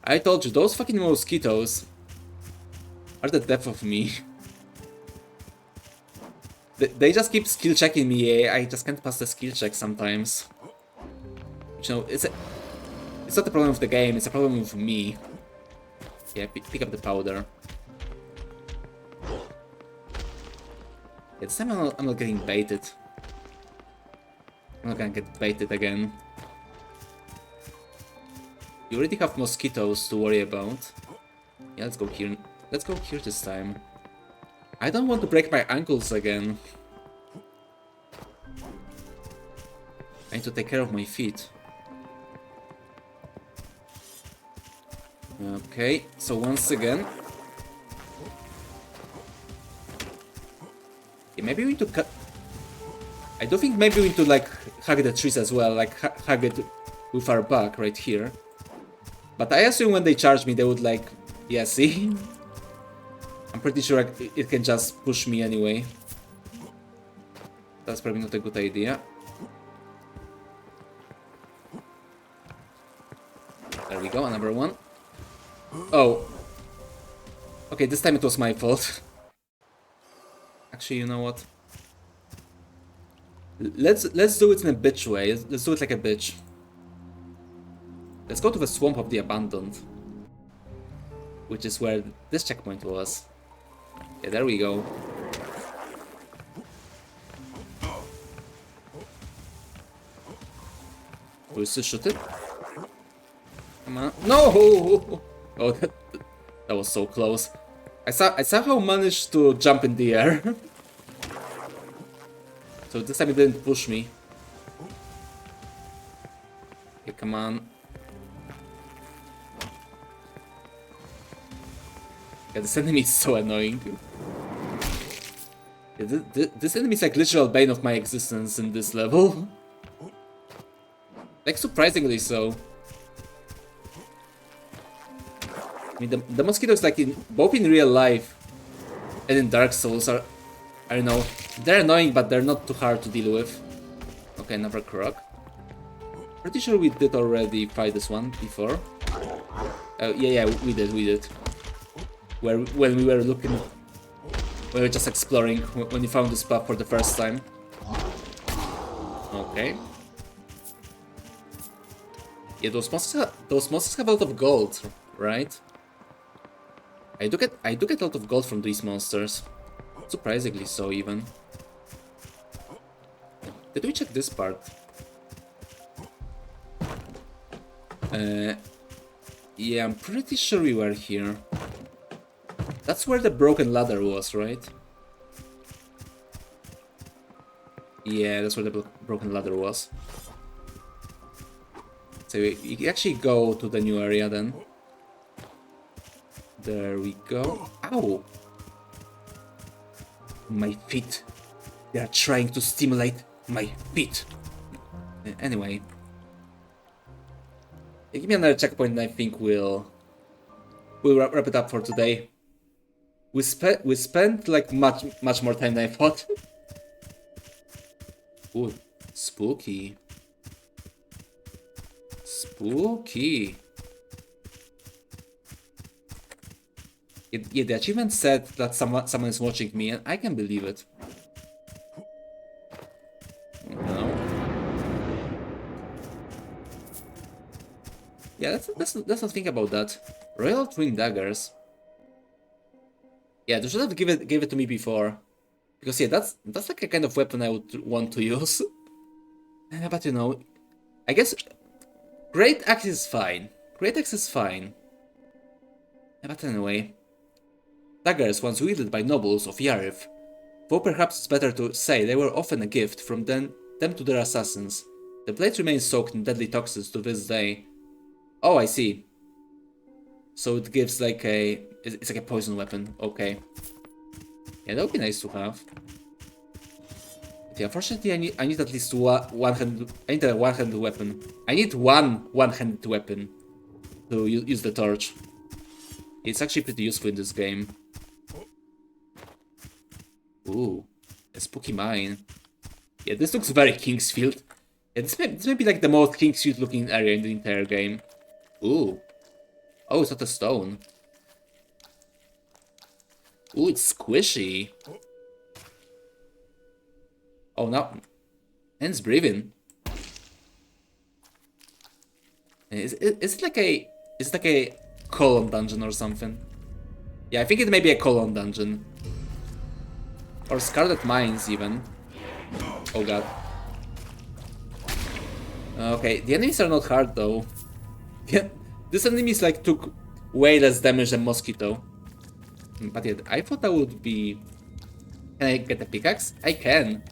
I told you, those fucking mosquitoes are the death of me. They just keep skill checking me, I just can't pass the skill check sometimes. You know, it's not the problem with the game, it's a problem with me. Yeah, pick up the powder. Yeah, this time I'm not getting baited. I'm not gonna get baited again. You already have mosquitoes to worry about. Yeah, let's go here. Let's go here this time. I don't want to break my ankles again. I need to take care of my feet. Okay, so once again... Yeah, maybe we need to cut... I do think maybe we need to like hug the trees as well, like hug it with our back right here. But I assume when they charge me they would like... Yeah, see? I'm pretty sure it can just push me anyway. That's probably not a good idea. There we go, another one. Oh. Okay, this time it was my fault. Actually, you know what? Let's do it in a bitch way. Let's do it like a bitch. Let's go to the Swamp of the Abandoned. Which is where this checkpoint was. Yeah, there we go. Will you still shoot it? Come on. No! Oh, that was so close. I somehow managed to jump in the air. So this time it didn't push me. Okay, come on. Yeah, this enemy is so annoying. Yeah, this enemy is like literal bane of my existence in this level. Like surprisingly so. I mean, the mosquitoes, like both in real life and in Dark Souls, are, I don't know, they're annoying, but they're not too hard to deal with. Okay, another croc. Pretty sure we did already fight this one before. Yeah, we did. When we were looking, we were just exploring when you found this path for the first time. Okay. Yeah, those monsters have a lot of gold, right? I do get a lot of gold from these monsters. Surprisingly so, even. Did we check this part? Yeah, I'm pretty sure we were here. That's where the broken ladder was, right? Yeah, that's where the broken ladder was. So we can actually go to the new area then. There we go. Ow! My feet. They are trying to stimulate my feet. Anyway. Give me another checkpoint and I think we'll wrap it up for today. We spent like much more time than I thought. Ooh, spooky. Spooky. Yeah, the achievement said that someone is watching me, and I can believe it. No. Yeah, let's not think about that. Royal Twin Daggers. Yeah, they should have gave it to me before, because yeah, that's like a kind of weapon I would want to use. But you know, I guess Great Axe is fine. Great Axe is fine. But anyway. Daggers once wielded by nobles of Yarif, though perhaps it's better to say they were often a gift from them to their assassins. The blade remains soaked in deadly toxins to this day. Oh, I see. So it gives like it's like a poison weapon. Okay. Yeah, that would be nice to have. But yeah, unfortunately, I need at least one-handed. I need a one-handed weapon. I need one-handed weapon to use the torch. It's actually pretty useful in this game. Ooh, a spooky mine. Yeah, this looks very Kingsfield. Yeah, this may be like the most Kingsfield looking area in the entire game. Ooh. Oh, it's not a stone. Ooh, it's squishy. Oh, no. And it's breathing. Is it like a colon dungeon or something? Yeah, I think it may be a colon dungeon. Or Scarlet Mines, even. Oh god. Okay, the enemies are not hard, though. Yeah, this enemies, like, took way less damage than Mosquito. But yeah, I thought that would be... Can I get a pickaxe? I can.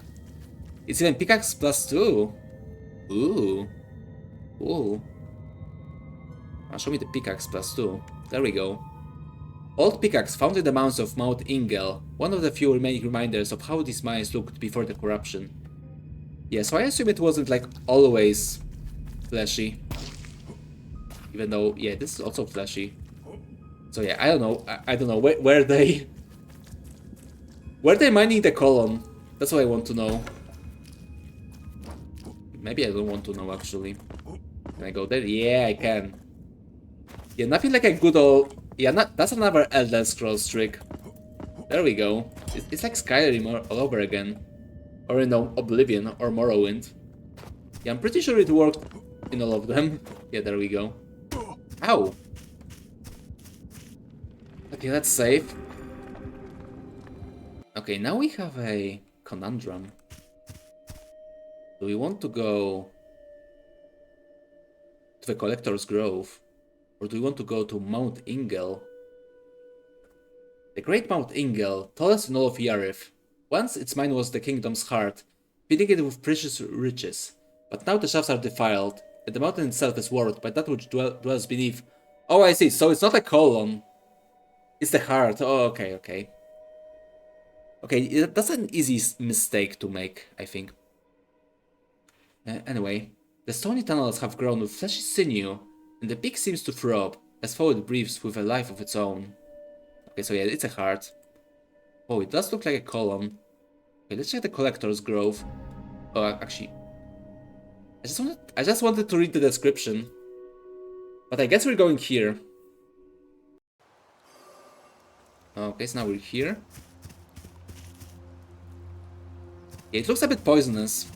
It's even pickaxe +2. Ooh. Ooh. Show me the pickaxe +2. There we go. Old pickaxe found in the mounds of Mount Ingel, one of the few remaining reminders of how these mines looked before the corruption. Yeah, so I assume it wasn't like always fleshy. Even though, yeah, this is also fleshy. So yeah, I don't know. I don't know where they mining the colon. That's what I want to know. Maybe I don't want to know actually. Can I go there? Yeah, I can. Yeah, nothing like a good old. Yeah, that's another Elder Scrolls trick. There we go. It's like Skyrim all over again. Or, you know, Oblivion or Morrowind. Yeah, I'm pretty sure it worked in all of them. Yeah, there we go. Ow! Okay, that's safe. Okay, now we have a conundrum. Do we want to go to the Collector's Grove? Or do we want to go to Mount Ingel? The Great Mount Ingel, tallest in all of Yarif. Once its mine was the kingdom's heart, filling it with precious riches. But now the shafts are defiled, and the mountain itself is warped by that which dwells beneath. Oh, I see, so it's not a colon. It's the heart. Oh, okay, okay. Okay, that's an easy mistake to make, I think. Anyway, the stony tunnels have grown with fleshy sinew, and the peak seems to throb, as though it breathes with a life of its own. Okay, so yeah, it's a heart. Oh, it does look like a column. Okay, let's check the Collector's Grove. Oh, actually... I just wanted to read the description. But I guess we're going here. Okay, so now we're here. Yeah, it looks a bit poisonous.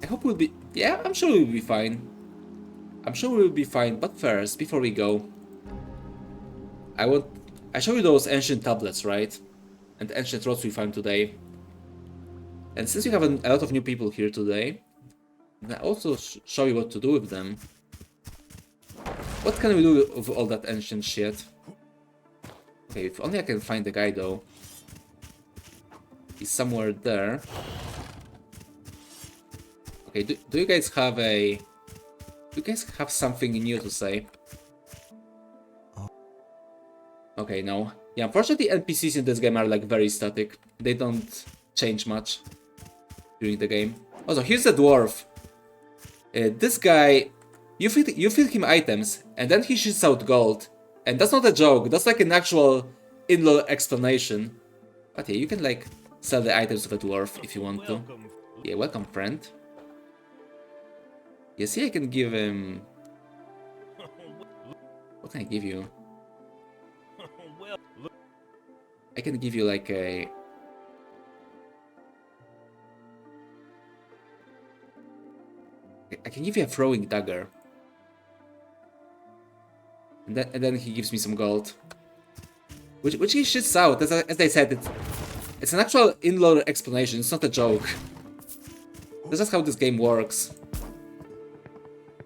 I hope we'll be... Yeah, I'm sure we'll be fine. I'm sure we'll be fine, but first, before we go... I show you those ancient tablets, right? And ancient rods we found today. And since we have a lot of new people here today, I also show you what to do with them. What can we do with all that ancient shit? Okay, if only I can find the guy though. He's somewhere there. Okay, do you guys have a... Do you guys have something new to say? Okay, no. Yeah, unfortunately NPCs in this game are like very static. They don't change much during the game. Also, here's the dwarf. This guy... You feed him items, and then he shoots out gold. And that's not a joke, that's like an actual in-lore explanation. But yeah, you can like sell the items of a dwarf if you want to. Yeah, welcome friend. Yeah, see I can give him... What can I give you? I can give you like a... I can give you a throwing dagger. And then he gives me some gold. Which he shits out, as I said, it's an actual in-lore explanation, it's not a joke. That's just how this game works.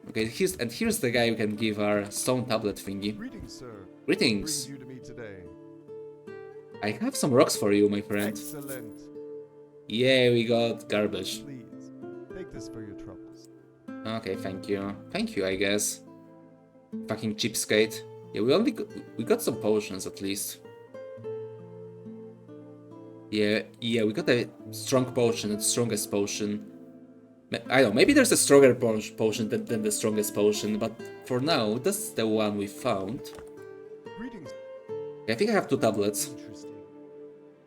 Okay, here's the guy who can give our stone tablet thingy. Greetings, sir. Greetings. Brings you to me today. I have some rocks for you, my friend. Excellent. Yeah, we got garbage. Please, take this for your troubles. Okay, thank you. Thank you, I guess. Fucking cheapskate. Yeah, we got some potions at least. Yeah, we got a strong potion, the strongest potion. I don't know, maybe there's a stronger potion than the strongest potion, but for now, that's the one we found. Greetings. I think I have 2 tablets. Interesting.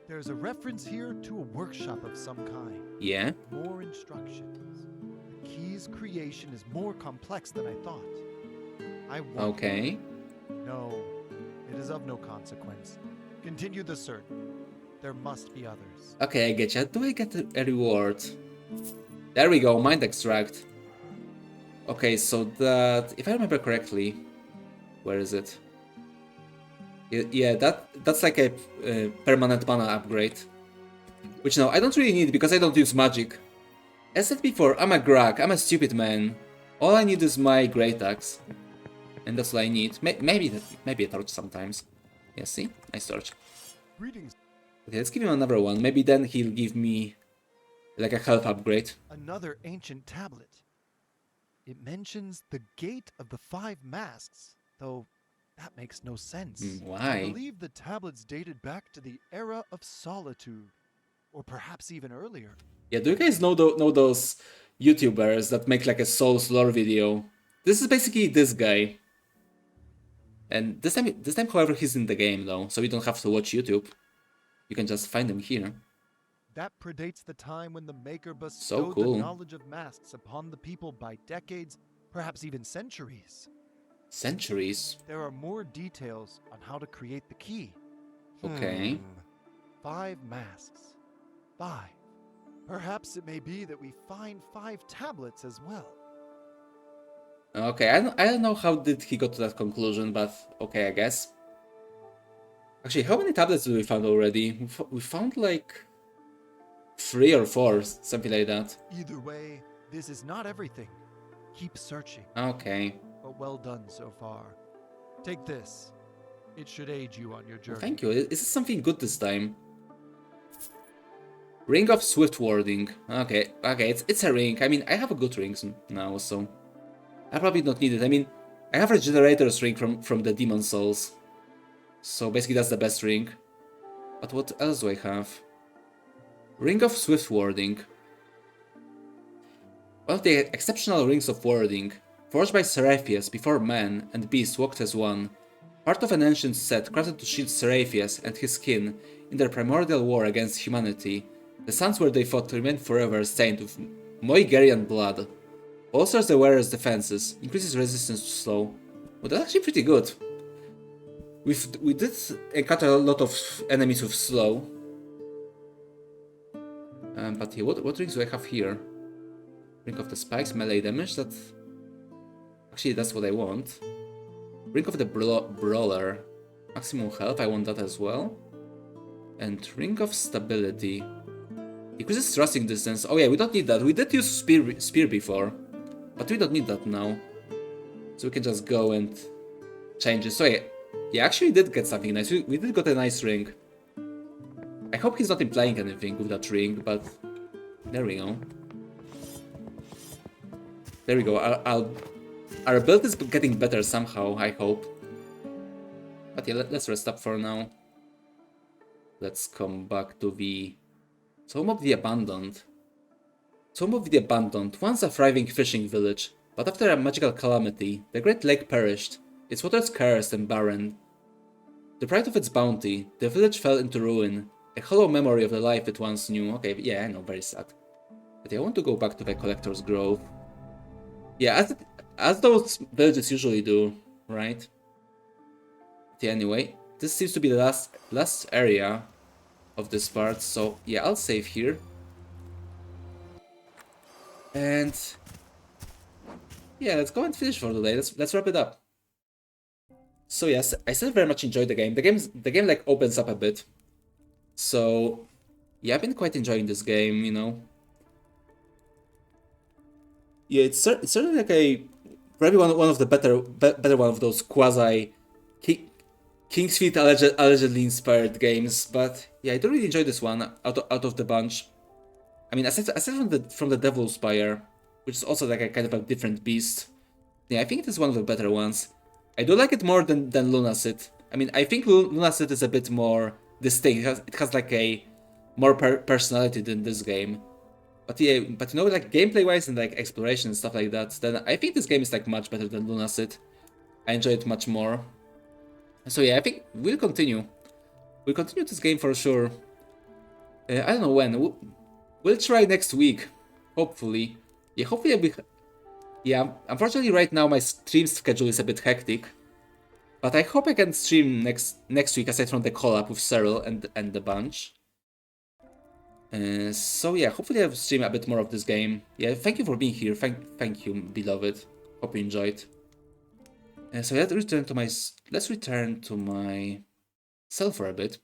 There's a reference here to a workshop of some kind. Yeah. More instructions. The key's creation is more complex than I thought. I wonder. Okay. No, it is of no consequence. Continue the search. There must be others. Okay, I get you. Do I get a reward? There we go, mind extract. Okay, so that... If I remember correctly... Where is it? Yeah, that's like a permanent mana upgrade. Which no, I don't really need because I don't use magic. As said before, I'm a grog, I'm a stupid man. All I need is my great axe. And that's all I need. Maybe a torch sometimes. Yeah, see? Nice torch. Greetings. Okay, let's give him another one. Maybe then he'll give me like a health upgrade. Another ancient tablet. It mentions the Gate of the 5 Masks, though that makes no sense. I Why? believe the tablets dated back to the era of solitude, or perhaps even earlier. Yeah, do you guys know those YouTubers that make like a Souls lore video? This is basically this guy. And this time, however, he's in the game though, so you don't have to watch YouTube. You can just find him here. That predates the time when the Maker bestowed cool. the knowledge of masks upon the people by decades, perhaps even centuries. Centuries. There are more details on how to create the key. Okay. 5 masks. 5. Perhaps it may be that we find 5 tablets as well. Okay, I don't know how did he got to that conclusion, but okay, I guess. Actually, how many tablets did we find already? We found like 3 or 4, something like that. Either way, this is not everything. Keep searching. Okay. But well done so far. Take this. It should aid you on your journey. Thank you. Is this something good this time? Ring of Swift Warding. Okay, it's a ring. I mean, I have a good rings now, so I probably don't need it. I mean, I have a Regenerator's ring from the Demon Souls, so basically that's the best ring. But what else do I have? Ring of Swift Warding. One of the exceptional rings of warding, forged by Seraphius before man and beast walked as one. Part of an ancient set crafted to shield Seraphius and his kin in their primordial war against humanity. The sands where they fought remain forever stained with Moigerian blood. Bolsters the wearer's defenses, increases resistance to slow. Well, that's actually pretty good. We did encounter a lot of enemies with slow. But yeah, what rings do I have here? Ring of the Spikes, melee damage, actually that's what I want. Ring of the Brawler, maximum health, I want that as well. And Ring of Stability. Increases thrusting distance. Oh yeah, we don't need that. We did use spear before, but we don't need that now. So we can just go and change it. So yeah, actually we did get something nice. We did get a nice ring. I hope he's not implying anything with that ring, but there we go. There we go. Our build is getting better somehow, I hope. But yeah, let's rest up for now. Let's come back to the Home of the Abandoned. Home of the Abandoned, once a thriving fishing village, but after a magical calamity, the Great Lake perished, its waters cursed and barren. Deprived of its bounty, the village fell into ruin, a hollow memory of the life it once knew. Okay, yeah, I know, very sad. But yeah, I want to go back to the Collector's Grove. Yeah, as those villages usually do, right? But yeah, anyway, this seems to be the last area of this part, so yeah, I'll save here. And yeah, let's go and finish for today. Let's wrap it up. So yes, I still very much enjoyed the game. The game like opens up a bit. So yeah, I've been quite enjoying this game, you know. Yeah, it's certainly like probably one of the better one of those quasi King's Feet allegedly inspired games. But yeah, I do really enjoy this one out of the bunch. I mean, aside from the Devil's Spire, which is also like a kind of a different beast. Yeah, I think it is one of the better ones. I do like it more than Lunacid. I mean, I think Lunacid is a bit more distinct. It has like a more personality than this game. But yeah, but you know, like gameplay wise and like exploration and stuff like that, then I think this game is like much better than Lunacid. I enjoy it much more. So yeah, I think we'll continue. We'll continue this game for sure. I don't know when. We'll try next week, hopefully. Yeah, hopefully yeah, unfortunately right now my stream schedule is a bit hectic. But I hope I can stream next week aside from the collab with Cyril and the bunch. So yeah, hopefully I'll stream a bit more of this game. Yeah, thank you for being here. Thank you, beloved. Hope you enjoyed. So let's return to my cell for a bit.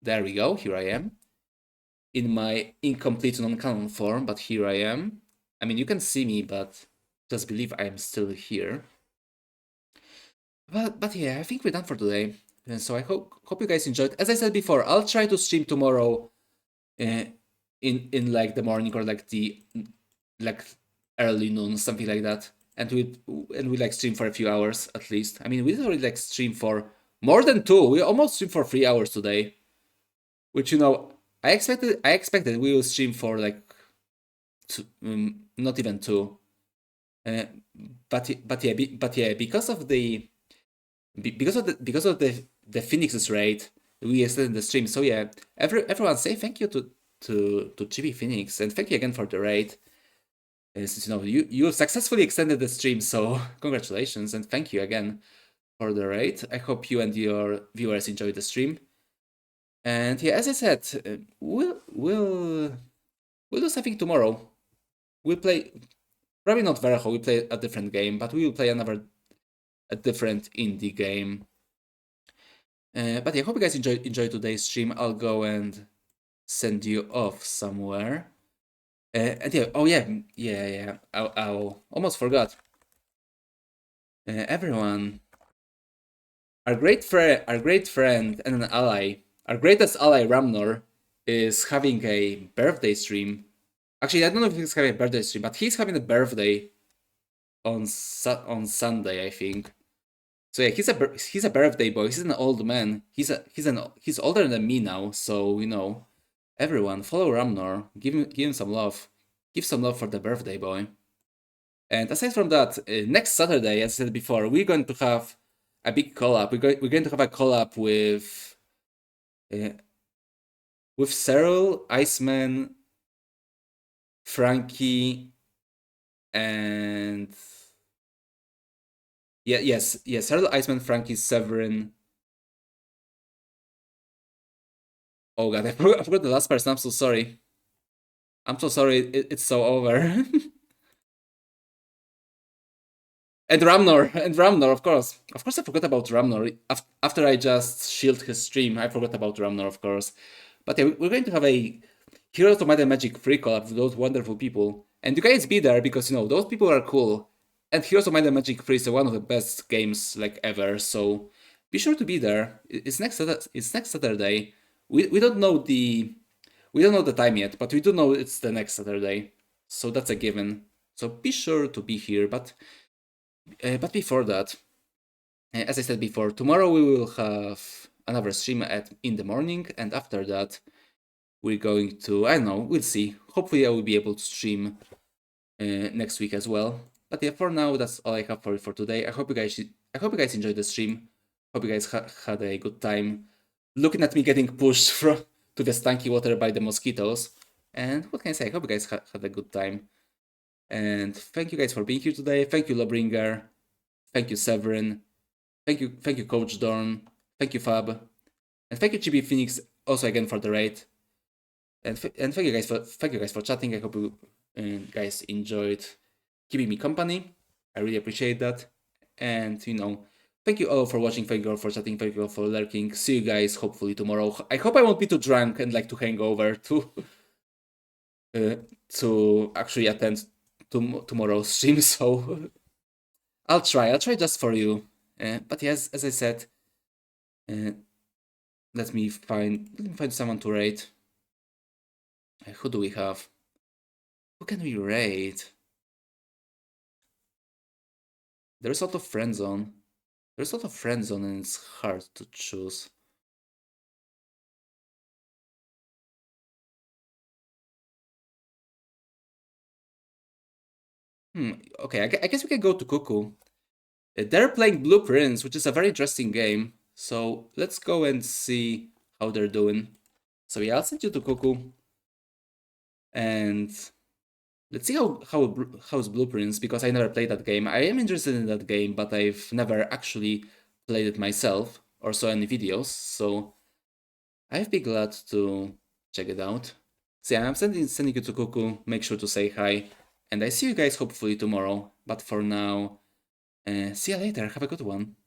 There we go. Here I am. In my incomplete non-canon form, but here I am. I mean, you can see me, but just believe I am still here. But yeah, I think we're done for today. And so I hope you guys enjoyed. As I said before, I'll try to stream tomorrow in like the morning or like early noon, something like that. And we like stream for a few hours at least. I mean, we did already like stream for more than 2. We almost streamed for 3 hours today. Which, you know, I expected we will stream for like not even 2. But yeah, because of the Phoenix's raid, we extended the stream. So yeah, everyone say thank you to Chibi Phoenix and thank you again for the raid. Since you know you successfully extended the stream, so congratulations and thank you again for the raid. I hope you and your viewers enjoyed the stream. And yeah, as I said, we'll do something tomorrow. We'll play probably not Verho. We'll play a different game, but we will play a different indie game. But yeah, I hope you guys enjoy today's stream. I'll go and send you off somewhere. And yeah, oh yeah. I almost forgot. Everyone, our great friend and an ally, our greatest ally Ramnor, is having a birthday stream. Actually, I don't know if he's having a birthday stream, but he's having a birthday on Sunday, I think. So yeah, he's a birthday boy. He's an old man. He's older than me now. So you know, everyone follow Ramnor. Give him some love. Give some love for the birthday boy. And aside from that, next Saturday, as I said before, we're going to have a big collab. We're going to have a collab with Cyril, Iceman, Frankie, and yes, Harold Iceman, Frankie, Severin. Oh god, I forgot the last person. I'm so sorry. I'm so sorry. It's so over. And Ramnor, of course. Of course, I forgot about Ramnor. After I just shielded his stream, I forgot about Ramnor, of course. But yeah, we're going to have a Heroes of Might and Magic free collab with those wonderful people. And you guys be there because, you know, those people are cool. And Heroes of Might and Magic 3 is one of the best games, like, ever. So be sure to be there. It's next Saturday. We don't know the time yet, but we do know it's the next Saturday. So that's a given. So be sure to be here. But before that, as I said before, tomorrow we will have another stream in the morning, and after that, we're going to, I don't know, we'll see. Hopefully I will be able to stream next week as well. But yeah, for now, that's all I have for today. I hope you guys enjoyed the stream. Hope you guys had a good time looking at me getting pushed to the stanky water by the mosquitoes. And what can I say? I hope you guys had a good time. And thank you guys for being here today. Thank you, Lawbringer. Thank you, Severin. Thank you, Coach Dorn. Thank you, Fab. And thank you, Chibi Phoenix, also again for the raid. And thank you guys for chatting. I hope you guys enjoyed keeping me company. I really appreciate that. And you know, thank you all for watching. Thank you all for chatting. Thank you all for lurking. See you guys hopefully tomorrow. I hope I won't be too drunk and like too hangover to actually attend to tomorrow's stream. So I'll try just for you. But yes, as I said, let me find someone to raid. Who do we have? Who can we raid? There's a lot of friend zone. There's a lot of friend zone and it's hard to choose. Okay, I guess we can go to Cuckoo. They're playing Blueprints, which is a very interesting game. So let's go and see how they're doing. So yeah, I'll send you to Cuckoo. And let's see how's Blueprints, because I never played that game. I am interested in that game, but I've never actually played it myself or saw any videos. So I'd be glad to check it out. So yeah, I'm sending you to Cuckoo. Make sure to say hi. And I see you guys hopefully tomorrow. But for now, see you later. Have a good one.